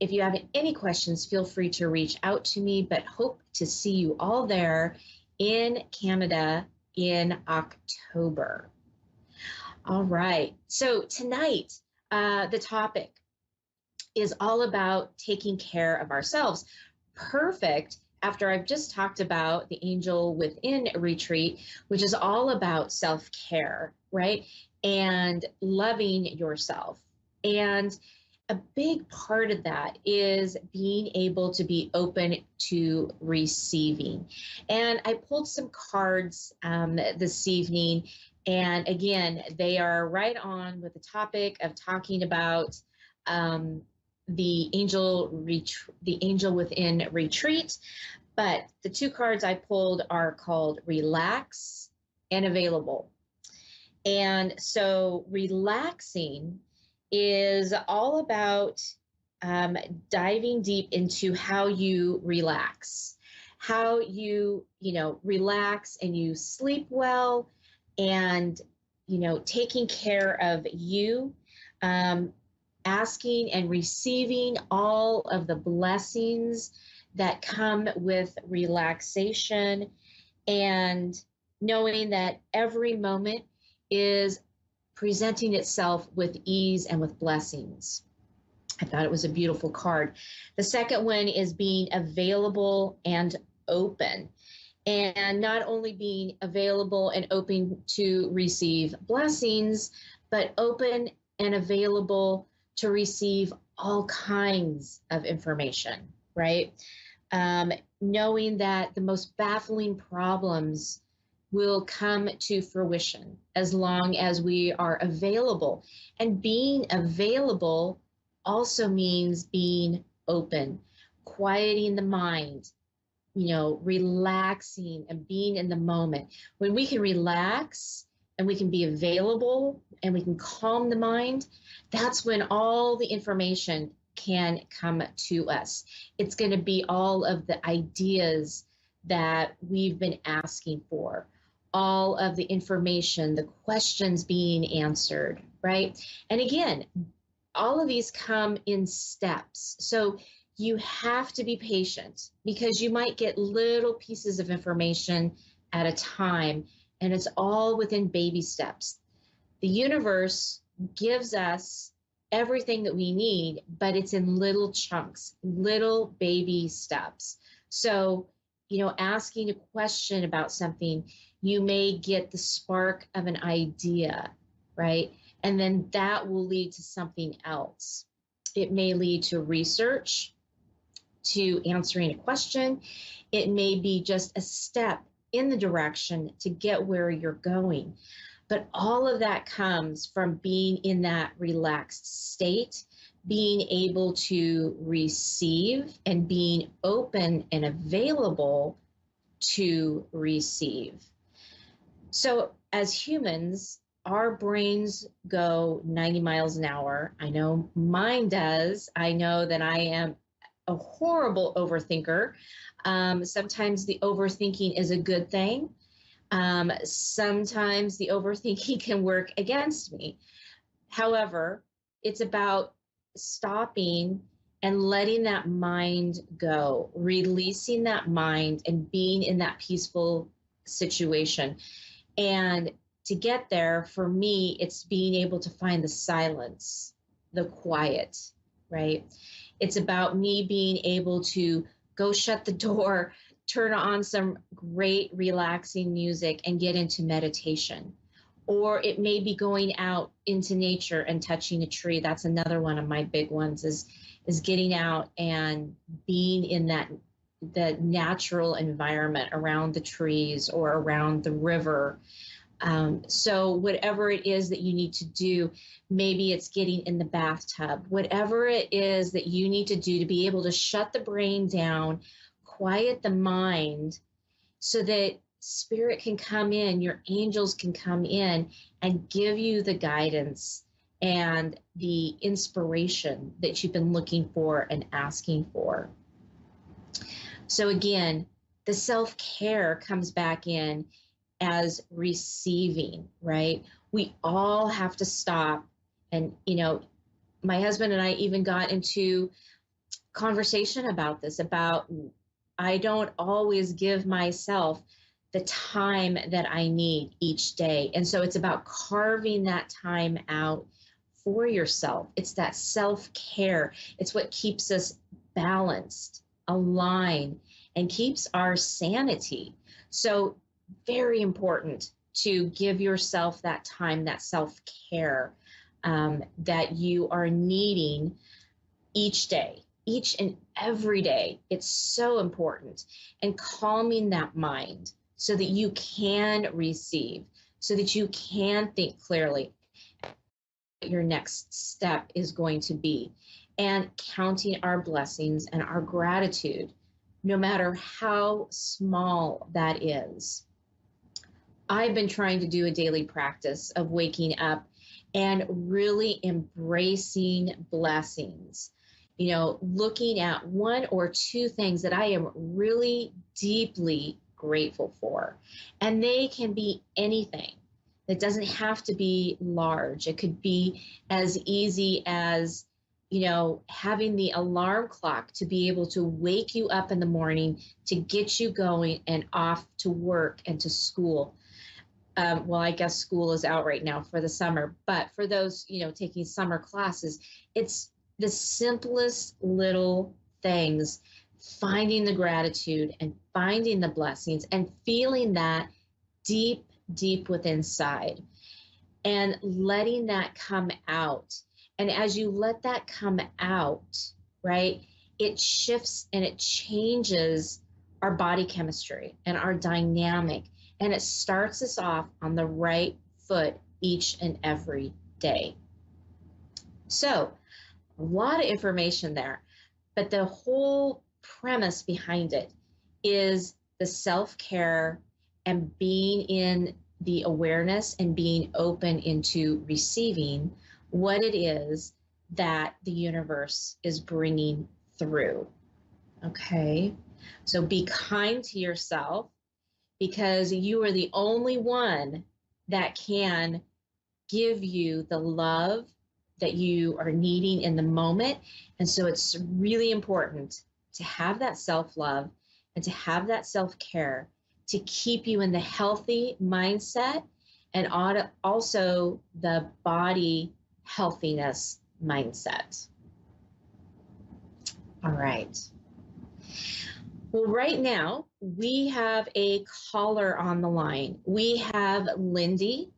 If you have any questions, feel free to reach out to me, but hope to see you all there in Canada in October. All right. So tonight, the topic is all about taking care of ourselves. Perfect after I've just talked about the Angel Within retreat, which is all about self-care, right? And loving yourself. And a big part of that is being able to be open to receiving. And I pulled some cards this evening. And again, they are right on with the topic of talking about the Angel Within retreat. But the two cards I pulled are called Relax and Available. And so relaxing is all about diving deep into how you relax, how you relax and you sleep well, and taking care of you, asking and receiving all of the blessings that come with relaxation, and knowing that every moment is presenting itself with ease and with blessings. I thought it was a beautiful card. The second one is being available and open. And not only being available and open to receive blessings, but open and available to receive all kinds of information, right? Knowing that the most baffling problems will come to fruition as long as we are available. And being available also means being open, quieting the mind, relaxing and being in the moment. When we can relax and we can be available and we can calm the mind, that's when all the information can come to us. It's going to be all of the ideas that we've been asking for, all of the information, the questions being answered, right? And again, all of these come in steps. So you have to be patient because you might get little pieces of information at a time, and it's all within baby steps. The universe gives us everything that we need, but it's in little chunks, little baby steps. So, asking a question about something, you may get the spark of an idea, right? And then that will lead to something else. It may lead to research, to answering a question. It may be just a step in the direction to get where you're going. But all of that comes from being in that relaxed state, being able to receive and being open and available to receive. So as humans, our brains go 90 miles an hour. I know mine does. I know that I am a horrible overthinker. Sometimes the overthinking is a good thing. Sometimes the overthinking can work against me. However, it's about stopping and letting that mind go, releasing that mind and being in that peaceful situation. And to get there, for me, it's being able to find the silence, the quiet, right? It's about me being able to go shut the door, turn on some great relaxing music and get into meditation. Or it may be going out into nature and touching a tree. That's another one of my big ones is getting out and being in the natural environment around the trees or around the river. So whatever it is that you need to do, maybe it's getting in the bathtub, whatever it is that you need to do to be able to shut the brain down, quiet the mind so that spirit can come in, your angels can come in and give you the guidance and the inspiration that you've been looking for and asking for. So again, the self-care comes back in as receiving, right? We all have to stop. And, my husband and I even got into conversation about this, about I don't always give myself the time that I need each day. And so it's about carving that time out for yourself. It's that self-care. It's what keeps us balanced, aligned, and keeps our sanity. So very important to give yourself that time, that self-care that you are needing each day, each and every day. It's so important. And calming that mind so that you can receive, so that you can think clearly what your next step is going to be, and counting our blessings and our gratitude, no matter how small that is. I've been trying to do a daily practice of waking up and really embracing blessings. You know, looking at one or two things that I am really deeply grateful for. And they can be anything. It doesn't have to be large. It could be as easy as, you know, having the alarm clock to be able to wake you up in the morning to get you going and off to work and to school. Well, I guess school is out right now for the summer, but for those, you know, taking summer classes, it's the simplest little things, finding the gratitude and finding the blessings and feeling that deep, deep within inside and letting that come out. And as you let that come out, right, it shifts and it changes our body chemistry and our dynamic. And it starts us off on the right foot each and every day. So a lot of information there, but the whole premise behind it is the self-care and being in the awareness and being open into receiving what it is that the universe is bringing through. Okay, so be kind to yourself, because you are the only one that can give you the love that you are needing in the moment. And so it's really important to have that self-love and to have that self-care to keep you in the healthy mindset and also the body healthiness mindset. All right. Well, right now we have a caller on the line. We have Lindy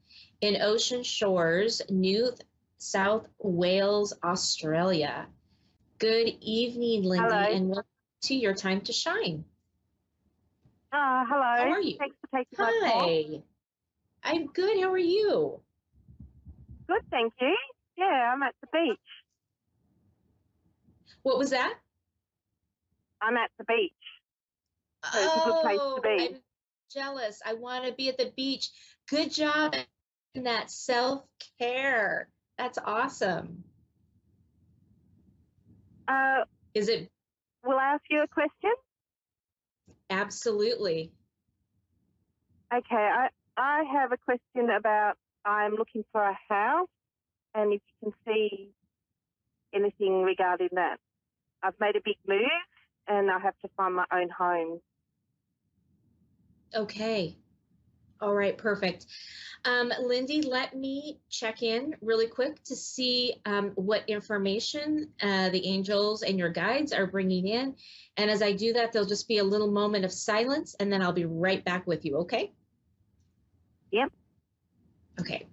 in Ocean Shores, New South Wales, Australia. Good evening, Lindy, Hello. and welcome to Your Time to Shine. Hello. How are you? Thanks for taking my call. Hi. I'm good. How are you? Good, thank you. Yeah, I'm at the beach. What was that? I'm at the beach. So it's a good place to be. I'm jealous. I want to be at the beach. Good job in that self-care. That's awesome. Is it? Will I ask you a question? Absolutely. Okay, I have a question about, I'm looking for a house, and if you can see anything regarding that. I've made a big move, and I have to find my own home. Okay. All right, perfect. Lindy, let me check in really quick to see what information the angels and your guides are bringing in. And as I do that, there'll just be a little moment of silence, and then I'll be right back with you, okay? Yep. Okay.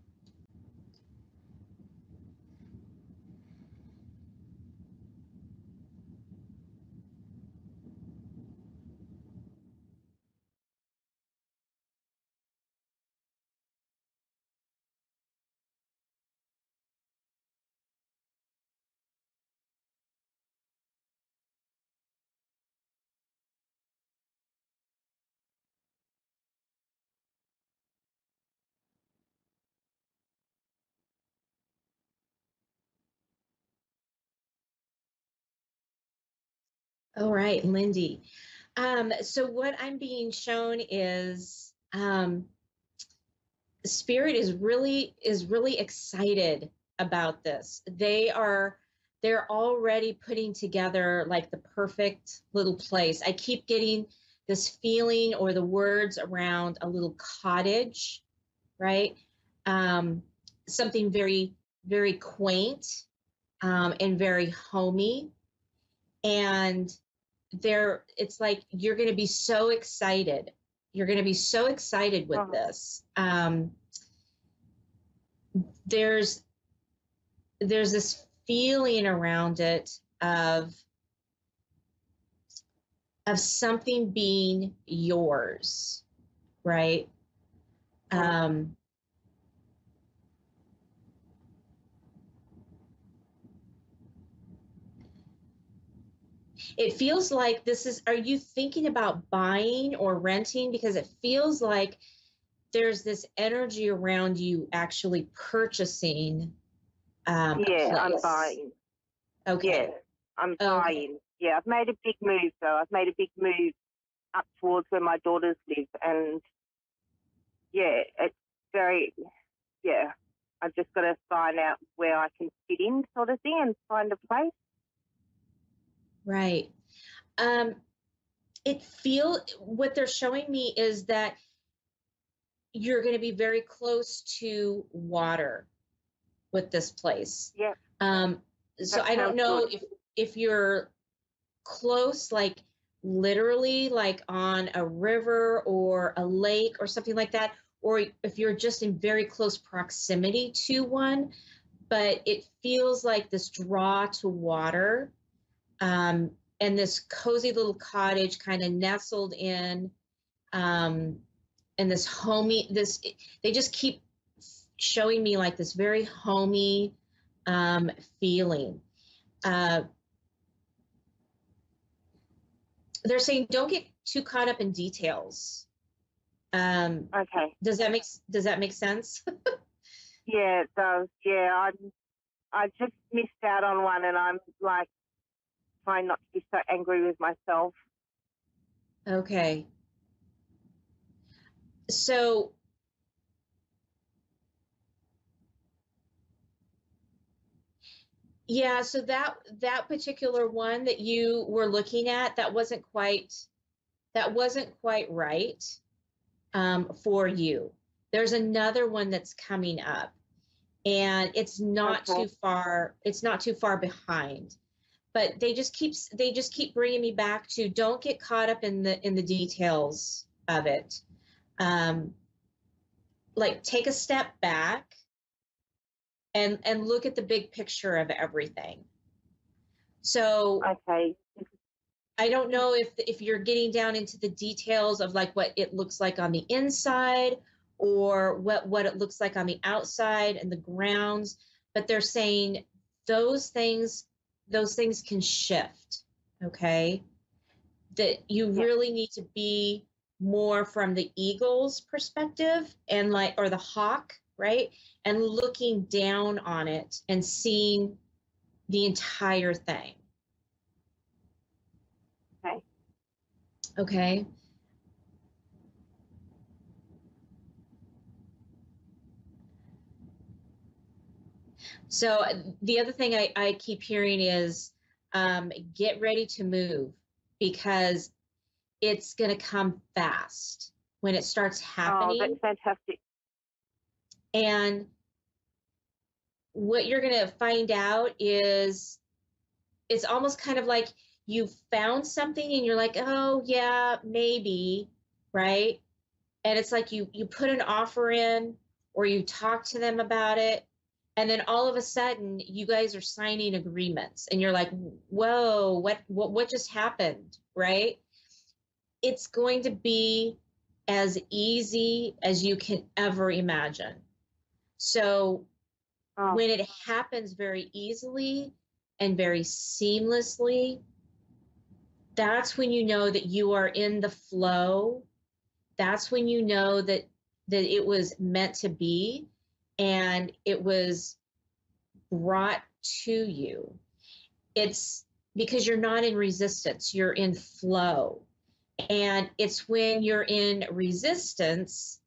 All right, Lindy. So what I'm being shown is Spirit is really excited about this. They're already putting together like the perfect little place. I keep getting feeling or the words around a little cottage, right? Something very, very quaint, and very homey. And it's like you're going to be so excited. You're going to be so excited with this. There's this feeling around it of something being yours, right? It feels like are you thinking about buying or renting? Because it feels like there's this energy around you actually purchasing a Yeah, I'm place. buying. Okay. Yeah, I'm Okay. buying. Yeah, I've made a big move though. I've made a big move up towards where my daughters live, and yeah, it's very, yeah. I've just got to find out where I can fit in, sort of thing, and find a place. Right. What they're showing me is that you're going to be very close to water with this place. Yeah. So That I don't sounds know good. if you're close, like literally like on a river or a lake or something like that, or if you're just in very close proximity to one, but it feels like this draw to water, and this cozy little cottage kind of nestled in, and this homey, they just keep showing me like this very homey feeling. They're saying don't get too caught up in details. Okay. Does that make sense? Yeah, it does. Yeah, I just missed out on one, and I'm like trying not to be so angry with myself. Okay. So yeah, so that particular one that you were looking at, that wasn't quite right for you. There's another one that's coming up, and it's not too far behind. But they just keep bringing me back to don't get caught up in the details of it. Like take a step back and look at the big picture of everything. So okay. I don't know if you're getting down into the details of like what it looks like on the inside or what it looks like on the outside and the grounds, but they're saying those things can shift, okay? That you really need to be more from the eagle's perspective and or the hawk, right? And looking down on it and seeing the entire thing. Okay. Okay. So the other thing I keep hearing is get ready to move, because it's going to come fast when it starts happening. Oh, that's fantastic. And what you're going to find out is it's almost kind of like you found something and you're like, oh yeah, maybe, right? And it's like you put an offer in or you talk to them about it, and then all of a sudden you guys are signing agreements and you're like, whoa, what just happened, right? It's going to be as easy as you can ever imagine. So when it happens very easily and very seamlessly, that's when you know that you are in the flow. That's when you know that it was meant to be and it was brought to you. It's because you're not in resistance, you're in flow. And it's when you're in resistance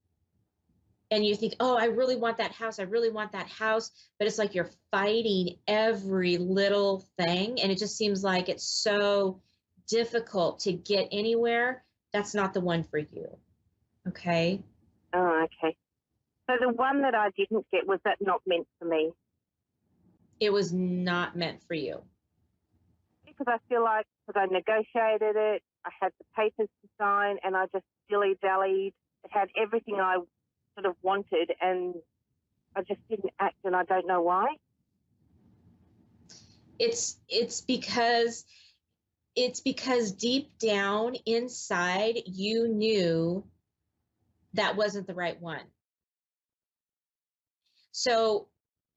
and you think, oh, I really want that house. I really want that house. But it's like you're fighting every little thing. And it just seems like it's so difficult to get anywhere. that's not the one for you. Okay. Oh, okay. So the one that I didn't get, was that not meant for me? It was not meant for you. Because I feel like, because I negotiated it, I had the papers to sign, and I just dilly-dallied. It had everything I sort of wanted, and I just didn't act, and I don't know why. It's because deep down inside you knew that wasn't the right one. So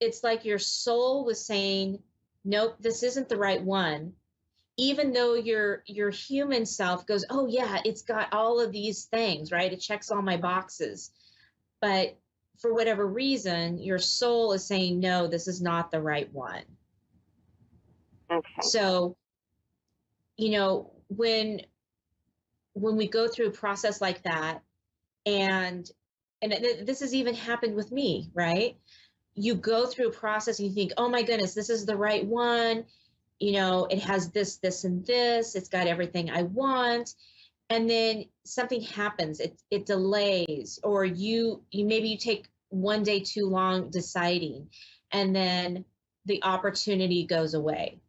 it's like your soul was saying, nope, this isn't the right one. Even though your human self goes, oh yeah, it's got all of these things, right? It checks all my boxes. But for whatever reason, your soul is saying, no, this is not the right one. Okay. So, you know, when we go through a process like that, and this has even happened with me, right? You go through a process and you think, oh my goodness, this is the right one. You know, it has this, this, and this. It's got everything I want. And then something happens. It delays, or maybe you take one day too long deciding, and then the opportunity goes away.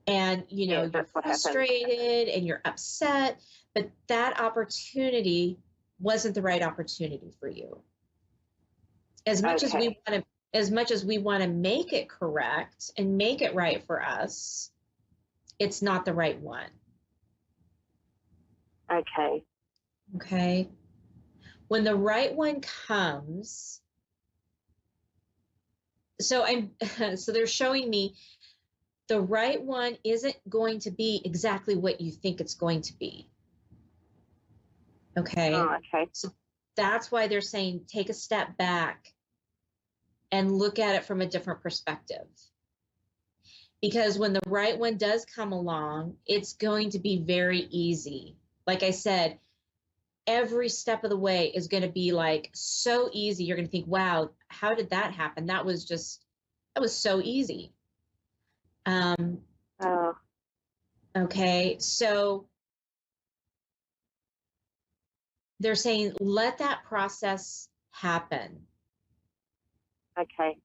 And, you know, you're frustrated and you're upset, but that opportunity wasn't the right opportunity for you. As much as we want to make it correct and make it right for us, it's not the right one. Okay. Okay. When the right one comes, so they're showing me the right one isn't going to be exactly what you think it's going to be. Okay. Oh, okay. So that's why they're saying take a step back and look at it from a different perspective. Because when the right one does come along, it's going to be very easy. Like I said, every step of the way is going to be like so easy. You're going to think, wow, how did that happen? That was so easy. Okay. So they're saying, let that process happen. Okay.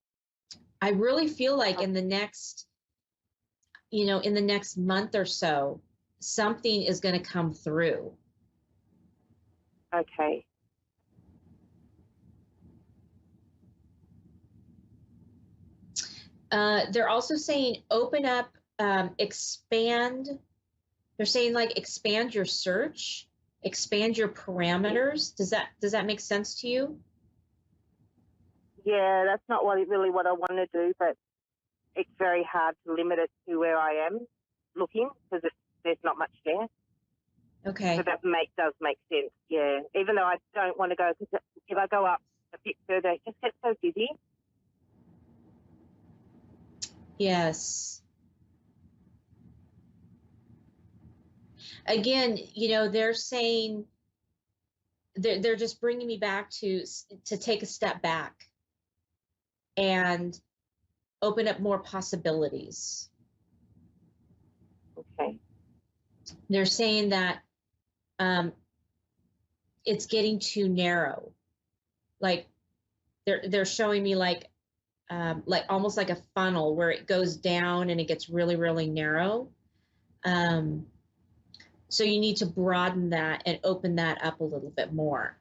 I really feel like in the next month or so, something is going to come through. Okay. They're also saying open up, expand. They're saying like expand your search, expand your parameters. Does that make sense to you? Yeah, that's not really what I want to do, but it's very hard to limit it to where I am looking because there's not much there. Okay. So that does make sense, yeah. Even though I don't want to go, because if I go up a bit further, it just gets so busy. Yes. Again, you know, they're saying, they're just bringing me back to take a step back and open up more possibilities. Okay. They're saying that it's getting too narrow. Like they're showing me like almost like a funnel where it goes down and it gets really, really narrow. So you need to broaden that and open that up a little bit more.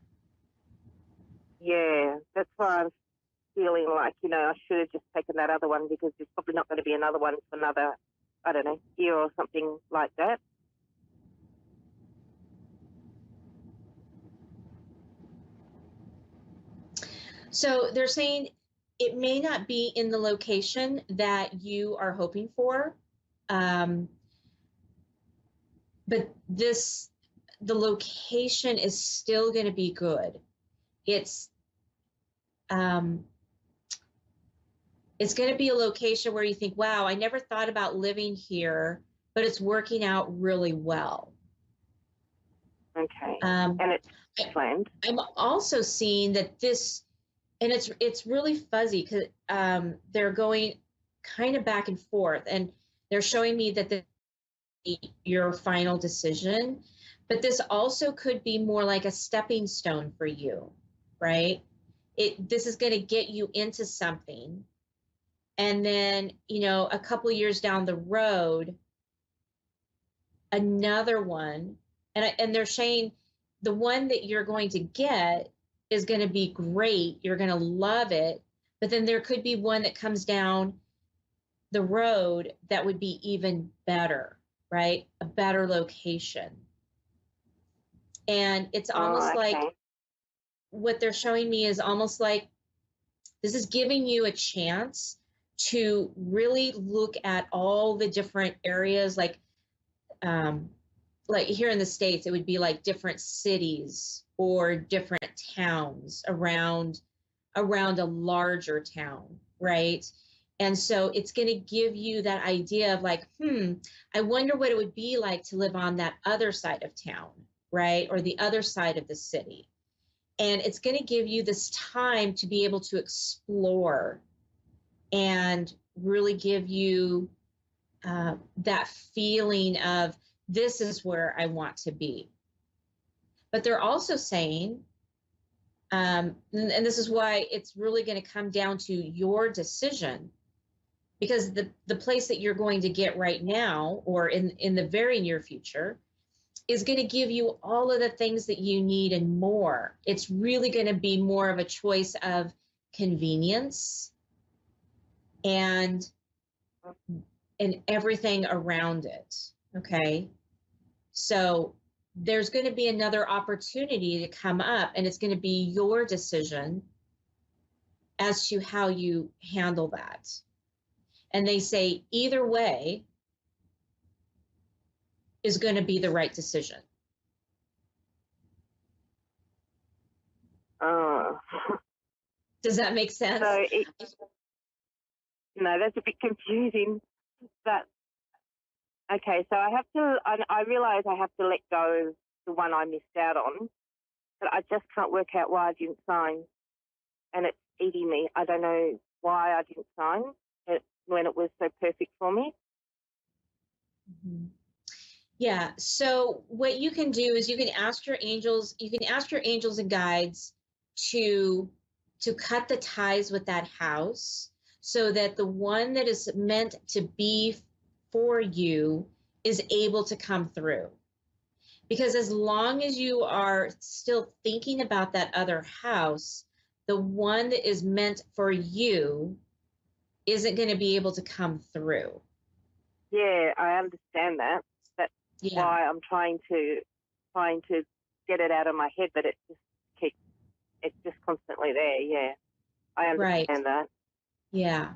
Yeah, that's why I'm feeling like, you know, I should have just taken that other one because there's probably not going to be another one for another, I don't know, year or something like that. So they're saying it may not be in the location that you are hoping for, but the location is still going to be good. It's going to be a location where you think, wow, I never thought about living here, but it's working out really well. Okay. And it's planned. I'm also seeing that this, and it's really fuzzy because they're going kind of back and forth, and they're showing me that your final decision, But this also could be more like a stepping stone for you, right? This is going to get you into something. And then, you know, a couple years down the road, another one, and they're saying the one that you're going to get is going to be great. You're going to love it. But then there could be one that comes down the road that would be even better, right? A better location. And it's almost like what they're showing me is almost like this is giving you a chance to really look at all the different areas, like here in the States, it would be like different cities or different towns around a larger town, right? And so it's going to give you that idea of like, I wonder what it would be like to live on that other side of town, right? Or the other side of the city. And it's going to give you this time to be able to explore and really give you that feeling of this is where I want to be. But they're also saying, and this is why it's really going to come down to your decision, because the place that you're going to get right now or in the very near future is going to give you all of the things that you need and more. It's really going to be more of a choice of convenience and everything around it. Okay. So there's going to be another opportunity to come up, and it's going to be your decision as to how you handle that. And they say either way is going to be the right decision. Does that make sense? So no, that's a bit confusing. But okay, so I realise I have to let go of the one I missed out on, but I just can't work out why I didn't sign, and it's eating me. I don't know why I didn't sign it when it was so perfect for me. Mm-hmm. Yeah. So what you can do is you can ask your angels and guides to cut the ties with that house so that the one that is meant to be for you is able to come through. Because as long as you are still thinking about that other house, the one that is meant for you isn't going to be able to come through. Yeah, I understand that. That's why I'm trying to get it out of my head, but it's just constantly there. Yeah, I understand that. Yeah.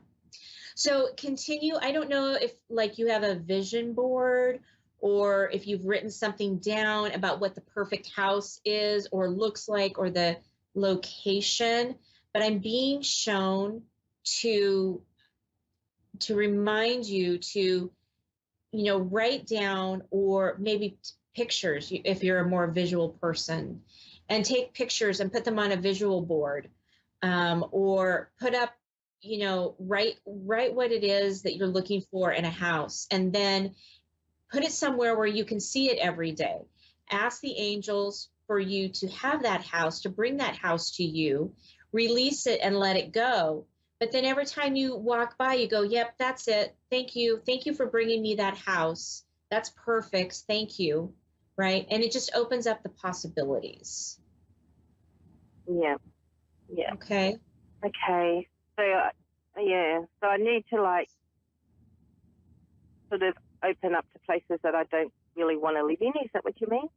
So continue. I don't know if like you have a vision board or if you've written something down about what the perfect house is or looks like or the location, but I'm being shown to remind you to, write down or maybe pictures if you're a more visual person, and take pictures and put them on a visual board, or put up, write what it is that you're looking for in a house, and then put it somewhere where you can see it every day. Ask the angels for you to have that house, to bring that house to you, release it and let it go. But then every time you walk by, you go, yep, that's it. Thank you. Thank you for bringing me that house. That's perfect. Thank you. Right. And it just opens up the possibilities. Yeah. Yeah. Okay. Okay. So, so I need to sort of open up to places that I don't really want to live in. Is that what you mean?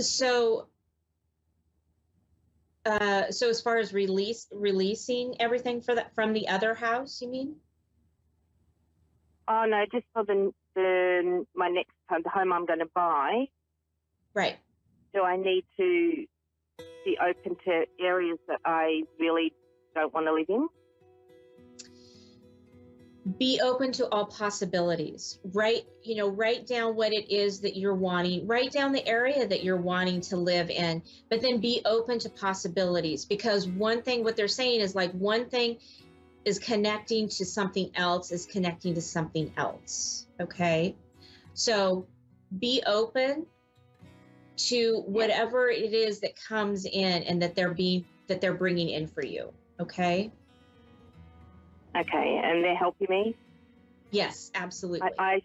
So as far as releasing everything from the other house, you mean? Oh no, just for my next home, the home I'm going to buy. Right. Do I need to be open to areas that I really don't want to live in? Be open to all possibilities. Write down what it is that you're wanting. Write down the area that you're wanting to live in, but then be open to possibilities. Because one thing, what they're saying is like one thing, is connecting to something else is connecting to something else. Okay. So be open to whatever it is that comes in and that they're bringing in for you. Okay. Okay, and they're helping me. Yes, absolutely. I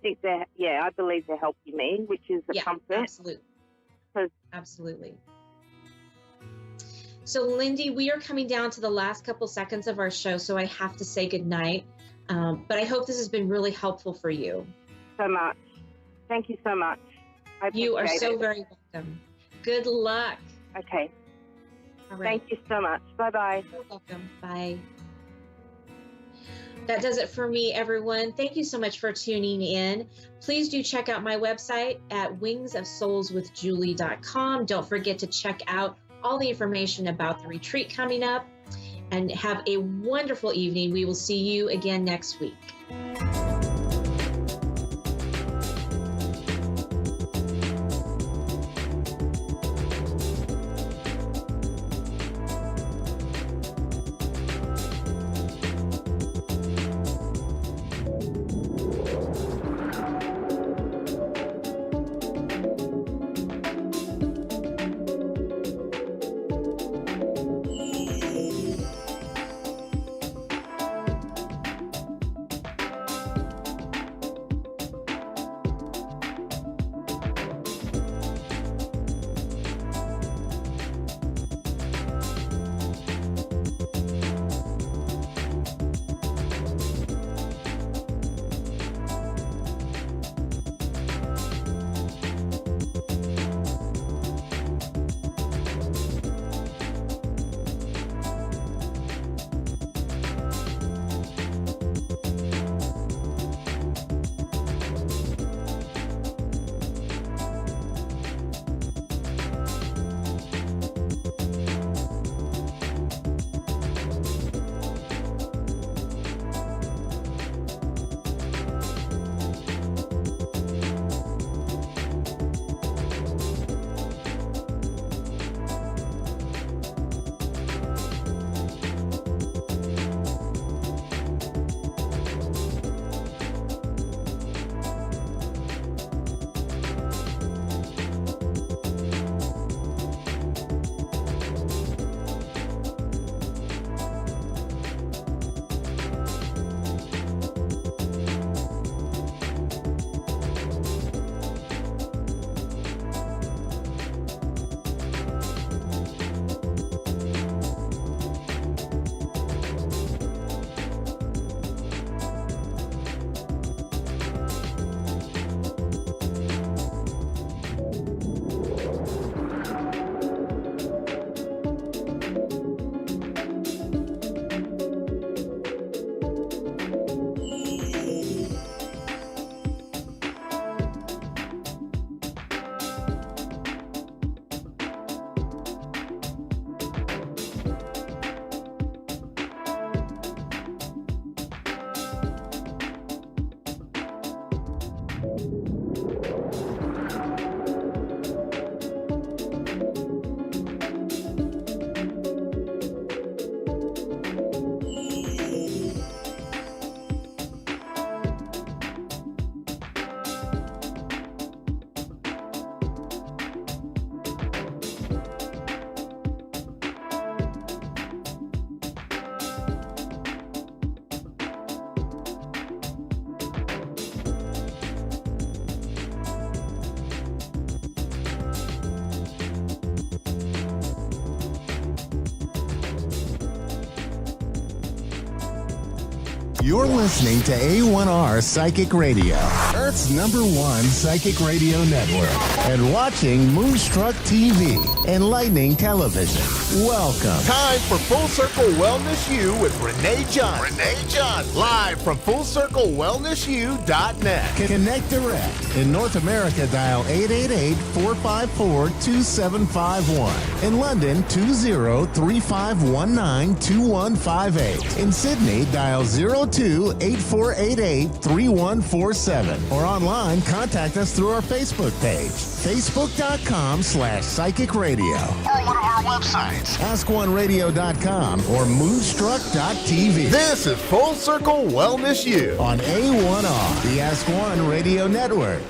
think I believe they're helping me, which is a comfort. Absolutely. Absolutely. So, Lindy, we are coming down to the last couple seconds of our show, so I have to say goodnight. But I hope this has been really helpful for you. So much. Thank you so much. You are so it. very welcome. Good luck. Okay. All right. Thank you so much. Bye-bye. You're welcome. Bye. That does it for me, everyone. Thank you so much for tuning in. Please do check out my website at wingsofsoulswithjulie.com. Don't forget to check out all the information about the retreat coming up, and have a wonderful evening. We will see you again next week. You're listening to A1R Psychic Radio, Earth's #1 psychic radio network, and watching Moonstruck TV, enlightening television. Welcome. Time for Full Circle Wellness U with Renee John. Live from FullCircleWellnessU.net. Connect direct. In North America, dial 888-454-2751. In London, 20-3519-2158. In Sydney, dial 02 602-8488-3147. Or online, contact us through our Facebook page, facebook.com/psychic radio. Or one of our websites, ask1radio.com or moonstruck.tv. This is Full Circle Wellness U on A1R, the Ask One Radio Network.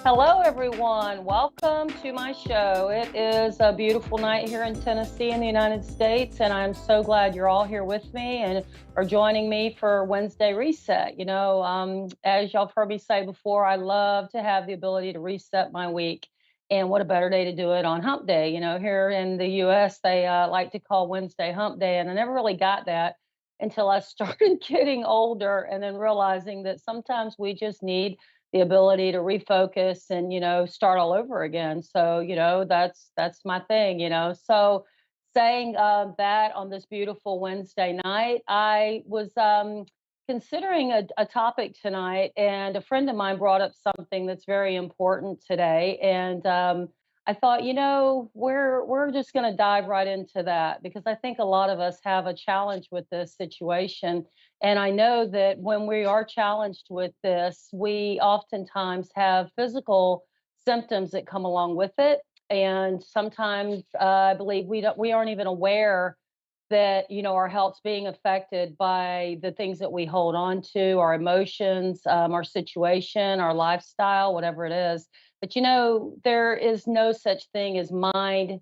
Hello, everyone. Welcome to my show. It is a beautiful night here in Tennessee in the United States, and I'm so glad you're all here with me and are joining me for Wednesday Reset. You know, as y'all have heard me say before, I love to have the ability to reset my week. And what a better day to do it on Hump Day. You know, here in the U.S., they like to call Wednesday Hump Day, and I never really got that until I started getting older and then realizing that sometimes we just need the ability to refocus and, you know, start all over again. So, you know, that's my thing, you know. So saying that on this beautiful Wednesday night, I was considering a topic tonight, and a friend of mine brought up something that's very important today. And I thought, you know, we're just going to dive right into that, because I think a lot of us have a challenge with this situation. And I know that when we are challenged with this, we oftentimes have physical symptoms that come along with it. And sometimes I believe we aren't even aware that, you know, our health's being affected by the things that we hold on to, our emotions, our situation, our lifestyle, whatever it is. But, you know, there is no such thing as mind,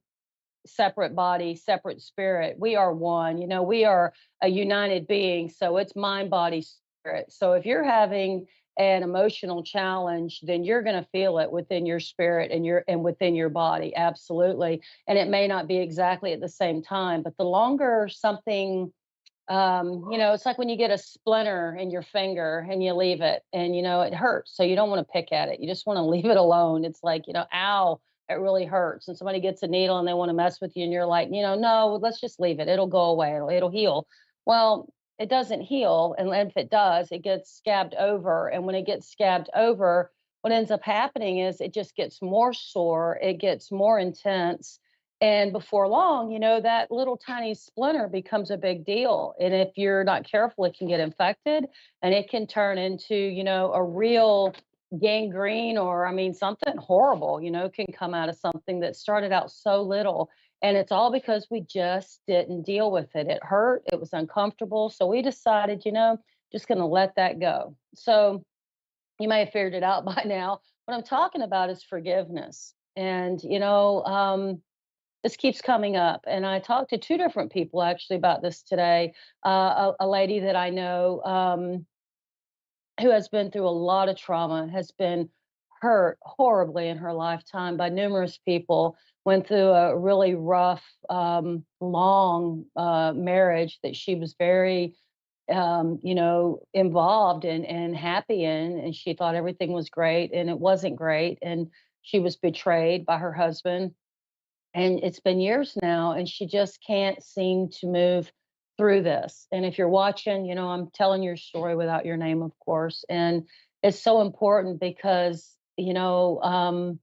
separate body, separate spirit. We are one. You know, we are a united being. So it's mind, body, spirit. So if you're having an emotional challenge, then you're going to feel it within your spirit and within your body. Absolutely. And it may not be exactly at the same time, but the longer something, you know, it's like when you get a splinter in your finger and you leave it, and, you know, it hurts. So you don't want to pick at it. You just want to leave it alone. It's like, you know, ow, it really hurts. And somebody gets a needle and they want to mess with you, and you're like, you know, no, let's just leave it. It'll go away. It'll heal. Well, it doesn't heal. And if it does, it gets scabbed over. And when it gets scabbed over, what ends up happening is it just gets more sore. It gets more intense. And before long, you know, that little tiny splinter becomes a big deal. And if you're not careful, it can get infected, and it can turn into, you know, a real gangrene, or, I mean, something horrible, you know, can come out of something that started out so little. And it's all because we just didn't deal with it. It hurt, it was uncomfortable. So we decided, you know, just going to let that go. So you may have figured it out by now. What I'm talking about is forgiveness. And, you know, this keeps coming up. And I talked to two different people actually about this today. A lady that I know who has been through a lot of trauma, has been hurt horribly in her lifetime by numerous people, went through a really rough, long marriage that she was very, you know, involved in and happy in. And she thought everything was great, and it wasn't great. And she was betrayed by her husband, and it's been years now, and she just can't seem to move through this. And if you're watching, you know, I'm telling your story without your name, of course. And it's so important because, you know,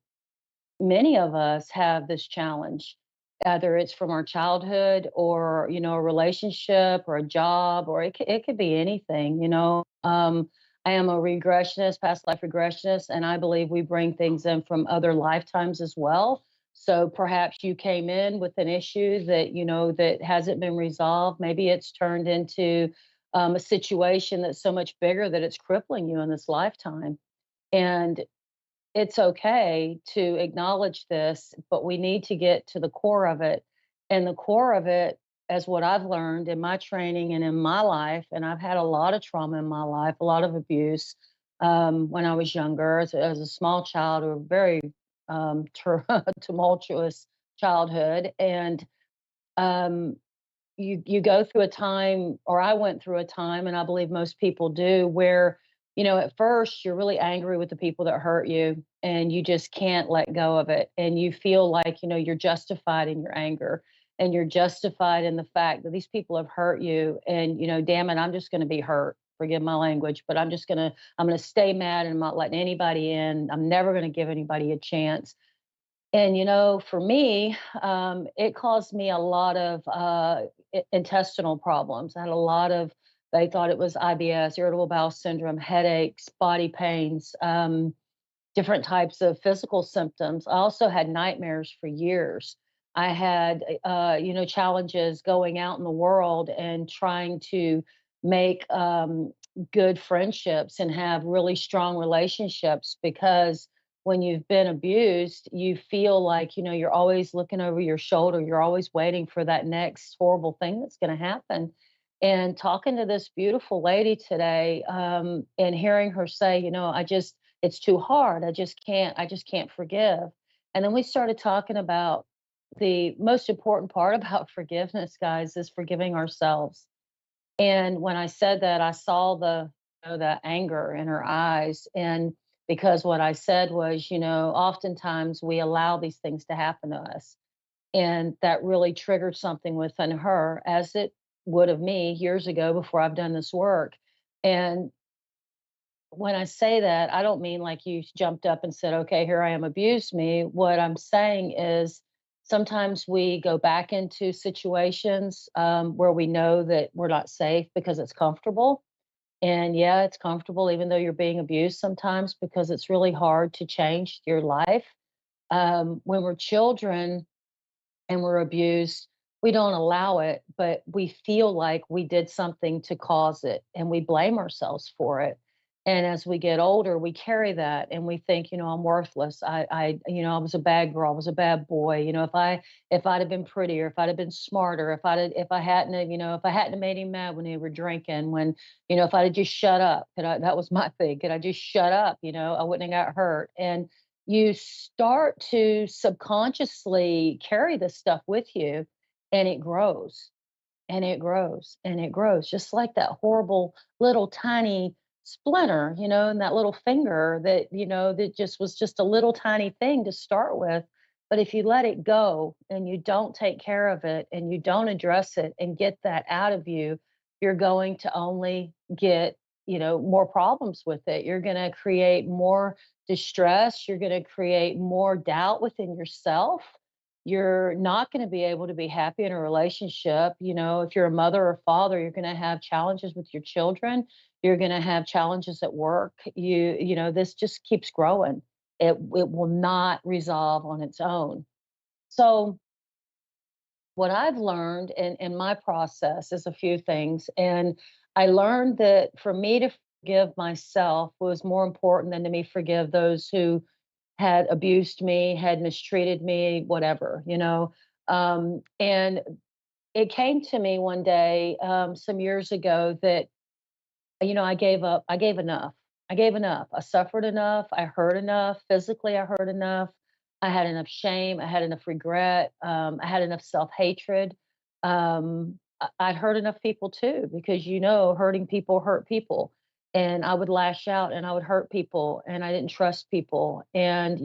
many of us have this challenge, either it's from our childhood, or, you know, a relationship or a job, or it could be anything, you know. I am a regressionist, past life regressionist, and I believe we bring things in from other lifetimes as well. So perhaps you came in with an issue that, you know, that hasn't been resolved. Maybe it's turned into a situation that's so much bigger that it's crippling you in this lifetime. And it's okay to acknowledge this, but we need to get to the core of it. And the core of it, as what I've learned in my training and in my life, and I've had a lot of trauma in my life, a lot of abuse when I was younger, as a small child, or a very tumultuous childhood. And um, you go through a time, or I went through a time, and I believe most people do, where, you know, at first you're really angry with the people that hurt you, and you just can't let go of it. And you feel like, you know, you're justified in your anger, and you're justified in the fact that these people have hurt you. And, you know, damn it, I'm just going to be hurt. Forgive my language, but I'm going to stay mad, and I'm not letting anybody in. I'm never going to give anybody a chance. And, for me, it caused me a lot of intestinal problems. I had a lot of, they thought it was IBS, irritable bowel syndrome, headaches, body pains, different types of physical symptoms. I also had nightmares for years. I had, challenges going out in the world and trying to make good friendships and have really strong relationships because when you've been abused, you feel like, you're always looking over your shoulder. You're always waiting for that next horrible thing that's going to happen. And talking to this beautiful lady today, and hearing her say, it's too hard. I just can't forgive. And then we started talking about the most important part about forgiveness, guys, is forgiving ourselves. And when I said that, I saw the anger in her eyes. And because what I said was, oftentimes we allow these things to happen to us. And that really triggered something within her, as it would of me years ago before I've done this work. And when I say that, I don't mean like you jumped up and said, okay, here I am, abuse me. What I'm saying is sometimes we go back into situations where we know that we're not safe because it's comfortable. And yeah, it's comfortable even though you're being abused sometimes because it's really hard to change your life. When we're children, and we're abused, we don't allow it, but we feel like we did something to cause it and we blame ourselves for it. And as we get older, we carry that and we think, I'm worthless. I was a bad girl. I was a bad boy. If I'd have been prettier, if I'd have been smarter, if I hadn't, if I hadn't have made him mad when they were drinking, if I'd have just shut up, that was my thing. Could I just shut up? I wouldn't have got hurt. And you start to subconsciously carry this stuff with you and it grows and it grows and it grows just like that horrible little tiny splinter in that little finger that just was just a little tiny thing to start with. But if you let it go and you don't take care of it and you don't address it and get that out of you, you're going to only get more problems with it. You're going to create more distress. You're going to create more doubt within yourself. You're not going to be able to be happy in a relationship. If you're a mother or father, you're going to have challenges with your children. You're going to have challenges at work. This just keeps growing. It will not resolve on its own. So what I've learned in my process is a few things. And I learned that for me to forgive myself was more important than to me forgive those who had abused me, had mistreated me, whatever. And it came to me one day, some years ago, that I gave up. I gave enough. I gave enough. I suffered enough. I hurt enough. Physically, I hurt enough. I had enough shame. I had enough regret. I had enough self hatred. I'd hurt enough people too, because hurting people hurt people. And I would lash out and I would hurt people and I didn't trust people. And,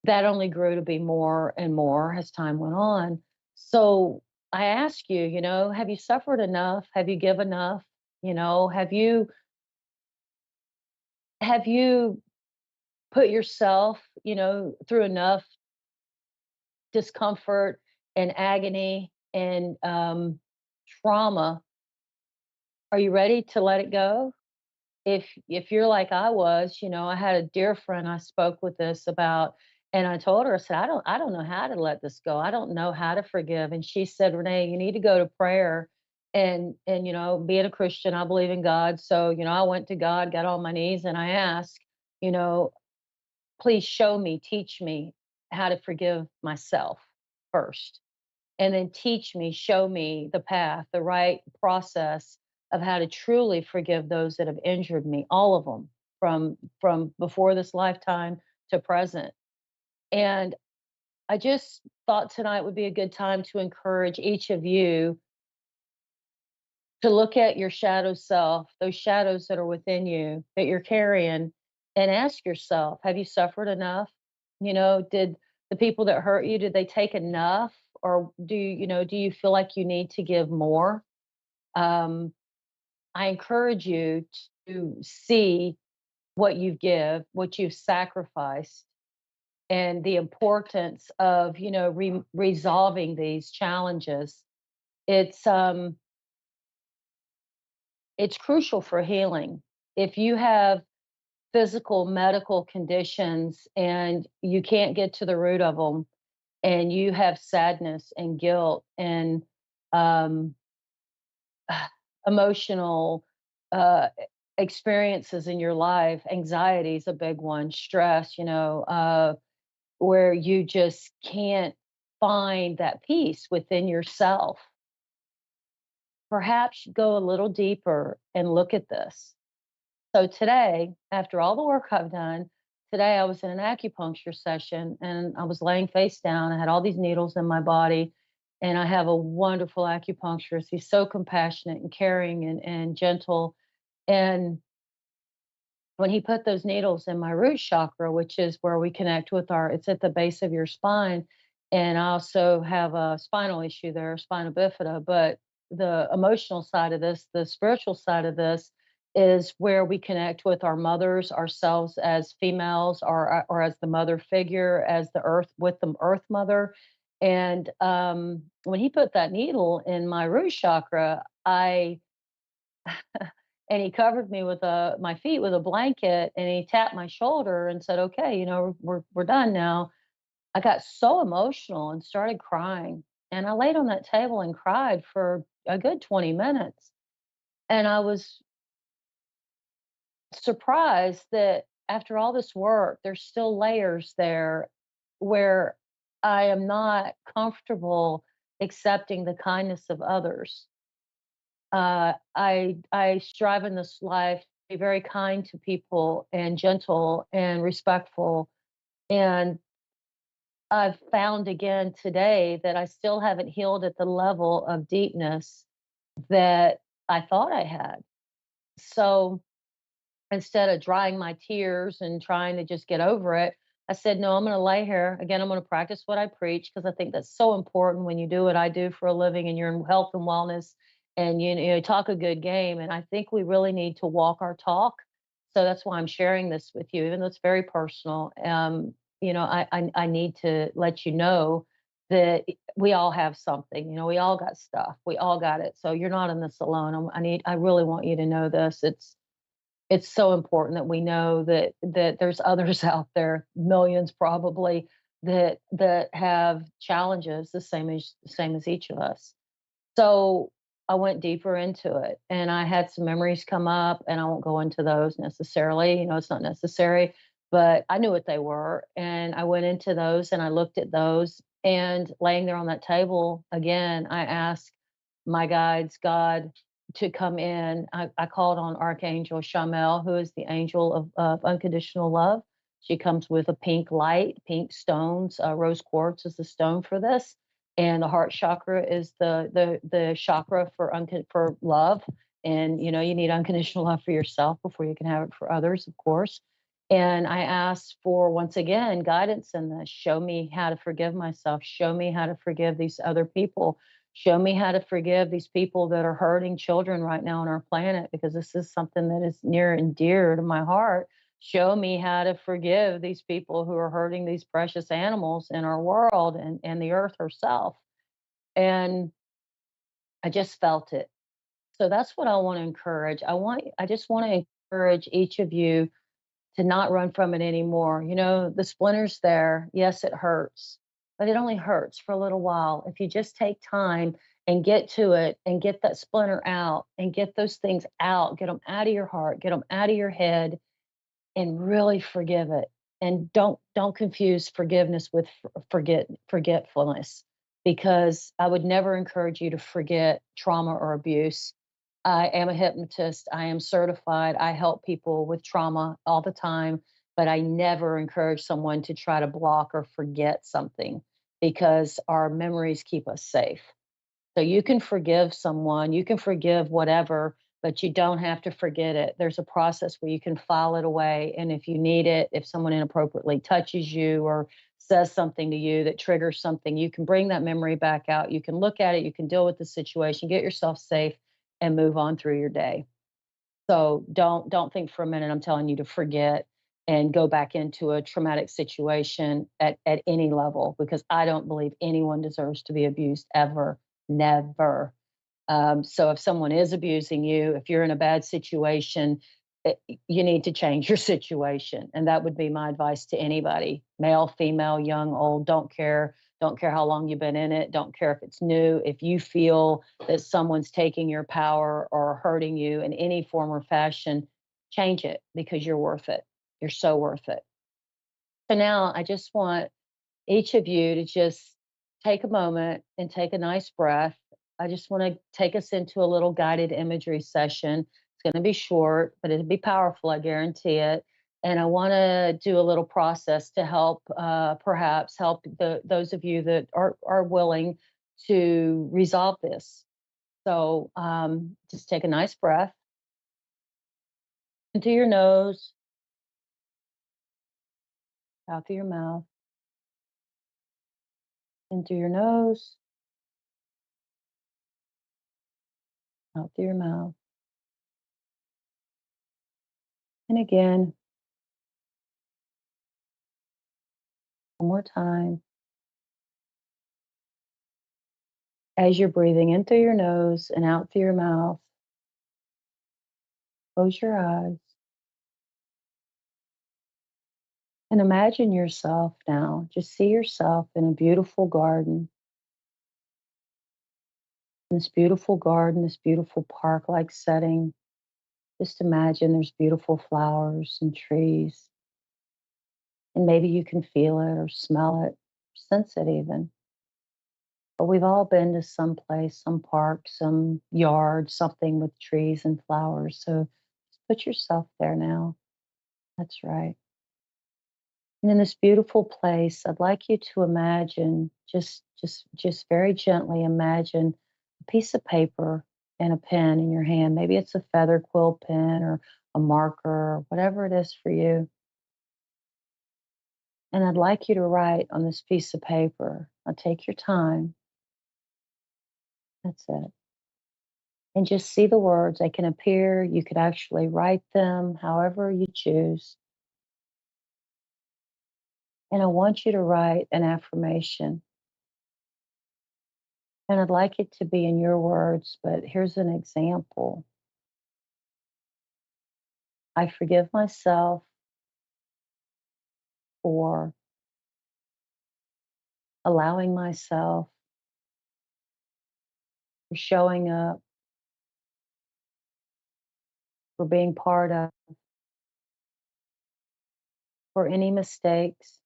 that only grew to be more and more as time went on. So I ask you, have you suffered enough? Have you given enough? Have you put yourself, through enough discomfort and agony and trauma? Are you ready to let it go? If you're like I was, I had a dear friend I spoke with this about, and I told her, I said, I don't know how to let this go. I don't know how to forgive. And she said, Renee, you need to go to prayer. And being a Christian, I believe in God. So, I went to God, got on my knees, and I asked, you know, please show me, teach me how to forgive myself first. And then teach me, show me the path, the right process of how to truly forgive those that have injured me, all of them, from before this lifetime to present. And I just thought tonight would be a good time to encourage each of you to look at your shadow self, those shadows that are within you that you're carrying, and ask yourself, have you suffered enough? Did the people that hurt you, did they take enough? Or do you feel like you need to give more? Um, I encourage you to see what you give, what you've sacrificed, and the importance of, resolving these challenges. It's um it's crucial for healing. If you have physical medical conditions and you can't get to the root of them, and you have sadness and guilt and um, emotional uh, experiences in your life, anxiety is a big one, stress, where you just can't find that peace within yourself. Perhaps go a little deeper and look at this. So today, after all the work I've done, today I was in an acupuncture session and I was laying face down. I had all these needles in my body, and I have a wonderful acupuncturist. He's so compassionate and caring and gentle. And when he put those needles in my root chakra, which is where we connect with it's at the base of your spine. And I also have a spinal issue there, spina bifida. But the emotional side of this, the spiritual side of this, is where we connect with our mothers, ourselves as females, or as the mother figure, as the earth, with the earth mother. And when he put that needle in my root chakra, and he covered me with my feet with a blanket, and he tapped my shoulder and said, "Okay, we're done now." I got so emotional and started crying, and I laid on that table and cried for a good 20 minutes. And I was surprised that after all this work, there's still layers there where I am not comfortable accepting the kindness of others. I strive in this life to be very kind to people and gentle and respectful. And I've found again today that I still haven't healed at the level of deepness that I thought I had. So instead of drying my tears and trying to just get over it, I said, no, I'm going to lay here. Again, I'm going to practice what I preach, because I think that's so important when you do what I do for a living and you're in health and wellness, and you talk a good game. And I think we really need to walk our talk. So that's why I'm sharing this with you, even though it's very personal. I need to let you know that we all have something. We all got stuff. We all got it. So you're not in this alone. I really want you to know this. It's so important that we know that there's others out there, millions probably, that have challenges the same as each of us. So I went deeper into it, and I had some memories come up, and I won't go into those necessarily. It's not necessary, but I knew what they were, and I went into those and I looked at those. And laying there on that table again, I asked my guides, God, to come in. I called on Archangel Shamel, who is the angel of unconditional love. She comes with a pink light, pink stones. Rose quartz is the stone for this, and the heart chakra is the chakra for love. And you need unconditional love for yourself before you can have it for others, of course. And I asked for, once again, guidance in this. Show me how to forgive myself. Show me how to forgive these other people. Show me how to forgive these people that are hurting children right now on our planet, because this is something that is near and dear to my heart. Show me how to forgive these people who are hurting these precious animals in our world, and the earth herself. And I just felt it. So that's what I want to encourage. I just want to encourage each of you to not run from it anymore. The splinter's there. Yes, it hurts, but it only hurts for a little while. If you just take time and get to it and get that splinter out and get those things out, get them out of your heart, get them out of your head, and really forgive it. And don't confuse forgiveness with forgetfulness, because I would never encourage you to forget trauma or abuse. I am a hypnotist. I am certified. I help people with trauma all the time, but I never encourage someone to try to block or forget something, because our memories keep us safe. So you can forgive someone, you can forgive whatever, but you don't have to forget it. There's a process where you can file it away. And if you need it, if someone inappropriately touches you or says something to you that triggers something, you can bring that memory back out. You can look at it, you can deal with the situation, get yourself safe, and move on through your day. So don't think for a minute I'm telling you to forget. and go back into a traumatic situation at any level, because I don't believe anyone deserves to be abused ever, never. So if someone is abusing you, if you're in a bad situation, you need to change your situation. And that would be my advice to anybody, male, female, young, old, don't care. Don't care how long you've been in it. Don't care if it's new. If you feel that someone's taking your power or hurting you in any form or fashion, change it, because you're worth it. You're so worth it. So now I just want each of you to just take a moment and take a nice breath. I just want to take us into a little guided imagery session. It's going to be short, but it'll be powerful, I guarantee it. And I want to do a little process to help, perhaps help those of you that are willing to resolve this. So just take a nice breath into your nose, out through your mouth, in through your nose, out through your mouth. And again, one more time. As you're breathing in through your nose and out through your mouth, close your eyes and imagine yourself now. Just see yourself in a beautiful garden. This beautiful garden, this beautiful park-like setting. Just imagine there's beautiful flowers and trees. And maybe you can feel it or smell it, sense it even. But we've all been to some place, some park, some yard, something with trees and flowers. So just put yourself there now. That's right. And in this beautiful place, I'd like you to imagine, just very gently imagine a piece of paper and a pen in your hand. Maybe it's a feather quill pen or a marker or whatever it is for you. And I'd like you to write on this piece of paper. Now take your time. That's it. And just see the words. They can appear. You could actually write them however you choose. And I want you to write an affirmation. And I'd like it to be in your words, but here's an example. I forgive myself for allowing myself, for showing up, for being part of, for any mistakes,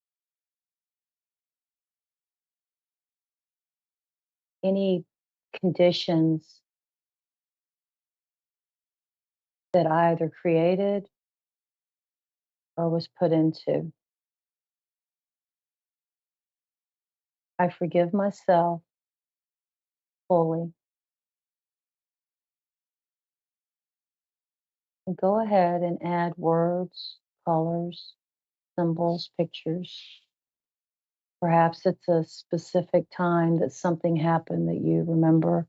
any conditions that I either created or was put into. I forgive myself fully. And go ahead and add words, colors, symbols, pictures. Perhaps it's a specific time that something happened that you remember.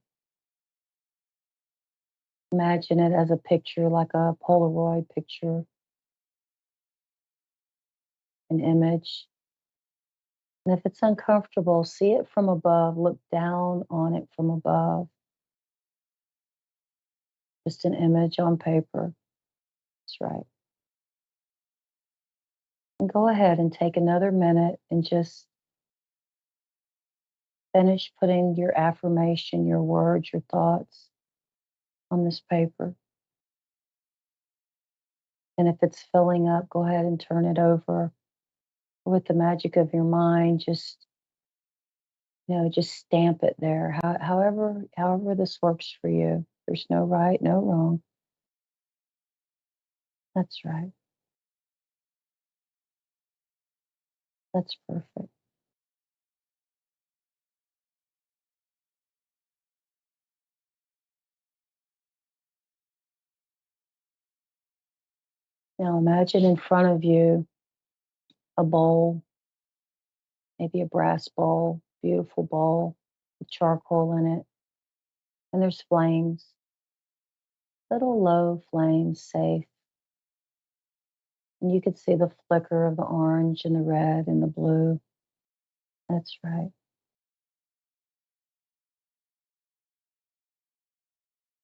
Imagine it as a picture, like a Polaroid picture, an image. And if it's uncomfortable, see it from above, look down on it from above. Just an image on paper. That's right. And go ahead and take another minute and just finish putting your affirmation, your words, your thoughts on this paper. And if it's filling up, go ahead and turn it over. With the magic of your mind, just stamp it there. However this works for you. There's no right, no wrong. That's right. That's perfect. Now imagine in front of you a bowl, maybe a brass bowl, beautiful bowl with charcoal in it. And there's flames, little low flames, safe. And you could see the flicker of the orange and the red and the blue. That's right.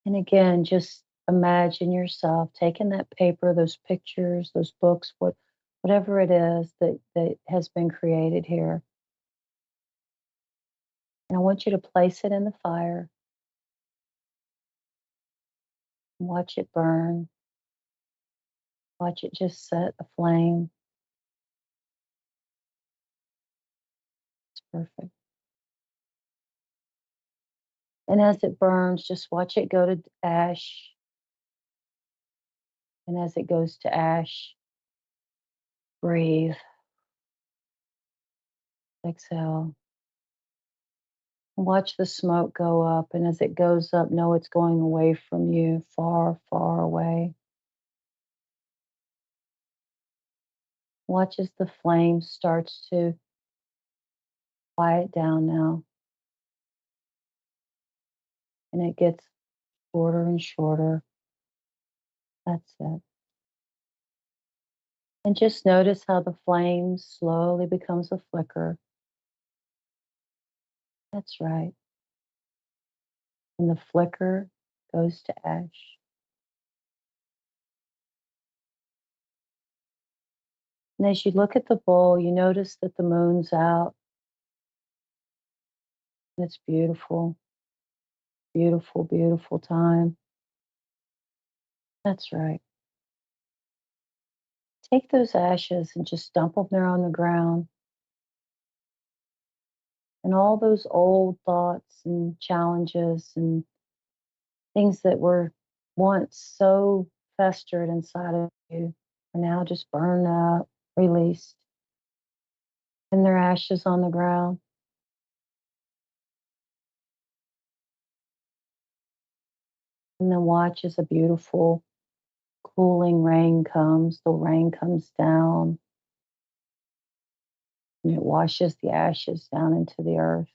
And again, just imagine yourself taking that paper, those pictures, those books, whatever it is that has been created here. And I want you to place it in the fire and watch it burn. Watch it just set a flame. It's perfect. And as it burns, just watch it go to ash. And as it goes to ash, breathe, exhale. Watch the smoke go up. And as it goes up, know it's going away from you, far, far away. Watch as the flame starts to quiet down now. And it gets shorter and shorter. That's it. And just notice how the flame slowly becomes a flicker. That's right. And the flicker goes to ash. And as you look at the bowl, you notice that the moon's out. It's beautiful, beautiful, beautiful time. That's right. Take those ashes and just dump them there on the ground. And all those old thoughts and challenges and things that were once so festered inside of you are now just burned up, released. And their ashes on the ground. And then watch as a beautiful cooling rain comes. The rain comes down and it washes the ashes down into the earth.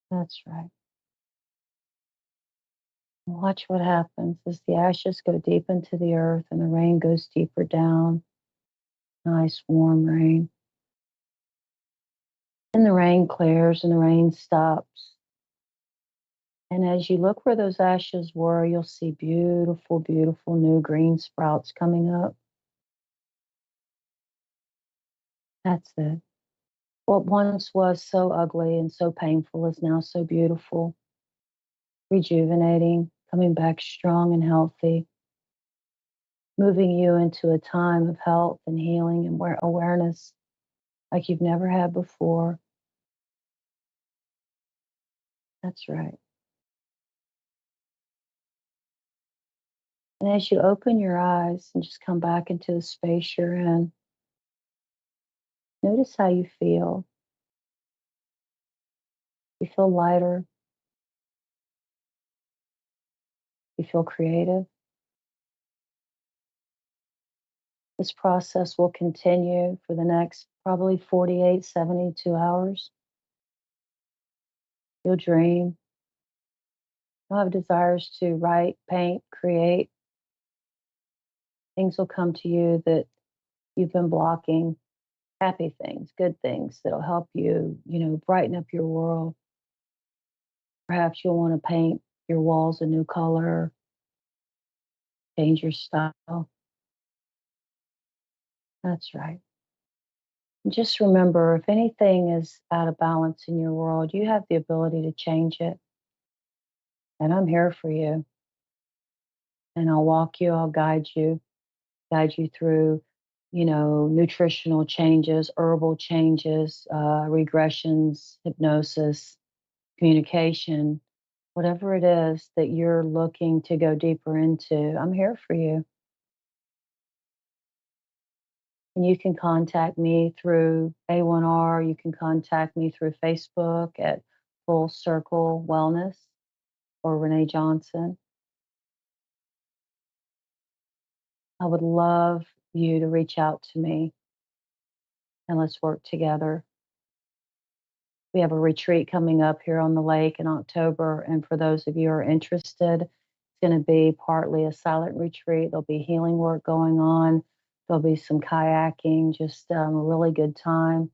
That's right. Watch what happens as the ashes go deep into the earth and the rain goes deeper down. Nice warm rain. And the rain clears and the rain stops. And as you look where those ashes were, you'll see beautiful, beautiful new green sprouts coming up. That's it. What once was so ugly and so painful is now so beautiful, rejuvenating, coming back strong and healthy, moving you into a time of health and healing and awareness like you've never had before. That's right. And as you open your eyes and just come back into the space you're in, notice how you feel. You feel lighter. You feel creative. This process will continue for the next probably 48, 72 hours. You'll dream. You'll have desires to write, paint, create. Things will come to you that you've been blocking. Happy things, good things that'll help you, brighten up your world. Perhaps you'll want to paint your walls a new color, change your style. That's right. And just remember, if anything is out of balance in your world, you have the ability to change it. And I'm here for you. And I'll walk you, I'll guide you through, nutritional changes, herbal changes, regressions, hypnosis, communication, whatever it is that you're looking to go deeper into. I'm here for you. And you can contact me through A1R. You can contact me through Facebook at Full Circle Wellness or Renee Johnson. I would love you to reach out to me and let's work together. We have a retreat coming up here on the lake in October. And for those of you who are interested, going to be partly a silent retreat. There'll be healing work going on. There'll be some kayaking, just a really good time.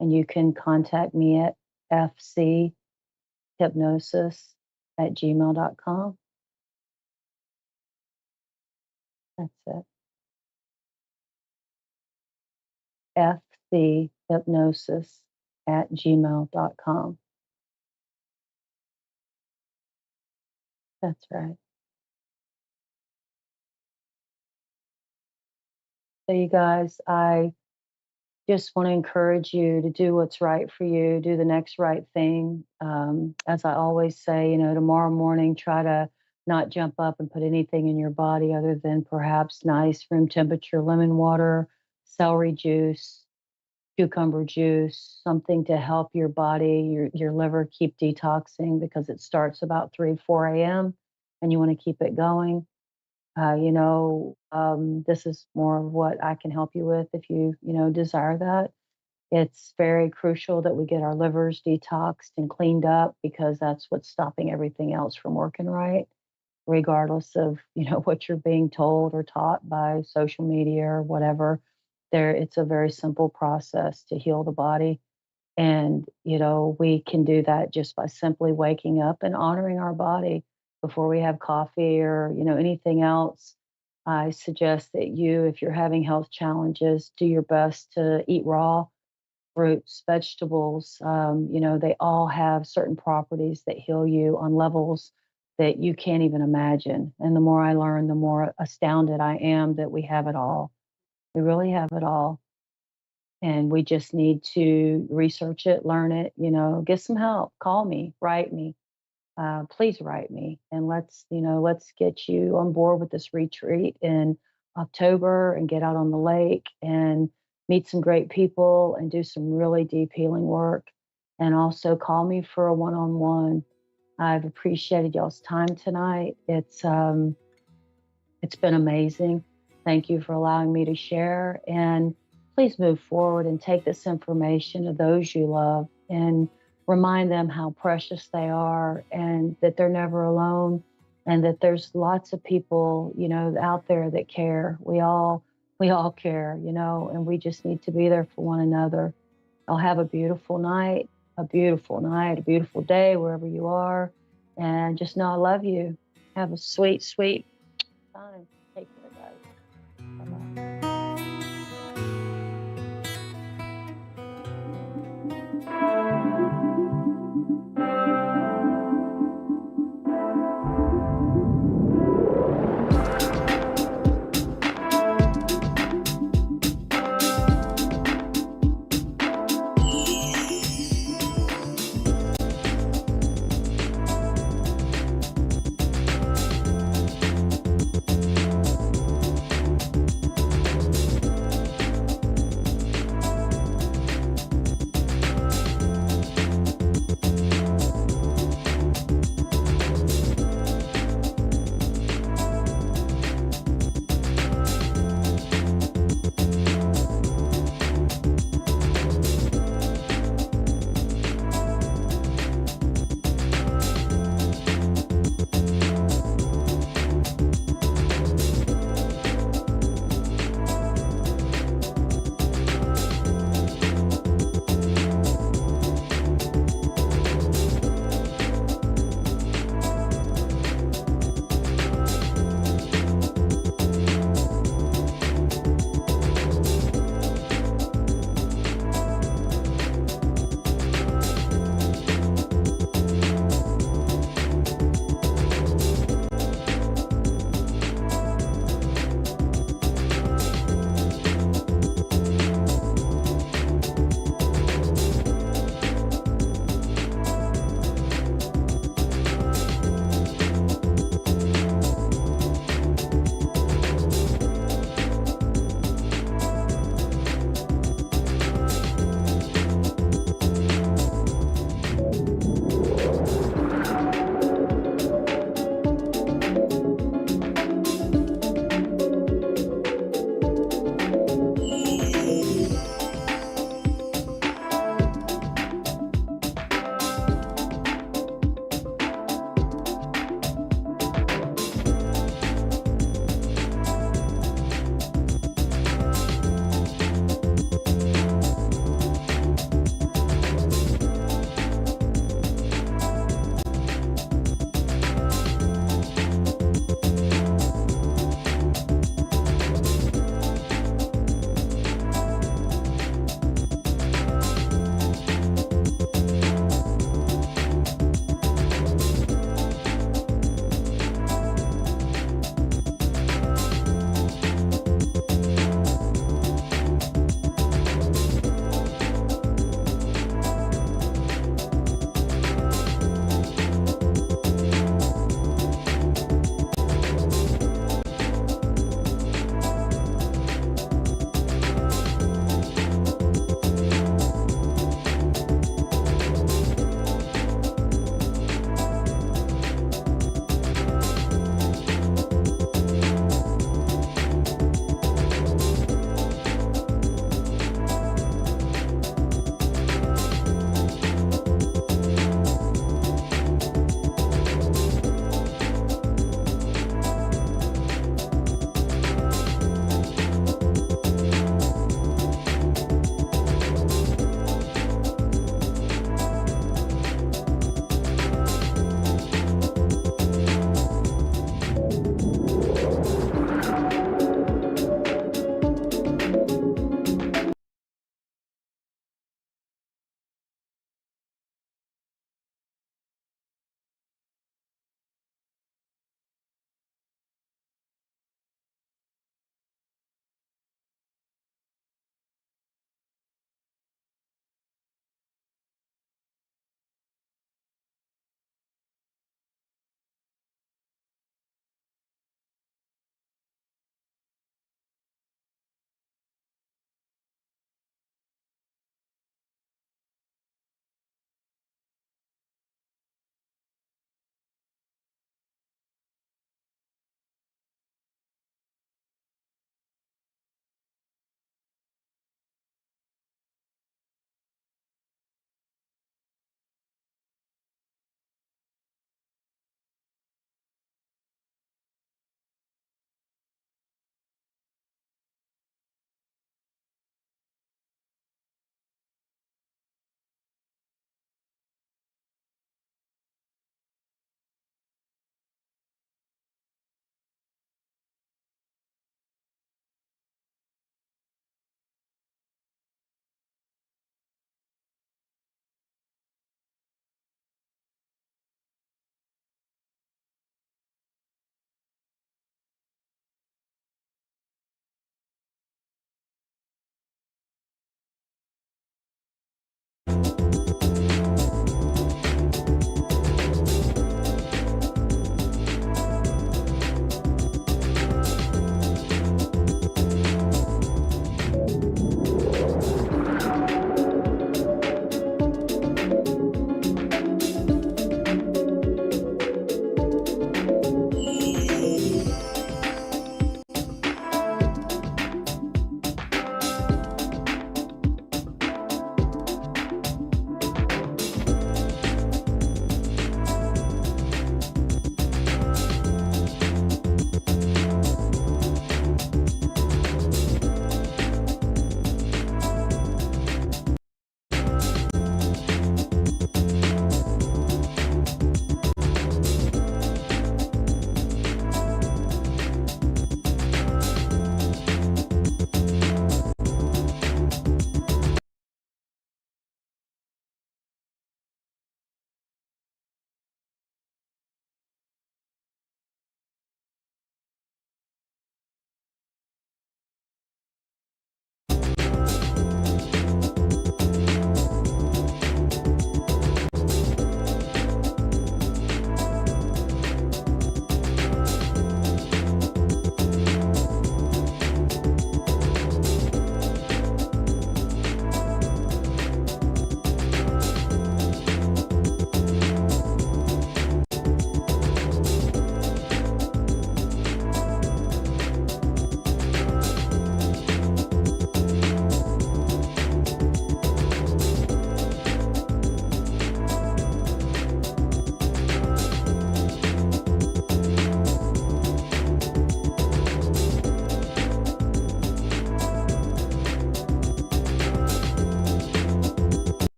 And you can contact me at fchypnosis@gmail.com. That's it. fchypnosis@gmail.com. That's right. So, you guys, I just want to encourage you to do what's right for you, do the next right thing. As I always say, tomorrow morning, try to not jump up and put anything in your body other than perhaps nice room temperature lemon water, celery juice, cucumber juice, something to help your body, your liver keep detoxing, because it starts about 3, 4 a.m. and you want to keep it going. This is more of what I can help you with if you desire that. It's very crucial that we get our livers detoxed and cleaned up, because that's what's stopping everything else from working right, regardless of, what you're being told or taught by social media or whatever. It's a very simple process to heal the body. And, we can do that just by simply waking up and honoring our body before we have coffee or, anything else. I suggest that if you're having health challenges, do your best to eat raw fruits, vegetables. They all have certain properties that heal you on levels that you can't even imagine. And the more I learn, the more astounded I am that we have it all. We really have it all. And we just need to research it, learn it, get some help, call me, write me. Please write me, and let's get you on board with this retreat in October and get out on the lake and meet some great people and do some really deep healing work. And also call me for a one-on-one. I've appreciated y'all's time tonight. It's been amazing. Thank you for allowing me to share, and please move forward and take this information to those you love and remind them how precious they are, and that they're never alone, and that there's lots of people, out there that care. We all care, and we just need to be there for one another. I'll have a beautiful night, a beautiful day, wherever you are. And just know I love you. Have a sweet, sweet time. Take care, guys. Bye-bye.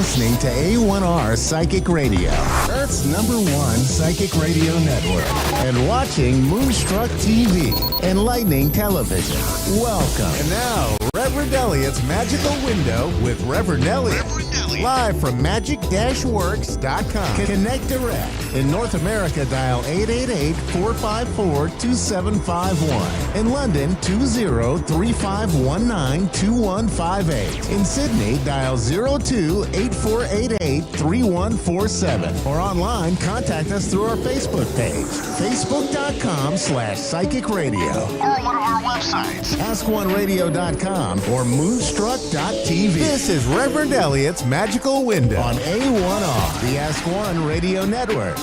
listening to A1R Psychic Radio, Earth's #1 psychic radio network, and watching Moonstruck TV, enlightening television. Welcome. And now, Reverend Elliot's Magical Window with Reverend Elliot. Live from magic-works.com. Connect direct. In North America, dial 888-454-2751. In London, 20-3519-2158. In Sydney, dial 02-8488-3147. Or online, contact us through our Facebook page, facebook.com/psychic radio. Or one of our websites, askoneradio.com or moonstruck.tv. This is Reverend Elliot's Magical Window on A1R, the Ask One Radio Network.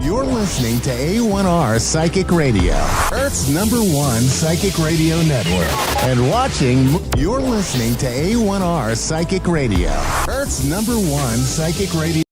You're listening to A1R Psychic Radio, Earth's #1 psychic radio network. And watching, you're listening to A1R Psychic Radio, Earth's #1 psychic radio.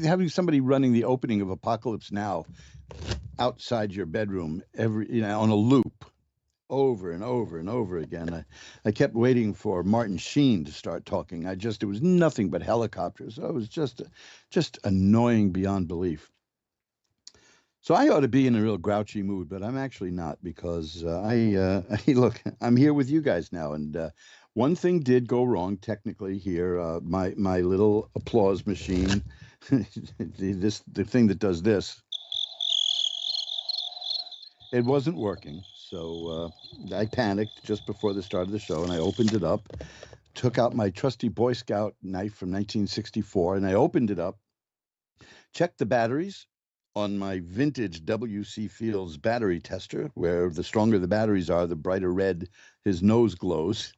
Having somebody running the opening of Apocalypse Now outside your bedroom on a loop over and over and over again. I kept waiting for Martin Sheen to start talking. It was nothing but helicopters. It was just annoying beyond belief. So I ought to be in a real grouchy mood, but I'm actually not, because look, I'm here with you guys now, and one thing did go wrong technically here. My little applause machine, the thing that does this, it wasn't working. So I panicked just before the start of the show, and I opened it up, took out my trusty Boy Scout knife from 1964, and I opened it up, checked the batteries on my vintage W.C. Fields battery tester, where the stronger the batteries are, the brighter red his nose glows.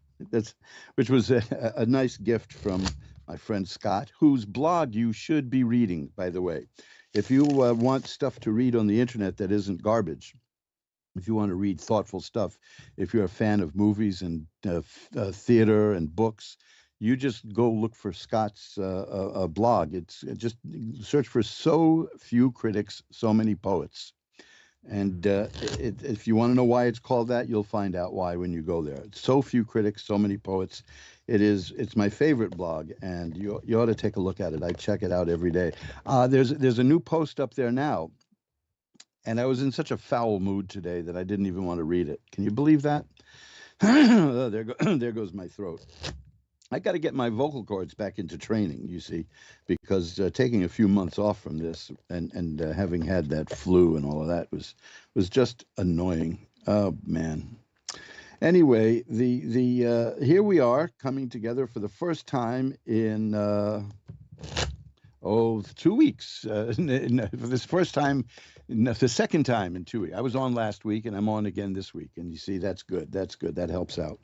Which was a nice gift from my friend Scott, whose blog you should be reading, by the way. If you want stuff to read on the internet that isn't garbage, if you want to read thoughtful stuff, if you're a fan of movies and theater and books, you just go look for Scott's blog. It's just search for So Few Critics, So Many Poets. And if you want to know why it's called that, you'll find out why when you go there. It's So Few Critics, So Many Poets. It's my favorite blog, and you ought to take a look at it. I check it out every day. There's a new post up there now, and I was in such a foul mood today that I didn't even want to read it. Can you believe that? There goes my throat. I got to get my vocal cords back into training, you see, because taking a few months off from this and having had that flu and all of that was just annoying. Oh man. Anyway, the here we are coming together for the first time in 2 weeks. For this first time, the second time in 2 weeks. I was on last week and I'm on again this week, and you see, that's good. That helps out.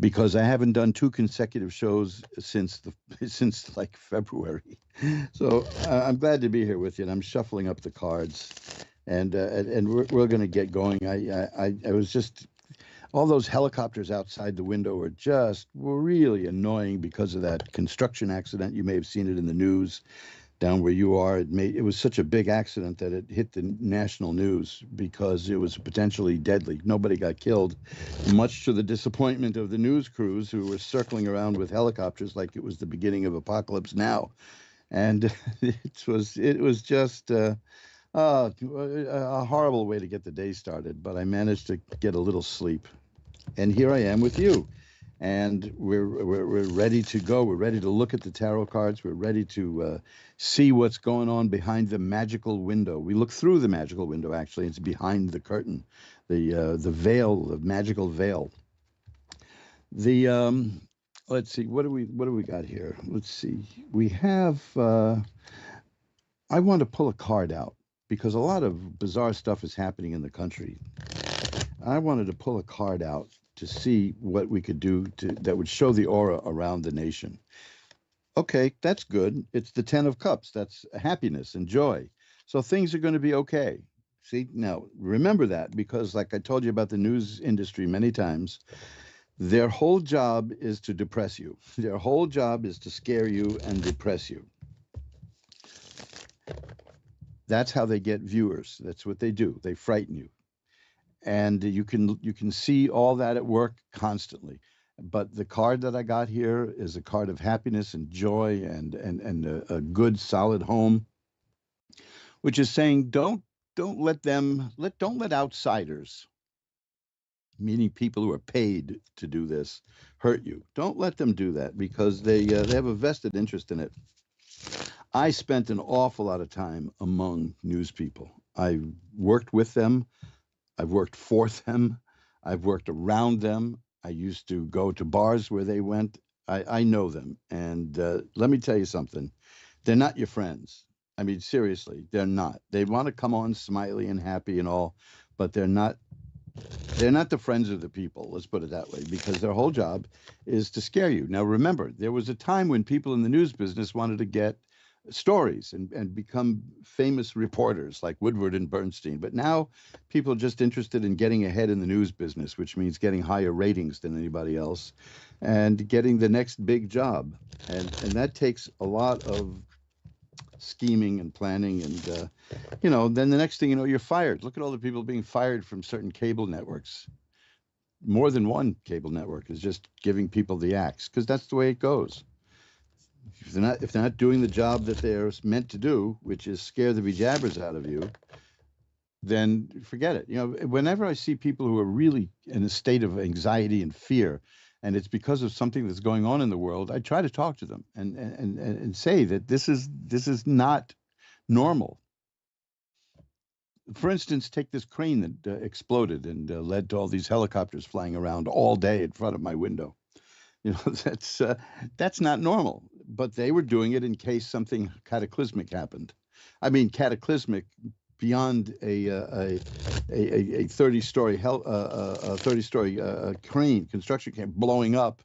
because I haven't done 2 consecutive shows since since like February. So I'm glad to be here with you, and I'm shuffling up the cards, and we're going to get going. I was just, all those helicopters outside the window were really annoying because of that construction accident. You may have seen it in the news down where you are. It was such a big accident that it hit the national news because it was potentially deadly. Nobody got killed, much to the disappointment of the news crews who were circling around with helicopters like it was the beginning of Apocalypse Now. And it was just a horrible way to get the day started, but I managed to get a little sleep. And here I am with you. And we're ready to go. We're ready to look at the tarot cards. We're ready to see what's going on behind the magical window. We look through the magical window. Actually, it's behind the curtain, the veil, the magical veil. The let's see, what do we got here? Let's see. We have. I want to pull a card out because a lot of bizarre stuff is happening in the country. I wanted to pull a card out to see what we could do that would show the aura around the nation. Okay, that's good. It's the 10 of Cups. That's happiness and joy. So things are going to be okay. See, now remember that, because like I told you about the news industry many times, their whole job is to depress you. Their whole job is to scare you and depress you. That's how they get viewers. That's what they do. They frighten you. And you can see all that at work constantly. But the card that I got here is a card of happiness and joy and a good solid home, which is saying don't let outsiders, meaning people who are paid to do this, hurt you. Don't let them do that, because they have a vested interest in it. I spent an awful lot of time among news people. I worked with them. I've worked for them. I've worked around them. I used to go to bars where they went. I know them. And let me tell you something. They're not your friends. I mean, seriously, they're not. They want to come on smiley and happy and all, but they're not the friends of the people, let's put it that way, because their whole job is to scare you. Now, remember, there was a time when people in the news business wanted to get stories and become famous reporters like Woodward and Bernstein. But now people are just interested in getting ahead in the news business, which means getting higher ratings than anybody else and getting the next big job. And that takes a lot of scheming and planning. And, then the next thing you know, you're fired. Look at all the people being fired from certain cable networks. More than one cable network is just giving people the axe, because that's the way it goes. If they're not doing the job that they're meant to do, which is scare the bejabbers out of you, then forget it. Whenever I see people who are really in a state of anxiety and fear, and it's because of something that's going on in the world, I try to talk to them and say that this is not normal. For instance, take this crane that exploded and led to all these helicopters flying around all day in front of my window. That's not normal. But they were doing it in case something cataclysmic happened. I mean, cataclysmic beyond a 30-story crane, construction crane blowing up,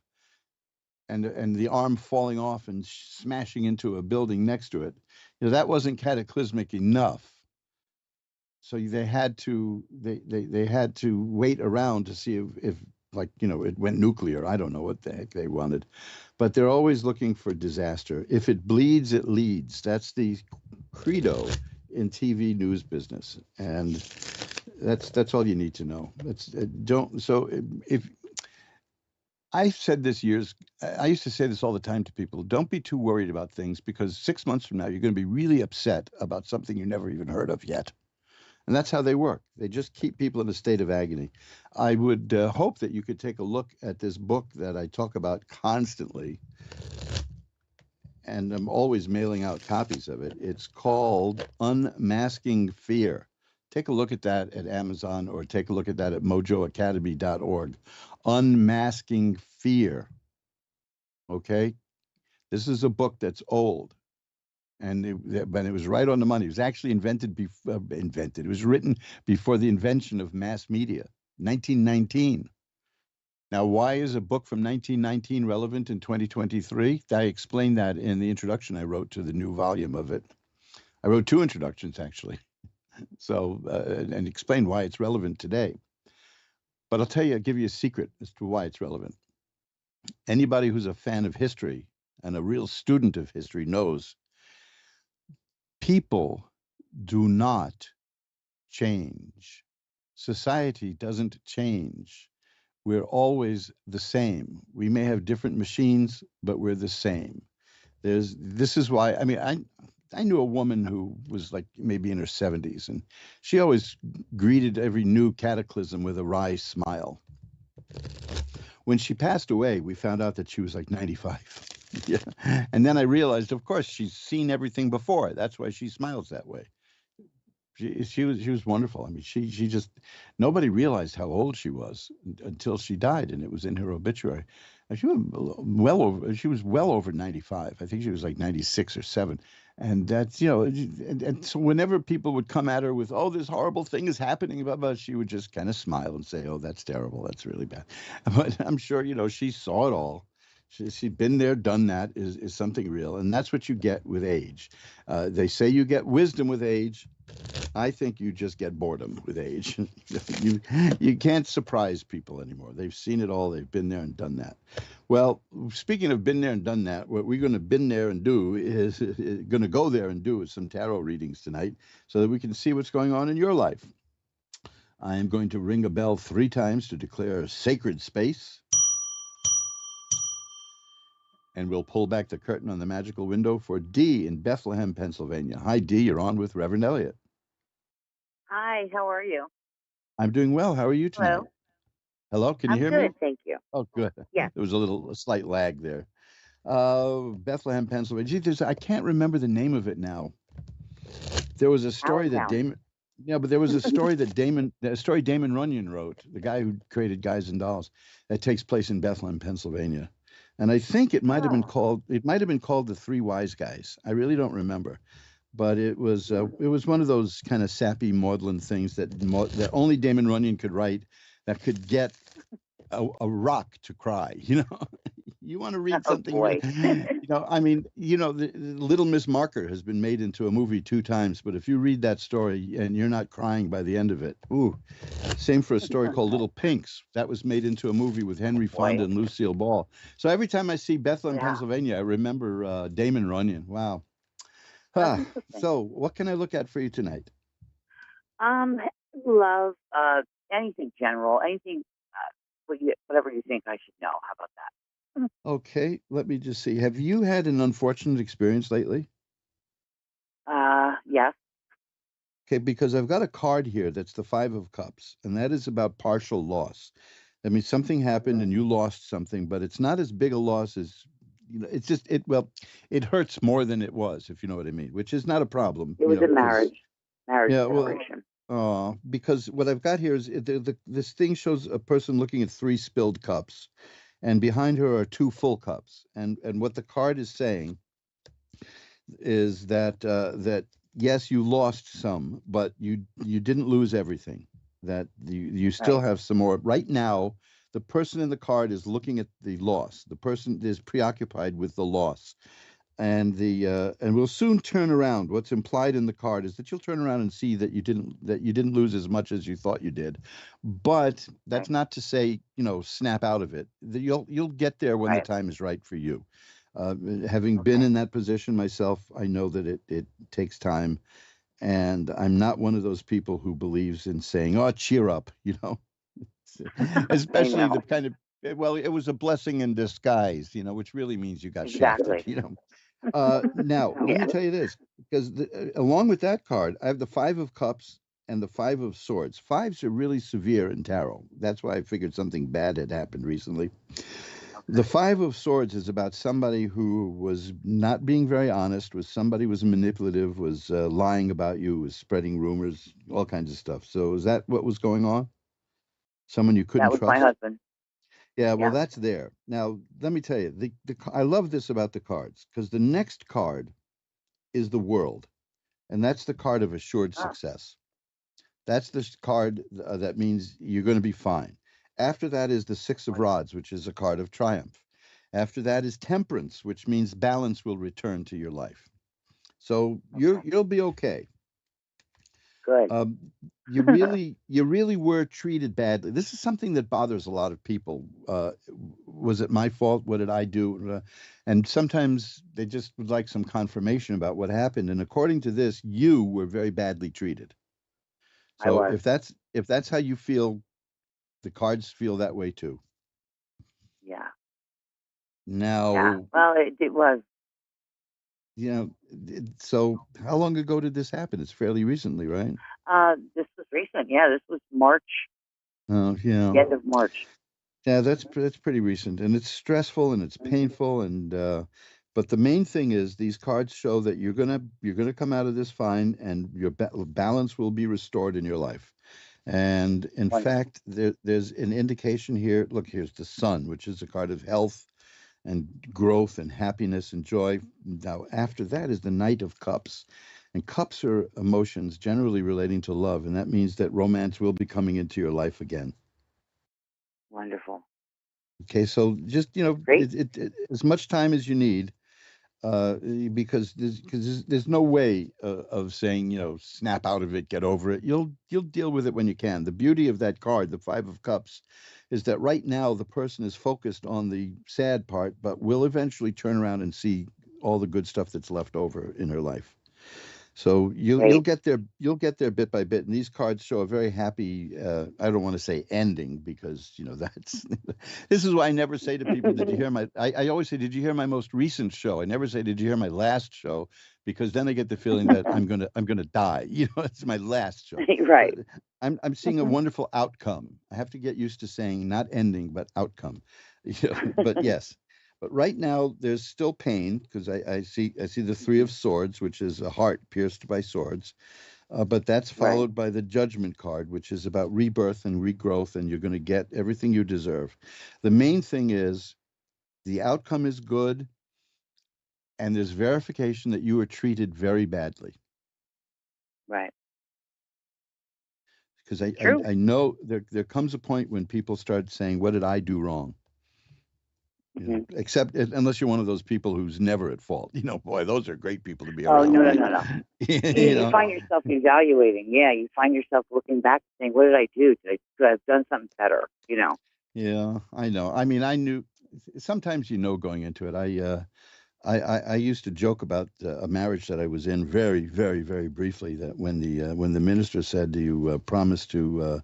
and the arm falling off and smashing into a building next to it. That wasn't cataclysmic enough. So they had to wait around to see if it went nuclear. I don't know what the heck they wanted, but they're always looking for disaster. If it bleeds, it leads. That's the credo in TV news business, and that's all you need to know. If I've said this years, I used to say this all the time to people: don't be too worried about things, because 6 months from now you're going to be really upset about something you never even heard of yet. And that's how they work. They just keep people in a state of agony. I would hope that you could take a look at this book that I talk about constantly, and I'm always mailing out copies of it. It's called Unmasking Fear. Take a look at that at Amazon, or take a look at that at mojoacademy.org. Unmasking Fear. Okay? This is a book that's old. But it was right on the money. It was actually It was written before the invention of mass media, 1919. Now, why is a book from 1919 relevant in 2023? I explained that in the introduction I wrote to the new volume of it. I wrote 2 introductions, actually, so and explained why it's relevant today. But I'll give you a secret as to why it's relevant. Anybody who's a fan of history and a real student of history knows people do not change. Society doesn't change. We're always the same. We may have different machines, but we're the same. This is why, I mean, I knew a woman who was like maybe in her 70s, and she always greeted every new cataclysm with a wry smile. When she passed away, we found out that she was like 95. Yeah. And then I realized, of course, she's seen everything before. That's why she smiles that way. She was wonderful. I mean, she just, nobody realized how old she was until she died, and it was in her obituary. And she was well over 95. I think she was like 96 or 7. And that's, and so whenever people would come at her with, oh, this horrible thing is happening, blah, blah, she would just kind of smile and say, oh, that's terrible. That's really bad. But I'm sure, she saw it all. She'd been there, done that, is something real. And that's what you get with age. They say you get wisdom with age. I think you just get boredom with age. You can't surprise people anymore. They've seen it all. They've been there and done that. Well, speaking of been there and done that, what we're going to been there and do is going to go there and do some tarot readings tonight so that we can see what's going on in your life. I am going to ring a bell 3 times to declare sacred space. And we'll pull back the curtain on the magical window for Dee in Bethlehem, Pennsylvania. Hi, Dee. You're on with Reverend Elliot. Hi, how are you? I'm doing well. How are you tonight? Hello? Hello, can you I'm hear good, me? thank you. Oh, good. Yes. There was a slight lag there. Bethlehem, Pennsylvania. Gee, I can't remember the name of it now. There was a story that Allentown. there was a story that Damon Runyon wrote, the guy who created Guys and Dolls, that takes place in Bethlehem, Pennsylvania. And I think it might have been called The 3 Wise Guys. I really don't remember. But it was one of those kind of sappy maudlin things that only Damon Runyon could write, that could get a rock to cry. You want to read something? Boy. I mean, the Little Miss Marker has been made into a movie 2 times, but if you read that story and you're not crying by the end of it, ooh. Same for a story called Little Pinks. That was made into a movie with Henry Fonda and Lucille Ball. So every time I see Bethlehem, Pennsylvania, I remember Damon Runyon. Wow. So what can I look at for you tonight? Love, anything general, anything, whatever you think I should know. How about that? Okay, let me just see. Have you had an unfortunate experience lately? Yes. Okay, because I've got a card here that's the 5 of Cups, and that is about partial loss. That means something happened and you lost something, but it's not as big a loss as, it's just, it hurts more than it was, if you know what I mean, which is not a problem. It was a marriage separation. Because what I've got here is this thing shows a person looking at 3 spilled cups, and behind her are 2 full cups. And what the card is saying is that yes, you lost some, but you didn't lose everything. That you still have some more. Right now, the person in the card is looking at the loss. The person is preoccupied with the loss. And we'll soon turn around. What's implied in the card is that you'll turn around and see that you didn't lose as much as you thought you did. But that's not to say, snap out of it. You'll get there when the time is right for you. Having been in that position myself, I know that it takes time, and I'm not one of those people who believes in saying, "Oh, cheer up," especially the kind of, well, it was a blessing in disguise, which really means you got shafted, Now, let me tell you this, because along with that card, I have the 5 of Cups and the 5 of Swords. 5s are really severe in tarot. That's why I figured something bad had happened recently. The 5 of Swords is about somebody who was not being very honest, was manipulative, was lying about you, was spreading rumors, all kinds of stuff. So is that what was going on? Someone you couldn't trust? That was my husband. Yeah, well, that's there. Now, let me tell you, I love this about the cards, because the next card is the World, and that's the card of assured success. That's the card that means you're going to be fine. After that is the Six of Rods, which is a card of triumph. After that is Temperance, which means balance will return to your life. So you'll be okay. Good. You really were treated badly. This is something that bothers a lot of people. Was it my fault? What did I do? And sometimes they just would like some confirmation about what happened. And according to this, you were very badly treated. So if that's how you feel, the cards feel that way too. Yeah. Now, Yeah. Well, it was. So how long ago did this happen? It's fairly recently, right? This was recent. Yeah, this was March. Oh, yeah. The end of March. Yeah, that's pretty recent, and it's stressful and it's painful, and but the main thing is these cards show that you're gonna come out of this fine, and your balance will be restored in your life. And in fact, there's an indication here. Look, here's the Sun, which is a card of health and growth and happiness and joy. Now, after that is the Knight of Cups. And cups are emotions generally relating to love, and that means that romance will be coming into your life again. Wonderful. Okay, so just, as much time as you need, because there's no way of saying, snap out of it, get over it. You'll deal with it when you can. The beauty of that card, the Five of Cups, is that right now the person is focused on the sad part, but will eventually turn around and see all the good stuff that's left over in her life. So you'll get there bit by bit, and these cards show a very happy. I don't want to say ending because that's. This is why I never say to people, "Did you hear my?" I always say, "Did you hear my most recent show?" I never say, "Did you hear my last show?" Because then I get the feeling that I'm gonna die. It's my last show. Right. But I'm seeing a wonderful outcome. I have to get used to saying not ending but outcome. But yes. But right now, there's still pain because I see the Three of Swords, which is a heart pierced by swords. But that's followed by the Judgment card, which is about rebirth and regrowth, and you're going to get everything you deserve. The main thing is the outcome is good, and there's verification that you were treated very badly. Right. Because I know there comes a point when people start saying, "What did I do wrong?" Except unless you're one of those people who's never at fault. Boy, those are great people to be around. No. Right? You find yourself evaluating. Yeah, you find yourself looking back and saying, "What did I do? Could I have done something better?" Yeah, I know. I mean, I knew. Sometimes going into it. I used to joke about a marriage that I was in very, very, very briefly. That when the minister said, "Do you promise to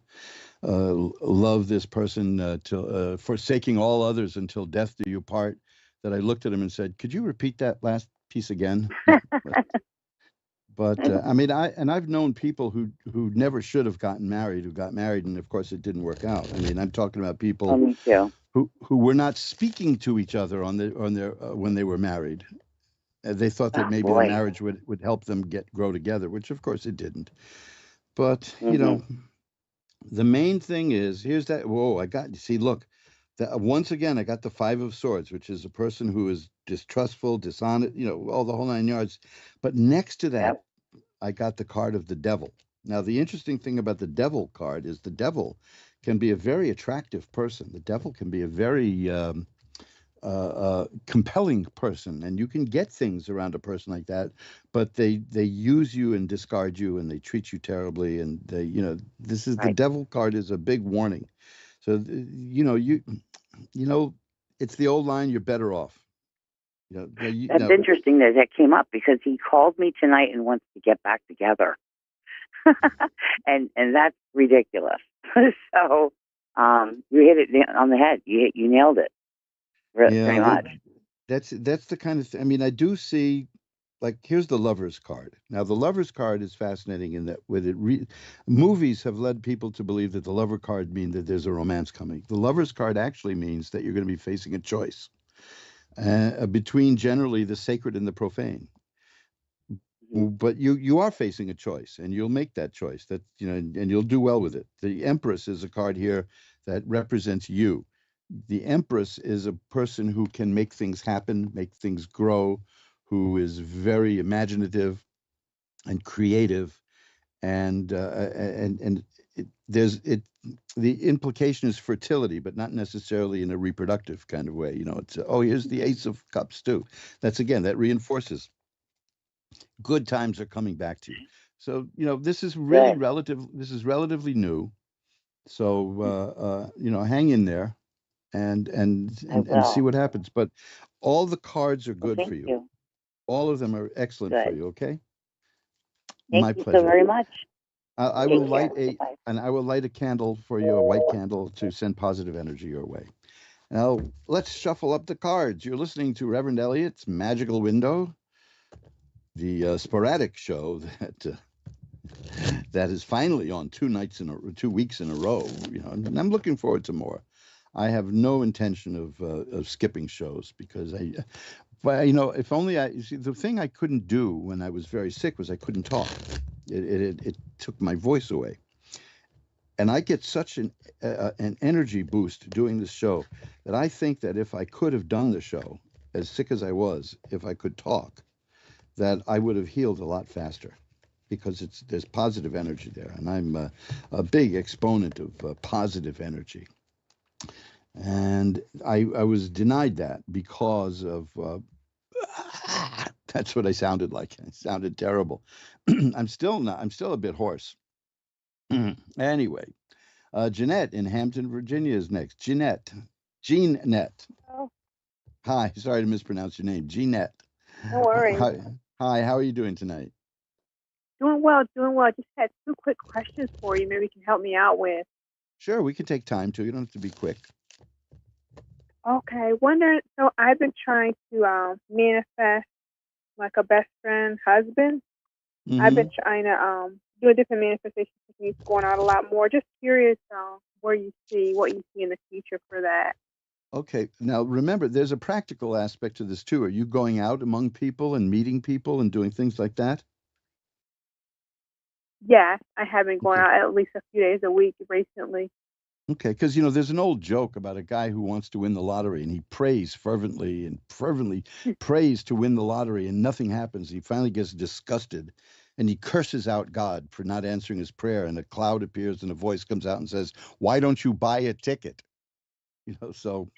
love this person till forsaking all others until death do you part," that I looked at him and said, "Could you repeat that last piece again?" But I mean, I've known people who never should have gotten married, who got married, and of course it didn't work out. I mean, I'm talking about people me too. who were not speaking to each other on their when they were married. They thought that maybe the marriage would help them grow together, which of course it didn't. But the main thing is, here's that. Whoa, look, once again, I got the Five of Swords, which is a person who is distrustful, dishonest, all the whole 9 yards. But next to that, I got the card of the Devil. Now, the interesting thing about the Devil card is the Devil can be a very attractive person. The Devil can be a very compelling person, and you can get things around a person like that, but they use you and discard you, and they treat you terribly, and this is the Devil card is a big warning. So it's the old line, you're better off. That's interesting that came up because he called me tonight and wants to get back together. and that's ridiculous. So you hit it on the head. You nailed it. Pretty much. That's the kind of thing. I mean, I do see, like, here's the Lover's card. Now, the Lover's card is fascinating in that movies have led people to believe that the Lover card means that there's a romance coming. The Lover's card actually means that you're going to be facing a choice between generally the sacred and the profane. But you are facing a choice, and you'll make that choice. That and you'll do well with it. The Empress is a card here that represents you. The Empress is a person who can make things happen, make things grow, who is very imaginative and creative, and the implication is fertility, but not necessarily in a reproductive kind of way. It's oh, here's the Ace of Cups too. That's again that reinforces good times are coming back to you. So this is really Good. relative. This is relatively new. So hang in there and I see will. what happens. But all the cards are Well, good thank for you. you. All of them are excellent for Good. you. Okay. Thank My you so pleasure. very much. I Take will care. light Bye. I will light a candle for you, a white candle, to send positive energy your way. Now let's shuffle up the cards. You're listening to Reverend Elliott's Magical Window, the sporadic show that is finally on 2 weeks in a row. And I'm looking forward to more. I have no intention of skipping shows because but if only you see, the thing I couldn't do when I was very sick was I couldn't talk. It took my voice away, and I get such an energy boost doing this show that I think that if I could have done the show as sick as I was, if I could talk, that I would have healed a lot faster, because there's positive energy there, and I'm a big exponent of positive energy. And I was denied that because of that's what I sounded like. I sounded terrible. I'm still a bit hoarse. Anyway, Jeanette in Hampton, Virginia is next. Jeanette. Oh, Hi, sorry to mispronounce your name. Jeanette. no worries. Hi, how are you doing tonight? Doing well, doing well. Just had two quick questions for you. Maybe you can help me out with. Sure, we can take time too. You don't have to be quick. Okay, wondering. So I've been trying to manifest like a best friend husband. I've been trying to do a different manifestation techniques, going out a lot more. Just curious what you see in the future for that. Okay, now remember, there's a practical aspect to this too. Are you going out among people and meeting people and doing things like that? Yes, I have been going out at least a few days a week recently. Okay, because there's an old joke about a guy who wants to win the lottery, and he prays fervently and fervently prays to win the lottery, and nothing happens. He finally gets disgusted, and he curses out God for not answering his prayer, and a cloud appears, and a voice comes out and says, "Why don't you buy a ticket?" So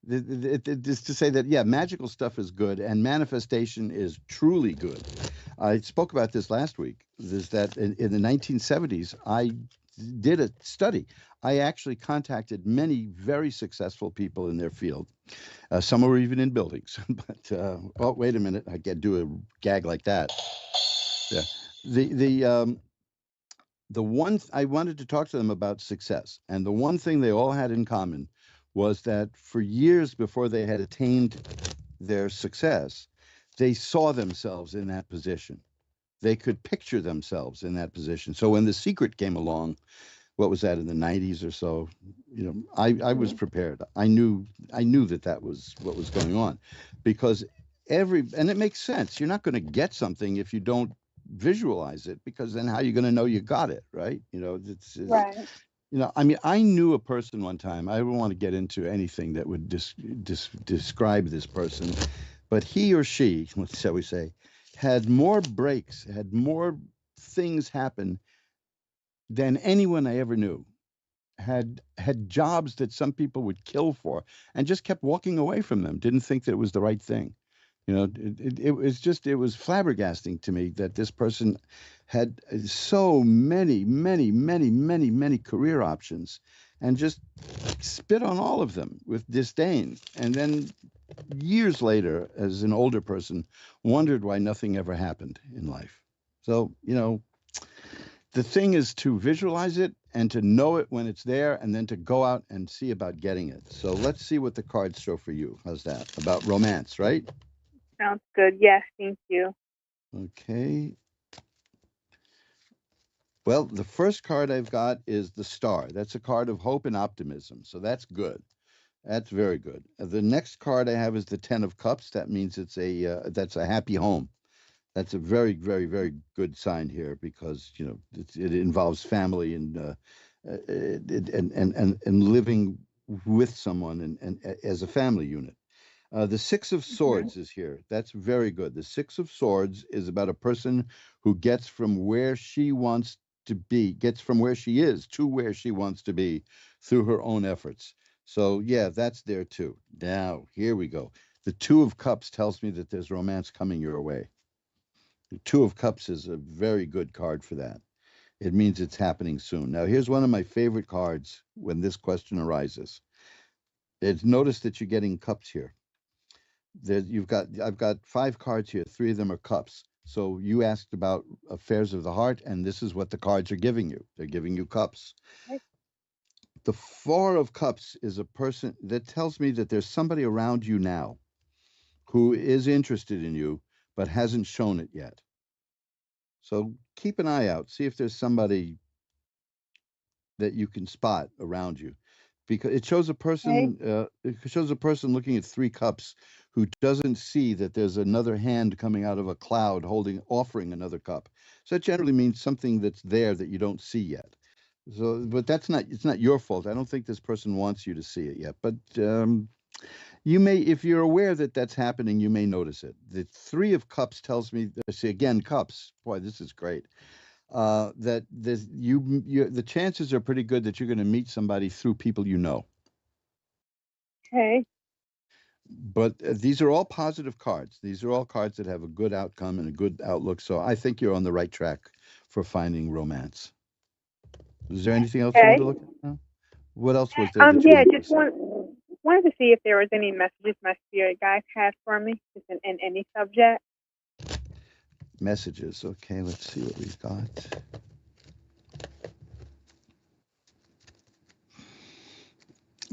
just to say that, yeah, magical stuff is good, and manifestation is truly good. I spoke about this last week. Is that in the 1970s, I did a study. I actually contacted many very successful people in their field. Some were even in buildings. But oh, wait a minute, I can't do a gag like that. Yeah. The one I wanted to talk to them about success, and the one thing they all had in common was that for years before they had attained their success, they saw themselves in that position. They could picture themselves in that position. So when The Secret came along, what was that, in the 90s or so, I was prepared. I knew that was what was going on, because and it makes sense. You're not going to get something if you don't visualize it, because then how are you going to know you got it, right? Right. I mean, I knew a person one time. I don't want to get into anything that would describe this person, but he or she, shall we say, had more breaks, had more things happen than anyone I ever knew. Had jobs that some people would kill for, and just kept walking away from them. Didn't think that it was the right thing. It was flabbergasting to me that this person had so many career options, and just spit on all of them with disdain. And then years later, as an older person, wondered why nothing ever happened in life. So, the thing is to visualize it and to know it when it's there, and then to go out and see about getting it. So let's see what the cards show for you. How's that? About romance, right? Sounds good. Yes, thank you. Okay. Well, the first card I've got is the Star. That's a card of hope and optimism. So that's good. That's very good. The next card I have is the Ten of Cups. That means that's a happy home. That's a very, very, very good sign here, because it involves family and living with someone and as a family unit. The Six of Swords is here. That's very good. The Six of Swords is about a person who gets from where she wants to be, gets from where she is to where she wants to be through her own efforts. So yeah, that's there too. Now, here we go. The Two of Cups tells me that there's romance coming your way. The Two of Cups is a very good card for that. It means it's happening soon. Now, here's one of my favorite cards when this question arises. It's notice that you're getting cups here. I've got 5 cards here. 3 of them are cups. So you asked about affairs of the heart, and this is what the cards are giving you. They're giving you cups. The Four of Cups is a person that tells me that there's somebody around you now who is interested in you, but hasn't shown it yet. So keep an eye out. See if there's somebody that you can spot around you, because it shows a person. It shows a person looking at 3 cups who doesn't see that there's another hand coming out of a cloud offering another cup. So that generally means something that's there that you don't see yet. So, but it's not your fault. I don't think this person wants you to see it yet. But you may, if you're aware that that's happening, you may notice it. The 3 of Cups tells me. See again, cups. Boy, this is great. That the chances are pretty good that you're going to meet somebody through people you know. Okay. But these are all positive cards. These are all cards that have a good outcome and a good outlook. So I think you're on the right track for finding romance. Is there anything else you want to look at now? What else was there that you Yeah, wanted to just see? wanted to see if there was any messages my spirit guides had for me, just in any subject. Messages. Okay, let's see what we've got.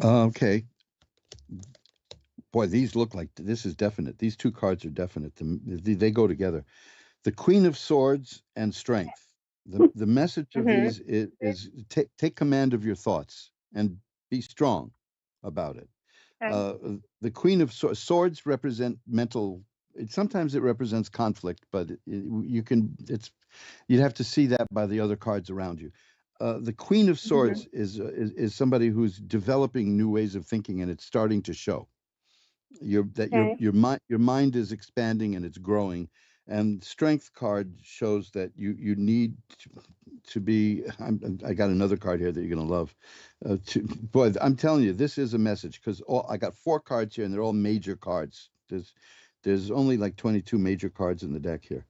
Okay. Boy, these look like this is definite. These 2 cards are definite. They go together. The Queen of Swords and Strength. The message of these is take command of your thoughts and be strong about it. The Queen of Swords represent mental. Sometimes it represents conflict, but you'd have to see that by the other cards around you. The Queen of Swords is somebody who's developing new ways of thinking, and it's starting to show. Your mind is expanding and it's growing. And Strength card shows that you need to be. I got another card here that you're going to love. Boy, I'm telling you, this is a message, because I got 4 cards here and they're all major cards. There's only like 22 major cards in the deck here.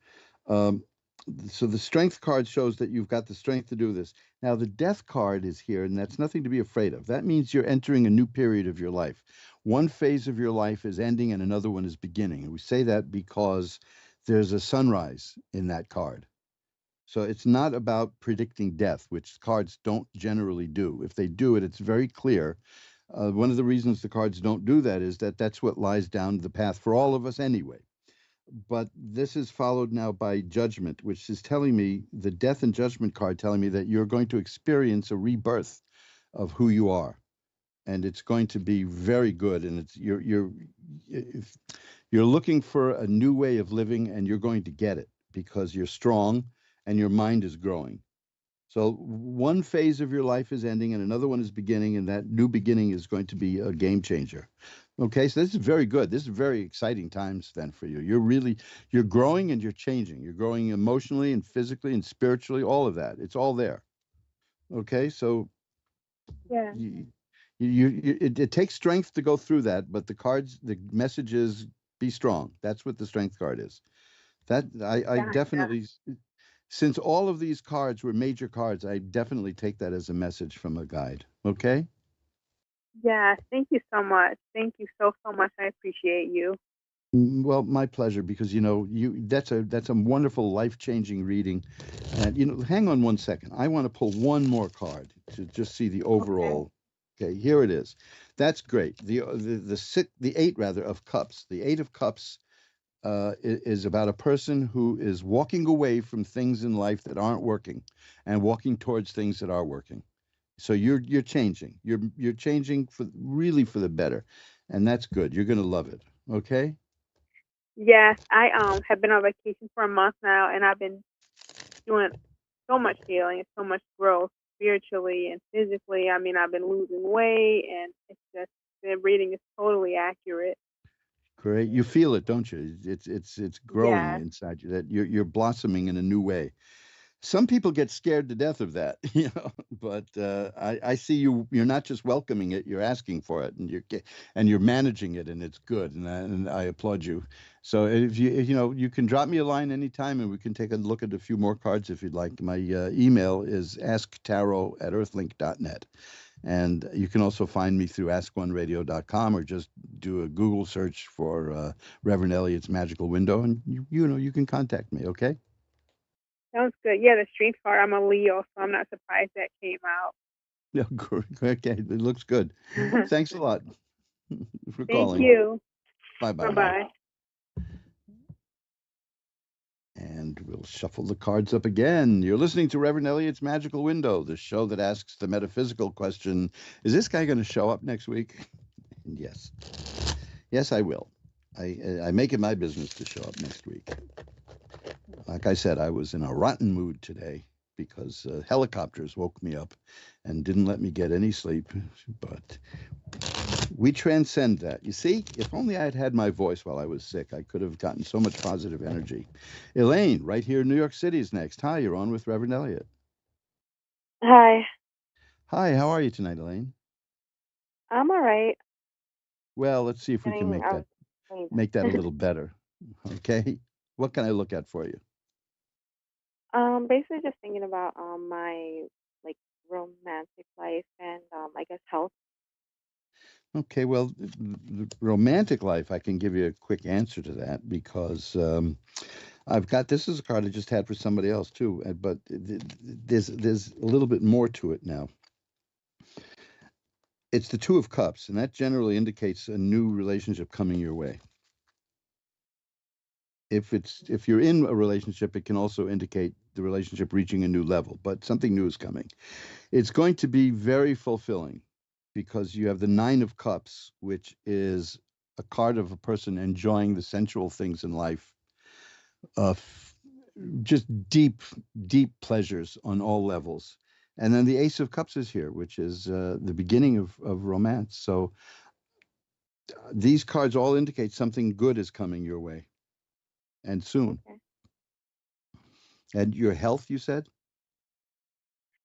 So the Strength card shows that you've got the strength to do this. Now the Death card is here, and that's nothing to be afraid of. That means you're entering a new period of your life. One phase of your life is ending and another one is beginning. And we say that because there's a sunrise in that card. So it's not about predicting death, which cards don't generally do. If they do it, it's very clear. One of the reasons the cards don't do that is that that's what lies down the path for all of us anyway. But this is followed now by Judgment, which is telling me, the Death and Judgment card telling me that you're going to experience a rebirth of who you are, and it's going to be very good. And it's you're looking for a new way of living, and you're going to get it because you're strong and your mind is growing. So one phase of your life is ending and another one is beginning, and that new beginning is going to be a game changer. Okay, so this is very good. This is very exciting times then for you. You're growing and you're changing. You're growing emotionally and physically and spiritually, all of that. It's all there. Okay, so Yeah. it takes strength to go through that, but the message is be strong. That's what the Strength card is. That I definitely, since all of these cards were major cards, I definitely take that as a message from a guide. Okay? Yeah. Thank you so much. Thank you so much. I appreciate you. Well, my pleasure, because that's a wonderful life-changing reading. And hang on one second. I want to pull one more card to just see the overall. Okay, here it is. That's great. The 8 rather of Cups. The 8 of Cups is about a person who is walking away from things in life that aren't working and walking towards things that are working. So you're changing. You're changing for the better, and that's good. You're going to love it. Okay? Yes, I have been on vacation for a month now, and I've been doing so much healing and so much growth spiritually and physically. I mean, I've been losing weight, and it's just the reading is totally accurate. Great. You feel it, don't you? It's growing inside you, that you're blossoming in a new way. some people get scared to death of that, but I see you're not just welcoming it, you're asking for it, and you're managing it, and it's good, and I applaud you. So if you can drop me a line anytime, and we can take a look at a few more cards if you'd like. My email is asktarot@earthlink.net. And you can also find me through ask1radio.com, or just do a Google search for Reverend Elliot's Magical Window, and you can contact me, okay? Sounds good. Yeah, the strength card. I'm a Leo, so I'm not surprised that came out. Yeah, okay, it looks good. Thanks a lot for Thank calling. you. Bye-bye. Bye-bye. And we'll shuffle the cards up again. You're listening to Reverend Elliot's Magical Window, the show that asks the metaphysical question, is this guy going to show up next week? And yes. Yes, I will. I make it my business to show up next week. Like I said, I was in a rotten mood today because helicopters woke me up and didn't let me get any sleep. But we transcend that. You see, if only I had had my voice while I was sick, I could have gotten so much positive energy. Elaine, right here in New York City is next. Hi, you're on with Reverend Elliot. Hi, Hi, how are you tonight, Elaine? I'm all right. Well, let's see if we can Getting, I was getting make that a little better. Okay? What can I look at for you? basically just thinking about my like romantic life and I guess health. Okay, well, the romantic life, I can give you a quick answer to that because I've got this is a card I just had for somebody else too, but there's a little bit more to it now. It's the Two of Cups, and that generally indicates a new relationship coming your way. If you're in a relationship, it can also indicate the relationship reaching a new level, but something new is coming. It's going to be very fulfilling because you have the Nine of Cups, which is a card of a person enjoying the sensual things in life, just deep pleasures on all levels. And then the Ace of Cups is here, which is the beginning of romance. So these cards all indicate something good is coming your way, and soon. Okay. And your health, you said?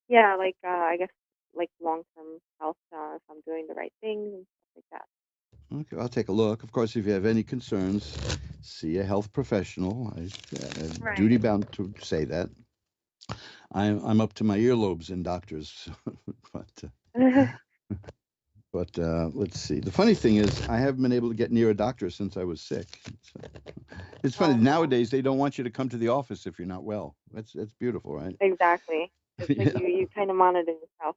Yeah, like I guess like long term health if I'm doing the right things and stuff like that. Okay, I'll take a look. Of course, if you have any concerns, see a health professional. I'm Right. duty bound to say that. I'm up to my earlobes in doctors, but let's see. The funny thing is, I haven't been able to get near a doctor since I was sick. It's funny nowadays they don't want you to come to the office if you're not well. That's beautiful, right? Exactly. It's like Yeah. you kind of monitor yourself.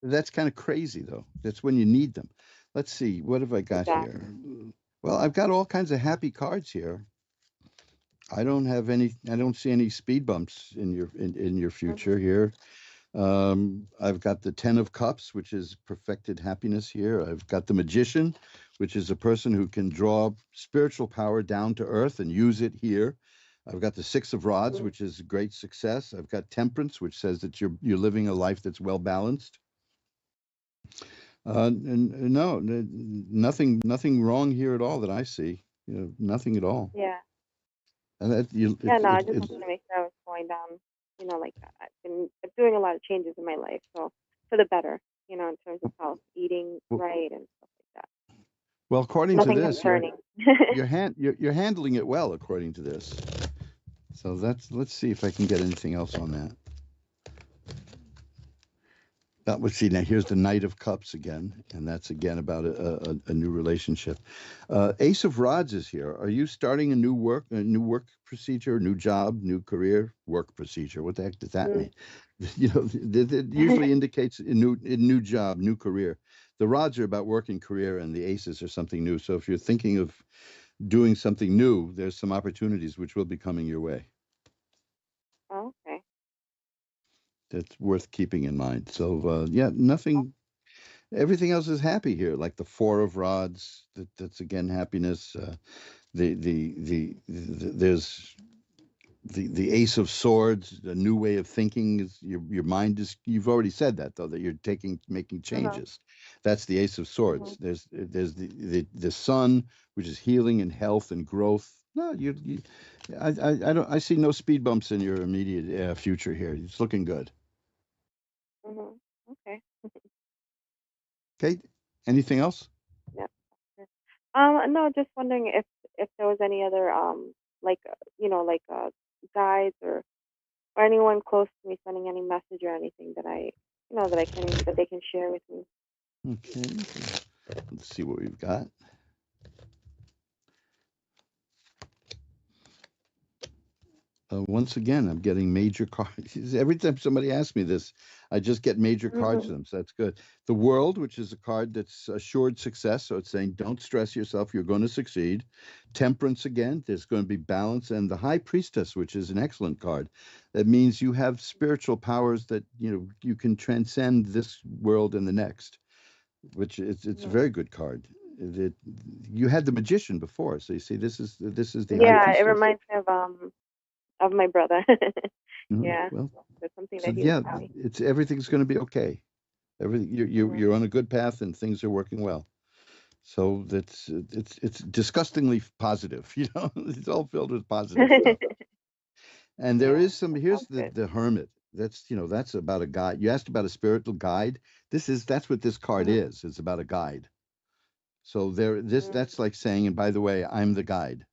That's kind of crazy, though. That's when you need them. Let's see. What have I got Exactly. here? Well, I've got all kinds of happy cards here. I don't see any speed bumps in your future here. I've got the Ten of Cups, which is perfected happiness here. I've got the Magician, which is a person who can draw spiritual power down to earth and use it here. I've got the Six of Rods, which is great success. I've got Temperance, which says that you're living a life that's well balanced. No, nothing wrong here at all that I see. Nothing at all. Yeah. And that Yeah, no, I just wanted to make sure I was going down, like I've been doing a lot of changes in my life, so for the better, in terms of health, eating right and stuff like that. Well, according Nothing to this, concerning. you're handling it well, according to this. So let's see if I can get anything else on that. Let's see. Now here's the Knight of Cups again, and that's again about a new relationship. Ace of Rods is here. Are you starting a new work procedure, new job, new career, work procedure? What the heck does that mean? It usually indicates a new job, new career. The rods are about work and career, and the aces are something new. So if you're thinking of doing something new, there's some opportunities which will be coming your way. Oh, okay. That's worth keeping in mind. So nothing. Everything else is happy here, like the Four of Rods. That's again happiness. There's the Ace of Swords. A new way of thinking is your mind is. You've already said that though, that you're making changes. That's the Ace of Swords. There's the Sun, which is healing and health and growth. No, I don't. I see no speed bumps in your immediate future here. It's looking good. Mhm. Okay. Okay. Anything else? Yeah. No, just wondering if there was any other like like guides or anyone close to me sending any message or anything that that they can share with me. Okay. Let's see what we've got. Once again, I'm getting major cards. Every time somebody asks me this, I just get major cards for Mhm. them. So that's good. The World, which is a card that's assured success. So it's saying, don't stress yourself. You're going to succeed. Temperance, again, there's going to be balance. And the High Priestess, which is an excellent card. That means you have spiritual powers that, you can transcend this world and the next, which it's a Mhm. very good card. You had the Magician before. So you see, this is the High Yeah, it Priestess. reminds me of my brother. Yeah, Well, that's something so that he was yeah, telling me. everything's going to be okay. Everything Mhm. you're on a good path and things are working well. So it's disgustingly positive. It's all filled with positive stuff. And there Yeah, is some. that Here's sounds good. the Hermit. That's about a guide. You asked about a spiritual guide. That's what this card Mhm. is. It's about a guide. So Mhm. that's like saying, and by the way, I'm the guide.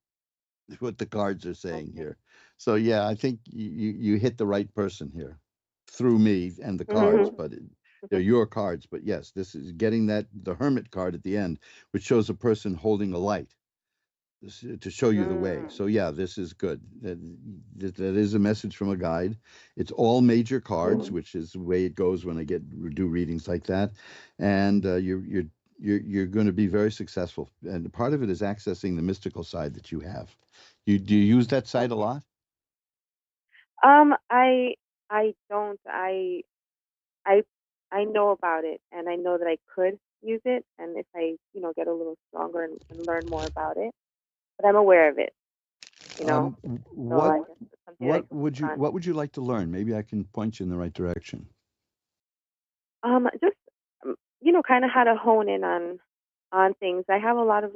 What the cards are saying Okay. here. So yeah, I think you hit the right person here through me and the cards, Mhm. but they're your cards. But yes, this is getting the Hermit card at the end, which shows a person holding a light to show you the way. Mm. So yeah, this is good. That is a message from a guide. It's all major cards, Mhm. which is the way it goes when I do readings like that, and you're going to be very successful. And part of it is accessing the mystical side that you have. Do you use that side a Okay. lot? I don't. I I know about it, and I know that I could use it, and if I get a little stronger and learn more about it, but I'm aware of it. You know, so What I guess it's something that I can work on. what would you like to learn? Maybe I can point you in the right direction. Just kind of how to hone in on things. I have a lot of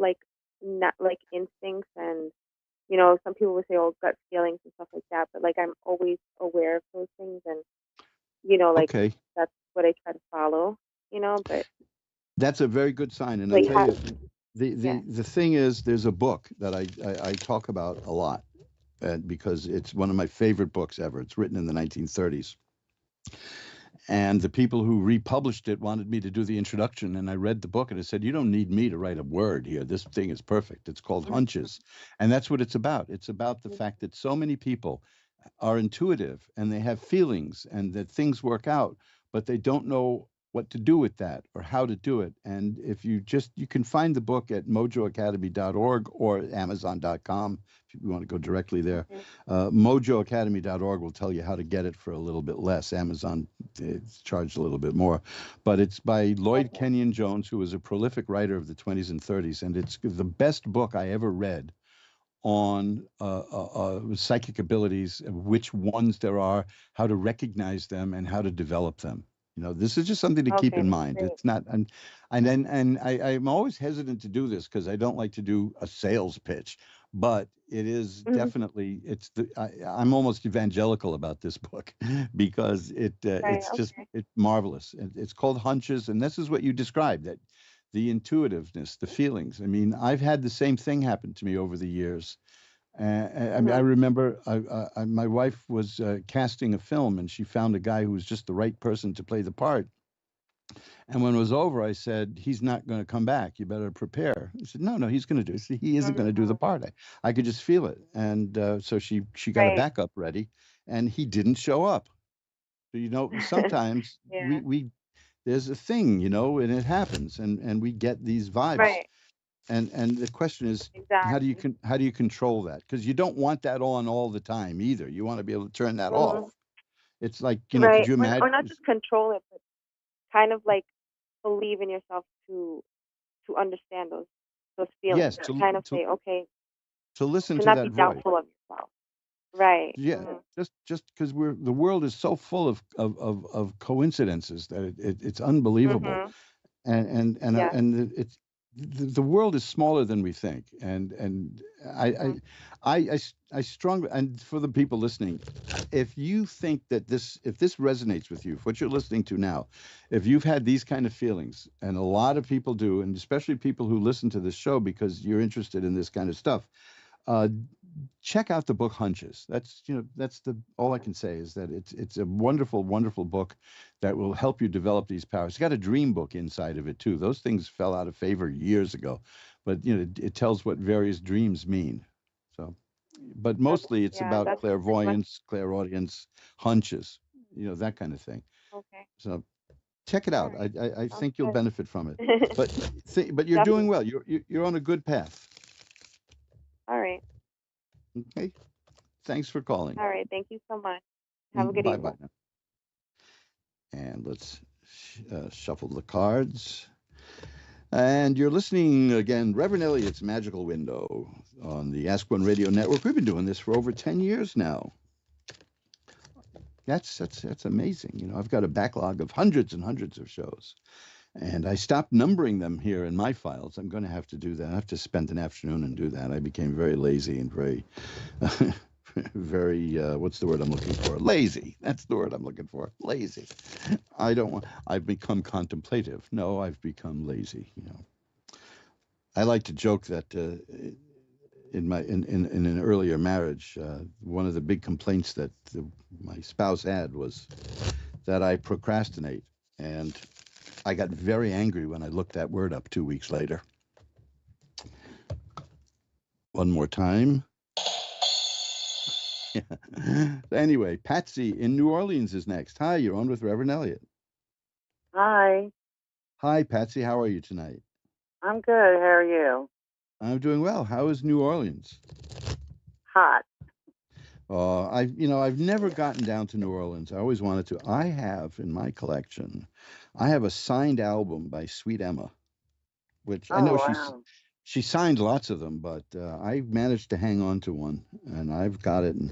not like instincts, and some people would say, "Oh, gut feelings" and stuff like that. But like I'm always aware of those things, and like Okay. that's what I try to follow. But That's a very good sign, and I'll like tell how? you, Yeah. the thing is, there's a book that I talk about a lot, because it's one of my favorite books ever. It's written in the 1930s, and the people who republished it wanted me to do the introduction, and I read the book, and I said, "You don't need me to write a word here. This thing is perfect." It's called Hunches, and that's what it's about. It's about the fact that so many people are intuitive and they have feelings and that things work out, but they don't know what to do with that or how to do it. And if you can find the book at mojoacademy.org or amazon.com if you want to go directly there. Okay. Mojoacademy.org will tell you how to get it for a little bit less. Amazon, it's charged a little bit more, but it's by Lloyd Okay. Kenyon Jones, who was a prolific writer of the 20s and 30s, and it's the best book I ever read on psychic abilities, which ones there are, how to recognize them, and how to develop them. This is just something to keep Okay. in mind. Great. It's not, I'm always hesitant to do this because I don't like to do a sales pitch, but it is Mhm. definitely I'm almost evangelical about this book because Right. Okay. it's marvelous. It's called Hunches, and this is what you described, that the intuitiveness, the feelings. I mean, I've had the same thing happen to me over the years. I mean, I Mhm. remember my wife was casting a film, and she found a guy who was just the right person to play the part. And when it was over, I said, "He's not going to come back. You better prepare." He said, "No, no, he's going to do it." He isn't going to do the Mhm. part. I could just feel it. And so she got a Right. backup ready, and he didn't show up. So, sometimes Yeah. we there's a thing, and it happens, and we get these vibes. Right. And the question is, Exactly. how do you control that? Because you don't want that on all the time either. You want to be able to turn that off. Mhm. It's like, could Right. you Or imagine? not just control it, but kind of like believe in yourself to understand those feelings. Yes, To kind of say, okay, to listen to to not that be voice. doubtful of yourself. Right. Yeah, Mhm. just because the world is so full of coincidences that it's unbelievable, Mhm. and Yeah. and it's the world is smaller than we think, and I strongly, and for the people listening, if you think that if this resonates with you, what you're listening to now, if you've had these kind of feelings, and a lot of people do, and especially people who listen to this show because you're interested in this kind of stuff, check out the book Hunches. That's all I can say is that it's a wonderful, wonderful book that will help you develop these powers. It's got a dream book inside of it too. Those things fell out of favor years ago, but it tells what various dreams mean. So, but mostly it's about that's pretty much clairvoyance, clairaudience, hunches, that kind of thing. okay. So check it out. All right. I Sounds think you'll good. benefit from it. But you're doing well. You're on a good path. All right. Okay. Thanks for calling. All right. Thank you so much. Have a good Bye evening. bye now. And let's shuffle the cards. And you're listening again, Reverend Elliott's Magical Window on the Ask One Radio Network. We've been doing this for over 10 years now. That's amazing. I've got a backlog of hundreds and hundreds of shows. And I stopped numbering them here in my files. I'm going to have to do that. I have to spend an afternoon and do that. I became very lazy and very, very, what's the word I'm looking for? Lazy. That's the word I'm looking for. Lazy. I've become contemplative. No, I've become lazy. I like to joke that in an earlier marriage, one of the big complaints that my spouse had was that I procrastinate. And I got very angry when I looked that word up 2 weeks later. One more time. Anyway, Patsy in New Orleans is next. Hi, you're on with Reverend Elliott. Hi, Hi, Patsy. How are you tonight? I'm good. How are you? I'm doing well. How is New Orleans? Hot. I've never gotten down to New Orleans. I always wanted to. I have in my collection, I have a signed album by Sweet Emma, which I know wow. she signed lots of them, but I managed to hang on to one, and I've got it, and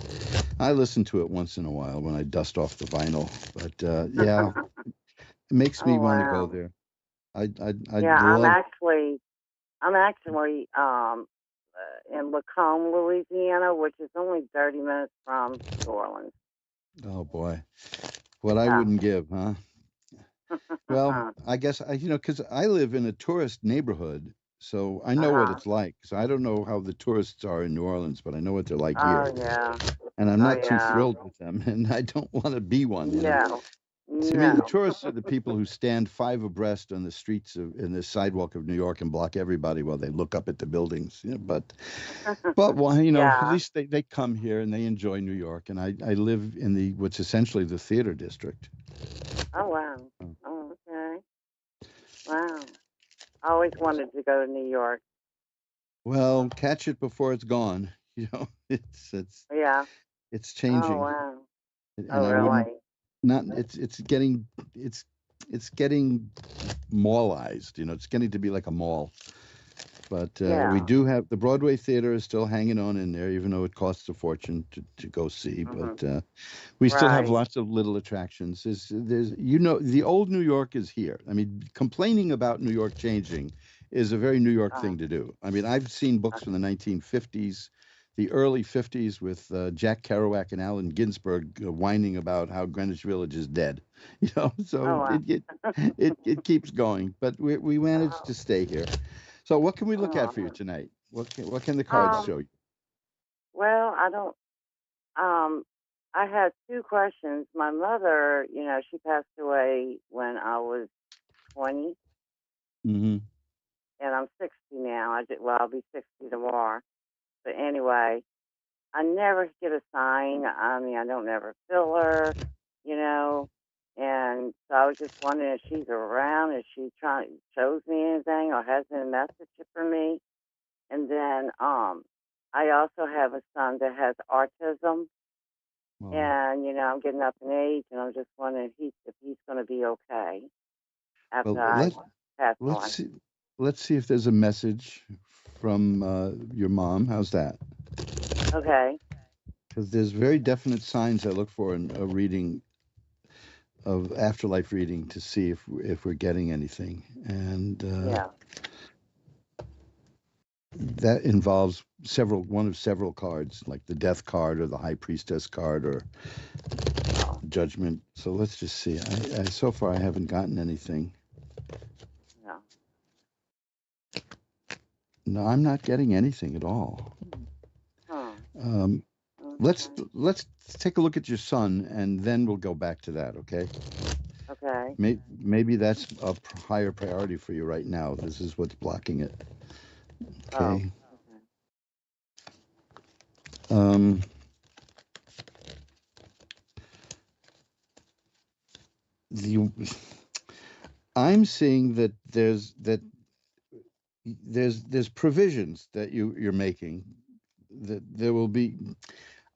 I listen to it once in a while when I dust off the vinyl. But yeah, it makes me want to go wow. there. I'd Yeah, I'm love. actually in Lacombe, Louisiana, which is only 30 minutes from New Orleans. Oh boy, what I Yeah. wouldn't give, huh? Well, I guess because I live in a tourist neighborhood, so I know what it's like. So I don't know how the tourists are in New Orleans, but I know what they're like here. Oh yeah. And I'm Oh not too yeah. thrilled with them, and I don't want to be one. No. To me, the tourists are the people who stand 5 abreast on the streets in the sidewalk of New York and block everybody while they look up at the buildings. But well, at least they come here and they enjoy New York. And I live in what's essentially the theater district. Oh wow. Oh, okay. Wow. I always wanted to go to New York. Well, catch it before it's gone. Yeah. It's changing. Oh wow. And Oh I really? wouldn't not it's getting mallized, it's getting to be like a mall. But we do have the Broadway Theater is still hanging on in there, even though it costs a fortune to go see. But we still have lots of little attractions. There's the old New York is here. I mean, complaining about New York changing is a very New York thing to do. I mean, I've seen books from the 1950s, the early 50s with Jack Kerouac and Allen Ginsberg whining about how Greenwich Village is dead. So it keeps going. But we managed to stay here. So what can we look at for you tonight? What can the cards show you? Well, I don't. I had 2 questions. My mother, she passed away when I was 20, Mm-hmm. and I'm 60 now. I'll be 60 tomorrow. But anyway, I never get a sign. I mean, I don't never feel her, And so I was just wondering if she's around, if she shows me anything or has any message for me. And then I also have a son that has autism. Oh. And, I'm getting up in age, and I'm just wondering if he's going to be okay after I pass on. Let's see if there's a message from your mom. How's that? Okay. Because there's very definite signs I look for in a reading of afterlife reading to see if we're getting anything. And that involves one of several cards, like the Death card or the High Priestess card or Judgment. So let's just see. So far I haven't gotten anything. No. No, I'm not getting anything at all. Huh. Let's take a look at your sun, and then we'll go back to that. Okay. Okay. Maybe that's a higher priority for you right now. This is what's blocking it. Okay. Oh. I'm seeing that there's provisions that you're making, that there will be.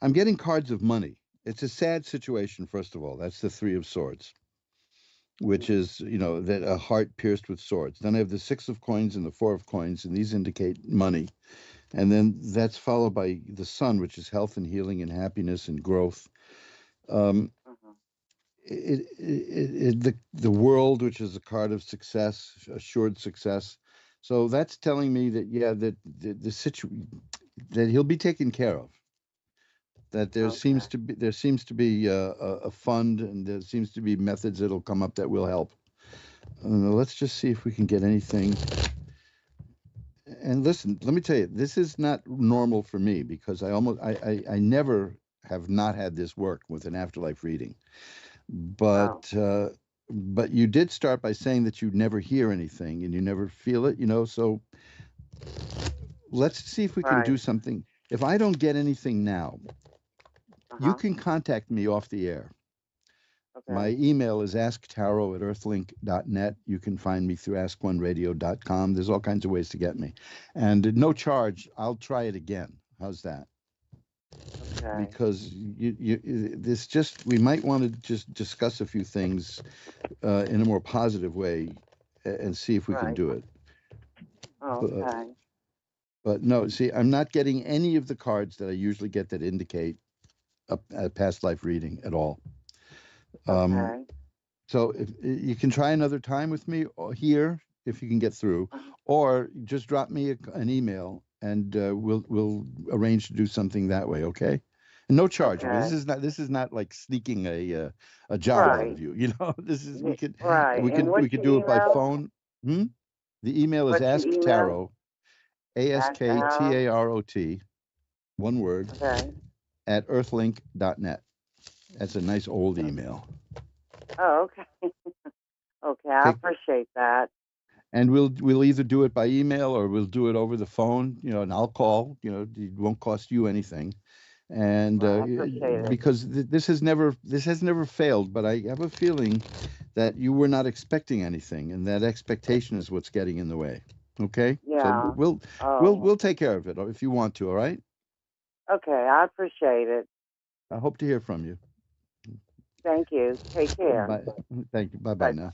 I'm getting cards of money. It's a sad situation. First of all, that's the Three of Swords, which is, that a heart pierced with swords. Then I have the Six of Coins and the Four of Coins, and these indicate money. And then that's followed by the Sun, which is health and healing and happiness and growth. The World, which is a card of success, assured success. So that's telling me that that he'll be taken care of. That there seems to be a fund, and there seems to be methods that'll come up that will help. Let's just see if we can get anything. And listen, let me tell you, this is not normal for me, because I never have not had this work with an afterlife reading. But you did start by saying that you never hear anything and you never feel it, so let's see if we can do something. If I don't get anything now, you can contact me off the air. Okay. My email is asktarot@earthlink.net. You can find me through askoneradio.com. There's all kinds of ways to get me. And at no charge, I'll try it again. How's that? Okay. Because we might want to just discuss a few things in a more positive way and see if we can do it. Okay. But no, see, I'm not getting any of the cards that I usually get that indicate a past life reading at all. Okay. So if you can try another time with me here, if you can get through, or just drop me an email, and we'll arrange to do something that way. Okay. And no charge. Okay. This is not like sneaking a job out of you. This is we could do it by phone. The email is asktarot, ASKTAROT, one word, at earthlink.net. That's a nice old email. Oh, okay. Okay, I appreciate that. And we'll either do it by email or we'll do it over the phone, and I'll call, it won't cost you anything. And because this has never failed, but I have a feeling that you were not expecting anything, and that expectation is what's getting in the way. Okay? Yeah. So we'll take care of it if you want to, all right? Okay, I appreciate it. I hope to hear from you. Thank you. Take care. Bye. Thank you. Bye-bye now.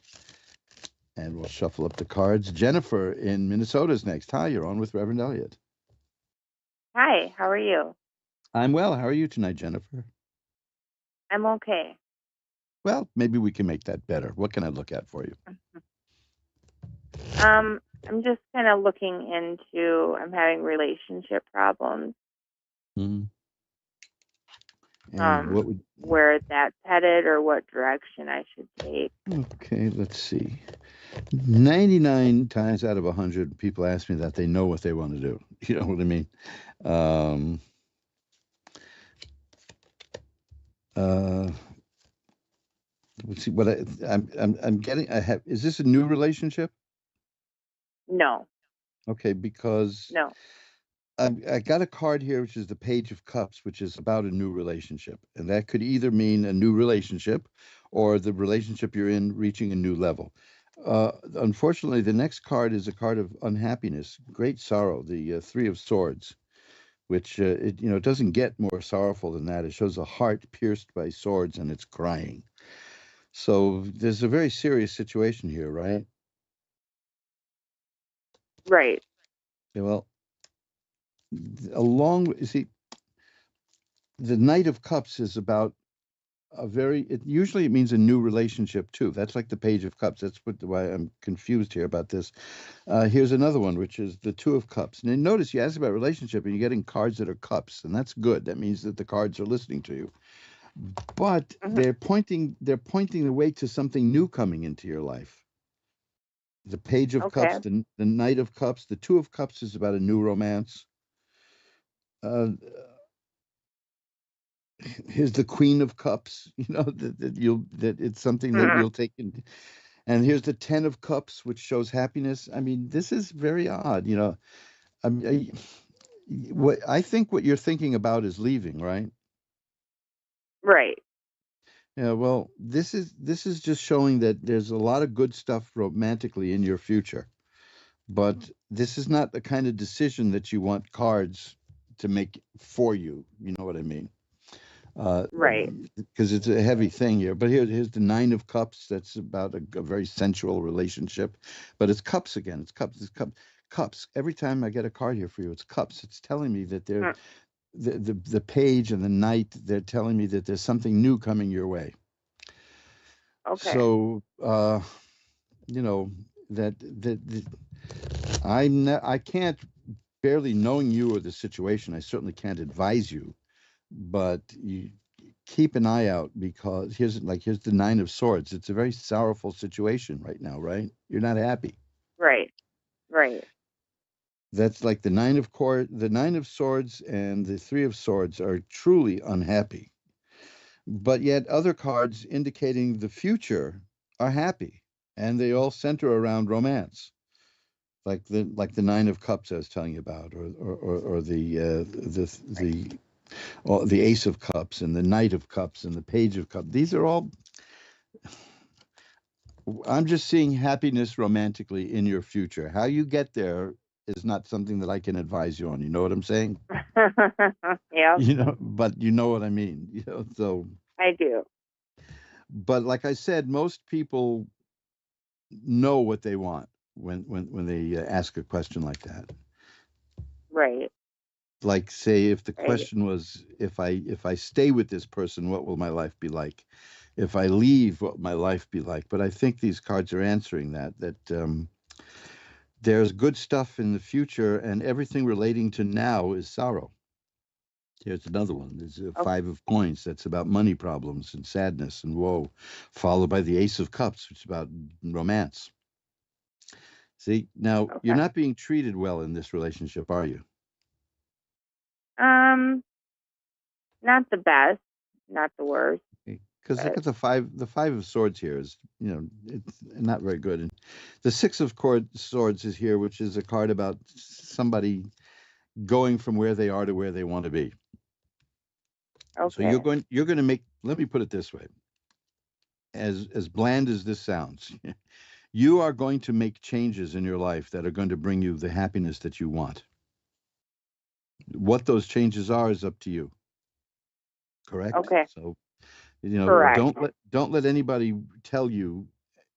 And we'll shuffle up the cards. Jennifer in Minnesota is next. Hi, you're on with Reverend Elliot. Hi, how are you? I'm well. How are you tonight, Jennifer? I'm okay. Well, maybe we can make that better. What can I look at for you? I'm just kind of looking into, I'm having relationship problems. Mm-hmm. And where that's headed or what direction I should take. Okay, let's see. 99 times out of 100, people ask me that they know what they want to do. You know what I mean? Let's see what I'm getting. Is this a new relationship? No. Okay, because no. I got a card here, which is the Page of Cups, which is about a new relationship. And that could either mean a new relationship or the relationship you're in reaching a new level. Unfortunately, the next card is a card of unhappiness, great sorrow, the Three of Swords, which, it doesn't get more sorrowful than that. It shows a heart pierced by swords and it's crying. So there's a very serious situation here, right? Right. Yeah, well, you see, the Knight of Cups is about usually it means a new relationship too. That's like the Page of Cups. That's why I'm confused here about this. Here's another one, which is the Two of Cups. And then notice you asked about relationship, and you're getting cards that are cups, and that's good. That means that the cards are listening to you. But they're pointing the way to something new coming into your life. The Page of Cups, the Knight of Cups, the Two of Cups is about a new romance. Here's the Queen of Cups. You know that it's something that you'll take in. And here's the Ten of Cups, which shows happiness. I mean, this is very odd. You know, what I think what you're thinking about is leaving, right? Right. Yeah. Well, this is just showing that there's a lot of good stuff romantically in your future, but this is not the kind of decision that you want cards to make for you. You know what I mean? Right. Because it's a heavy thing here. But here's the Nine of Cups. That's about a very sensual relationship. But it's cups again. It's cups. It's cups. Every time I get a card here for you, it's cups. It's telling me that they're the page and the knight. They're telling me that there's something new coming your way. Okay. So you know that I can't, barely knowing you or the situation, I certainly can't advise you, but you keep an eye out, because here's the Nine of Swords. It's a very sorrowful situation right now, right? You're not happy. Right. Right. That's like the Nine of Swords and the Three of Swords are truly unhappy. But yet other cards indicating the future are happy, and they all center around romance. Like the Nine of Cups I was telling you about, or the Ace of Cups and the Knight of Cups and the Page of Cups. These are all, I'm just seeing happiness romantically in your future. How you get there is not something that I can advise you on. You know what I'm saying? Yeah. You know, but you know what I mean. You know, so I do. But like I said, most people know what they want when they ask a question like that. Right. Like, say, if the Right. question was, if I stay with this person, what will my life be like? If I leave, what will my life be like? But I think these cards are answering that there's good stuff in the future, and everything relating to now is sorrow. Here's another one. There's a Five of Coins. That's about money problems and sadness and woe, followed by the Ace of Cups, which is about romance. See, now you're not being treated well in this relationship, are you? Not the best, not the worst. Because look at the Five of Swords here is, you know, it's not very good. And the Six of Swords is here, which is a card about somebody going from where they are to where they want to be. Okay. So you're going to make, let me put it this way, as bland as this sounds, you are going to make changes in your life that are going to bring you the happiness that you want. What those changes are is up to you. Correct? Okay. So, you know, Correct. don't let anybody tell you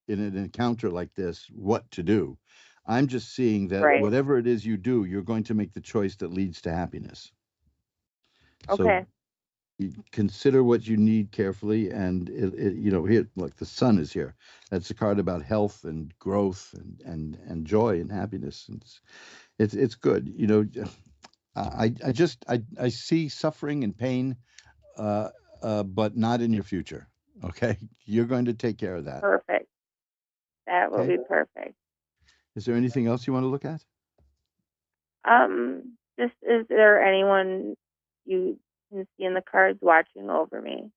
in an encounter like this what to do. I'm just seeing that whatever it is you do, you're going to make the choice that leads to happiness. Okay. So you consider what you need carefully, and you know, here, look, the Sun is here. That's a card about health and growth and joy and happiness. It's good. You know, I see suffering and pain, but not in your future. Okay, you're going to take care of that. Perfect. That will be perfect. Is there anything else you want to look at? Just, is there anyone you can see in the cards watching over me?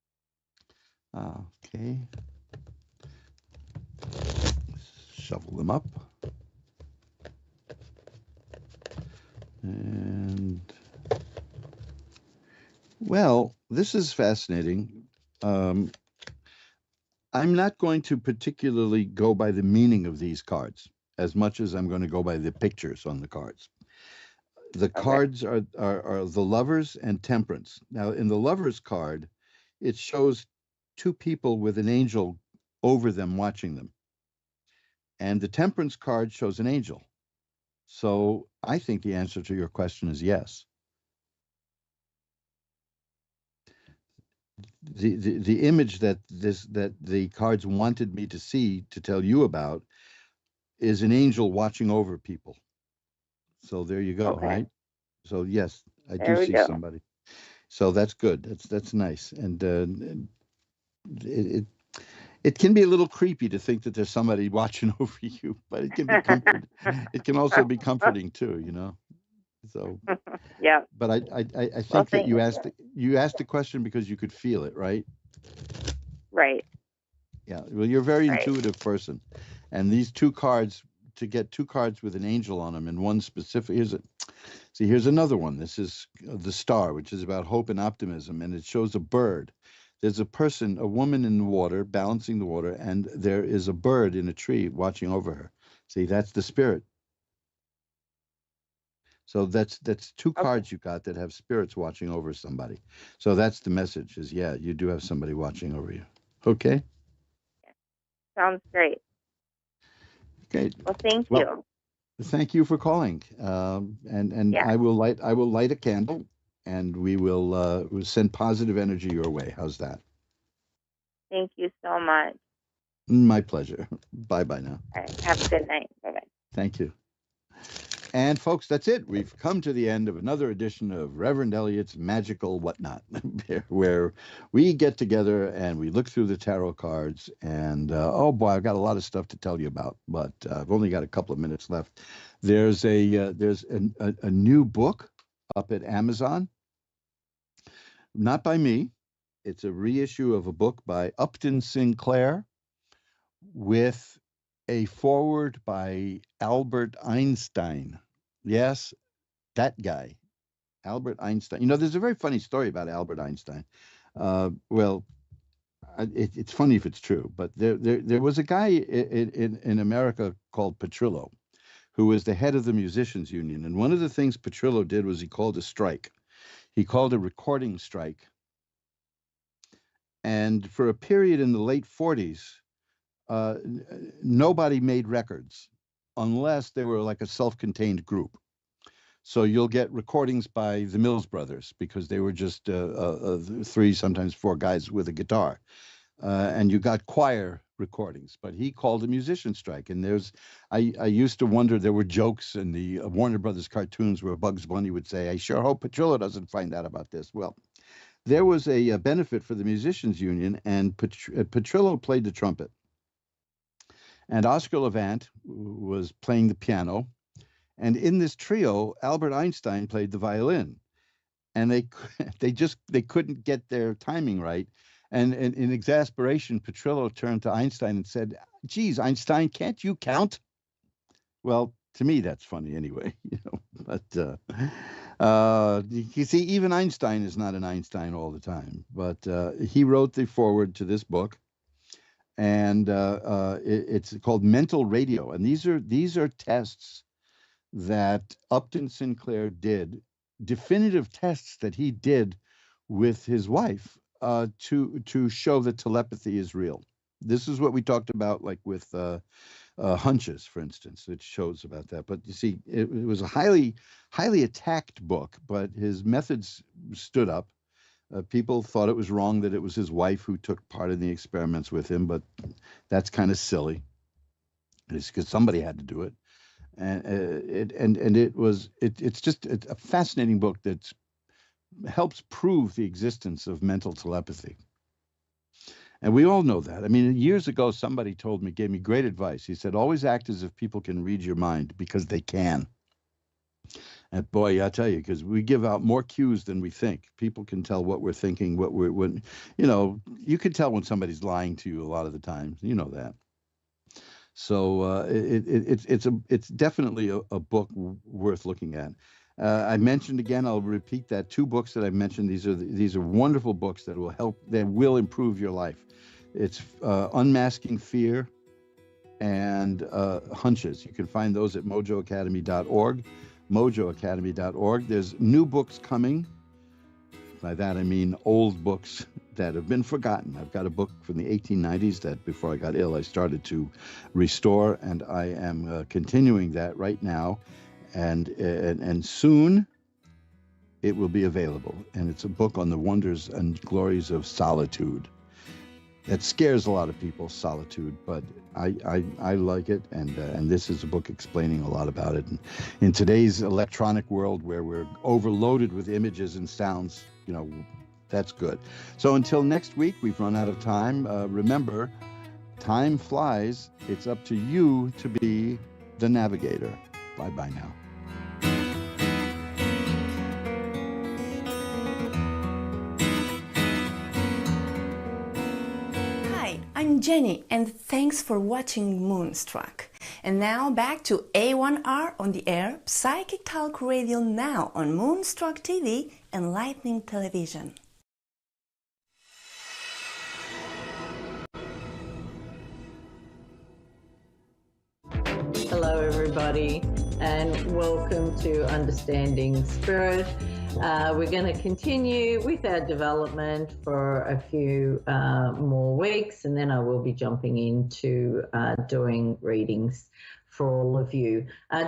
Okay. Shuffle them up. And well, this is fascinating. I'm not going to particularly go by the meaning of these cards as much as I'm going to go by the pictures on the cards. The cards are the Lovers and Temperance. Now, in the Lovers card, it shows two people with an angel over them watching them. And the Temperance card shows an angel. So I think the answer to your question is yes. the image that the cards wanted me to see, to tell you about, is an angel watching over people. So there you go, Okay. right? So yes, I do There we see go. somebody. So that's good. That's nice. And it it can be a little creepy to think that there's somebody watching over you, but it can be comfort. It can also be comforting too, you know. So, Yeah. but I Well, think that thank you asked the question because you could feel it, right? Right. Yeah. Well, you're a very Right. intuitive person, and these two cards, to get two cards with an angel on them and one specific, here's another one. This is the star, which is about hope and optimism, and it shows a bird. There's a person, a woman in the water, balancing the water, and there is a bird in a tree watching over her. See, that's the spirit. So that's two cards you got that have spirits watching over somebody. So that's the message is, yeah, you do have somebody watching over you. Okay? Sounds great. Okay. Well, thank Well, you. thank you for calling. And Yeah. I will light a candle, and we'll send positive energy your way. How's that? Thank you so much. My pleasure. Bye-bye now. All right. Have a good night. Bye-bye. Thank you. And folks, that's it. We've come to the end of another edition of Reverend Elliot's Magical Whatnot, where we get together and we look through the tarot cards. And oh boy, I've got a lot of stuff to tell you about, but I've only got a couple of minutes left. There's a new book up at Amazon, not by me. It's a reissue of a book by Upton Sinclair with a foreword by Albert Einstein. Yes, that guy, Albert Einstein. You know, there's a very funny story about Albert Einstein. Well, it's funny if it's true, but there was a guy in America called Petrillo, who was the head of the musicians union. And one of the things Petrillo did was he called a strike. He called a recording strike. And for a period in the late 40s, nobody made records unless they were like a self-contained group. So you'll get recordings by the Mills Brothers because they were just three, sometimes four guys with a guitar. And you got choir recordings, but he called a musician strike. And I used to wonder, there were jokes in the Warner Brothers cartoons where Bugs Bunny would say, I sure hope Petrillo doesn't find out about this. Well, there was a benefit for the musicians union, and Petrillo played the trumpet. And Oscar Levant was playing the piano. And in this trio, Albert Einstein played the violin. And they couldn't get their timing right. And in exasperation, Petrillo turned to Einstein and said, geez, Einstein, can't you count? Well, to me, that's funny anyway, you know. But you see, even Einstein is not an Einstein all the time. But he wrote the foreword to this book. And it's called Mental Radio. And these are tests that Upton Sinclair did, definitive tests that he did with his wife to show that telepathy is real. This is what we talked about, like with hunches, for instance. It shows about that. But you see, it was a highly attacked book, but his methods stood up. People thought it was wrong that it was his wife who took part in the experiments with him, but that's kind of silly. It's because somebody had to do it. And it's just a fascinating book that helps prove the existence of mental telepathy. And we all know that. I mean, years ago, somebody gave me great advice. He said, always act as if people can read your mind, because they can. And boy, I tell you, because we give out more cues than we think. People can tell what we're thinking, you can tell when somebody's lying to you a lot of the time. You know that. So it's definitely a book worth looking at. I mentioned again, I'll repeat that, two books that I mentioned. These are wonderful books that will improve your life. It's Unmasking Fear and Hunches. You can find those at mojoacademy.org. mojoacademy.org. There's new books coming. By that I mean old books that have been forgotten. I've got a book from the 1890s that before I got ill I started to restore, and I am continuing that right now. And soon it will be available. And it's a book on the wonders and glories of solitude. It scares a lot of people, solitude, but I like it, and this is a book explaining a lot about it. And in today's electronic world where we're overloaded with images and sounds, that's good. So until next week, we've run out of time. Remember, time flies. It's up to you to be the navigator. Bye-bye now. I'm Jenny, and thanks for watching Moonstruck. And now back to A1R on the air, Psychic Talk Radio now on Moonstruck TV and Lightning Television. Hello, everybody, and welcome to Understanding Spirit. We're going to continue with our development for a few more weeks, and then I will be jumping into doing readings for all of you.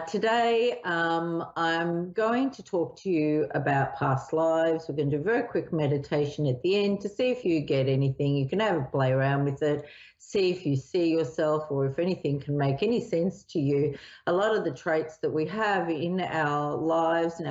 Today, I'm going to talk to you about past lives. We're going to do a very quick meditation at the end to see if you get anything. You can have a play around with it, see if you see yourself or if anything can make any sense to you. A lot of the traits that we have in our lives and our